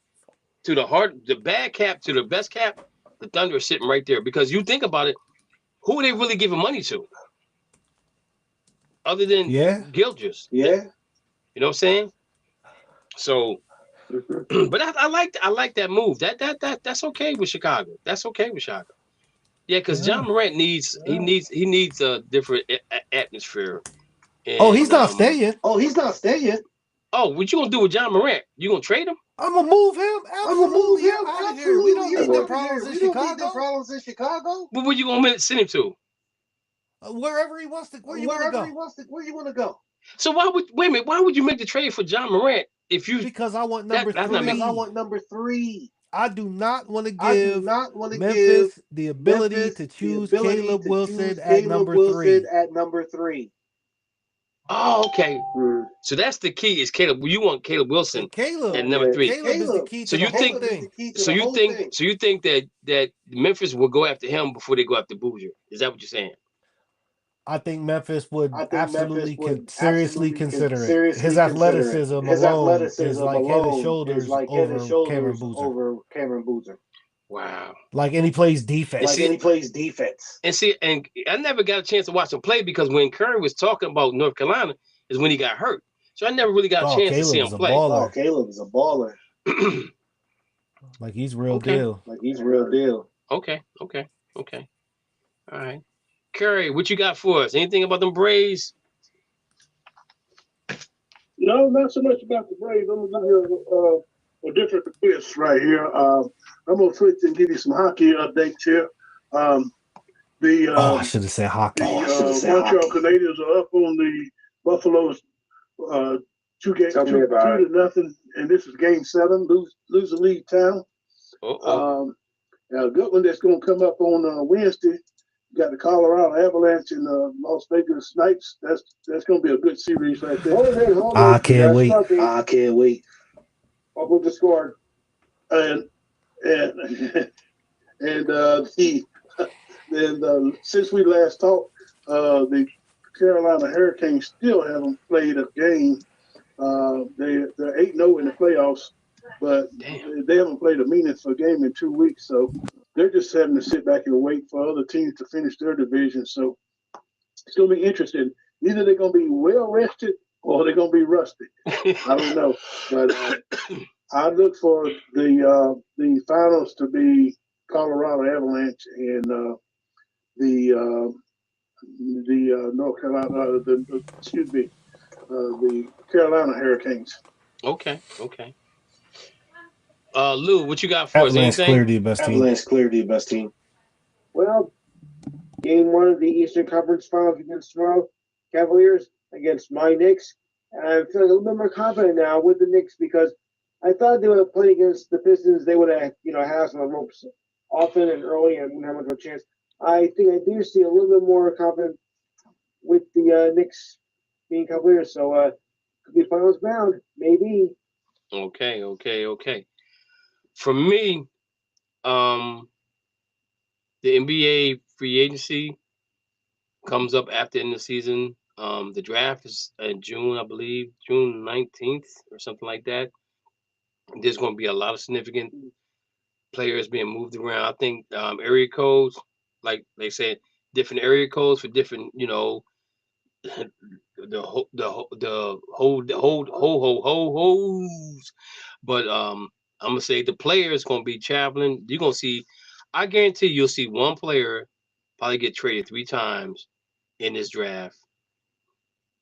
to the bad cap to the best cap, the Thunder is sitting right there. Because you think about it, who are they really giving money to? Other than Gilgeous. Yeah. You know what I'm saying? So, but I like that move. That's okay with Chicago. That's okay with Chicago. Yeah, because John Morant needs a different atmosphere. And, he's not staying. Oh, what you gonna do with John Morant? You gonna trade him? I'm gonna move him. Absolutely, out of here. We don't need the problems in Chicago. But where you gonna send him to? Wherever he wants to. Where you want to go? So why would you make the trade for John Morant if you? Because I want number 3. I do not want to give Memphis the ability to choose Caleb Wilson at number 3. Oh, okay. So that's the key. Is Caleb? You want Caleb Wilson at number 3? Caleb is the key to the whole thing. So you think that Memphis will go after him before they go after Boozer? Is that what you're saying? I think Memphis would seriously consider it. His athleticism alone is like head and shoulders over Cameron Boozer. Wow. Like, and he plays defense. And see, and I never got a chance to watch him play because when Curry was talking about North Carolina is when he got hurt. So I never really got a chance to see him play. Caleb is a baller. Like, he's real deal. Okay. All right. Curry, what you got for us? Anything about them Braves? No, not so much about the Braves. I'm going to give you a different twist right here. I'm going to switch and give you some hockey updates here. I should have said hockey. Montreal Canadiens are up on the Buffaloes 2-0, and this is Game 7. Lose the lead town. Now, a good one that's going to come up on Wednesday. You got the Colorado Avalanche and Las Vegas Knights. That's going to be a good series right there. I can't wait. I'll put the score. And since we last talked, the Carolina Hurricanes still haven't played a game. They're 8-0 in the playoffs, but they haven't played a meaningful game in 2 weeks. So they're just having to sit back and wait for other teams to finish their division. So it's going to be interesting. Either they're going to be well rested or they're going to be rusty. I don't know, but I look for the finals to be Colorado Avalanche and the North Carolina, the Carolina Hurricanes. Okay. Lou, what you got for us? Avalanche cleared the best team. Well, Game 1 of the Eastern Conference Finals against Toronto Cavaliers against my Knicks. And I'm feeling a little bit more confident now with the Knicks because I thought they would have played against the Pistons. They would have, had us on the ropes often and early and wouldn't have much of a chance. I think I do see a little bit more confidence with the Knicks being Cavaliers. So could be finals bound, maybe. Okay. For me, the NBA free agency comes up after the end of the season. The draft is in June, I believe, June 19th or something like that. There's going to be a lot of significant players being moved around. I think area codes, like they said, different area codes for different, the hoes. But I'm gonna say the players gonna be traveling. You're gonna see. I guarantee you'll see one player probably get traded 3 times in this draft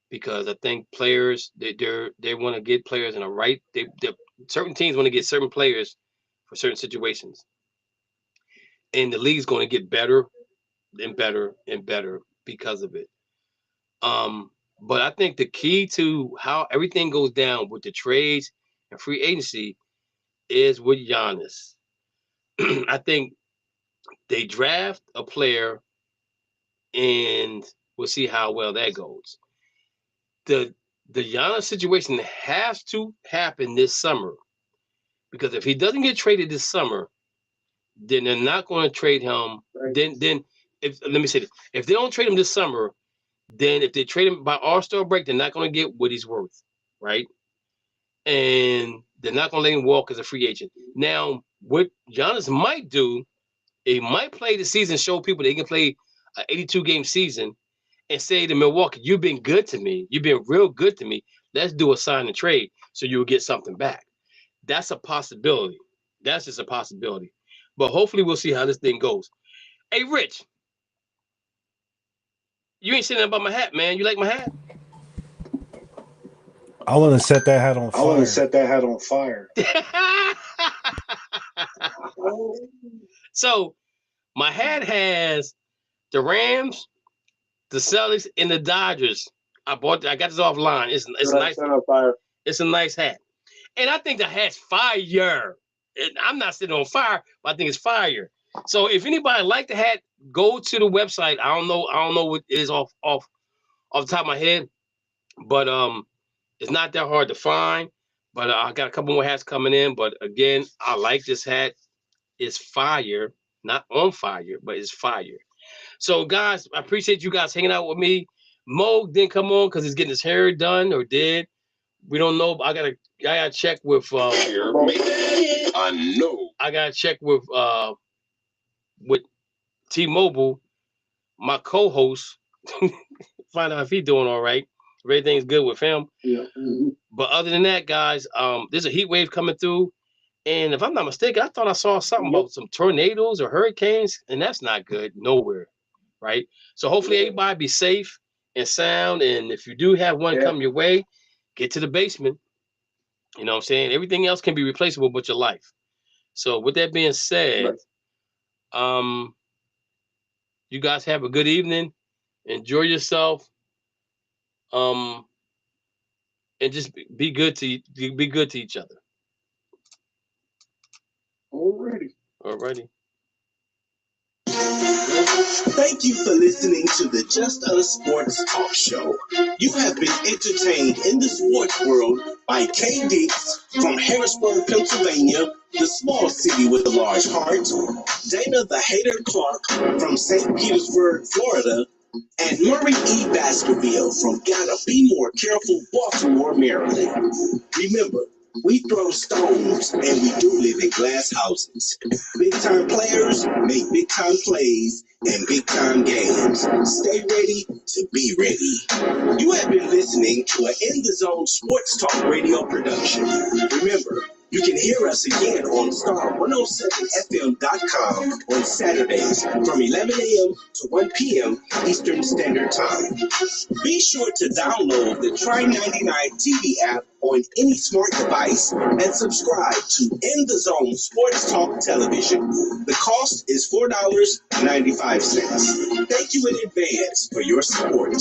because I think players they want to get players in the right. Certain teams want to get certain players for certain situations, and the league's going to get better and better and better because of it. But I think the key to how everything goes down with the trades and free agency is with Giannis. I think they draft a player and we'll see how well that goes. The Giannis situation has to happen this summer because if he doesn't get traded this summer, then they're not going to trade him. Right. Then if let me say this, if they don't trade him this summer, then if they trade him by All-Star break, they're not going to get what he's worth, right? And they're not going to let him walk as a free agent. Now, what Giannis might do, he might play the season, show people that he can play an 82-game season, and say to Milwaukee, you've been good to me. You've been real good to me. Let's do a sign and trade so you'll get something back. That's a possibility. That's just a possibility. But hopefully we'll see how this thing goes. Hey, Rich, you ain't saying nothing about my hat, man. You like my hat? I want to set that hat on fire. I want to set that hat on fire. So my hat has the Rams, the Celtics, and the Dodgers. I got this offline. It's a nice. It's a nice hat, and I think the hat's fire. And I'm not sitting on fire, but I think it's fire. So if anybody like the hat, go to the website. I don't know what it is off the top of my head, but it's not that hard to find. But I got a couple more hats coming in. But again, I like this hat. It's fire, not on fire, but it's fire. So guys, I appreciate you guys hanging out with me. Mo didn't come on because he's getting his hair done or did. We don't know. I gotta check with I gotta check with T-Mobile, my co-host, find out if he's doing all right. If everything's good with him. Yeah. Mm-hmm. But other than that, guys, there's a heat wave coming through. And if I'm not mistaken, I thought I saw something about some tornadoes or hurricanes, and that's not good nowhere, right? So hopefully everybody be safe and sound. And if you do have one come your way, get to the basement. You know what I'm saying? Everything else can be replaceable but your life. So with that being said, you guys have a good evening. Enjoy yourself. And just be good to each other. Alrighty. Thank you for listening to the Just Us Sports Talk Show. You have been entertained in the sports world by K. Diggs from Harrisburg, Pennsylvania, the small city with a large heart, Dana the Hater Clark from St. Petersburg, Florida, and Murray E. Baskerville from Gotta Be More Careful, Baltimore, Maryland. Remember, we throw stones and we do live in glass houses. Big time players make big time plays and big time games. Stay ready to be ready. You have been listening to an In the Zone Sports Talk Radio production. Remember, you can hear us again on star107fm.com on Saturdays from 11 a.m. to 1 p.m. Eastern Standard Time. Be sure to download the Try99 TV app on any smart device and subscribe to In the Zone Sports Talk Television. The cost is $4.95. Thank you in advance for your support.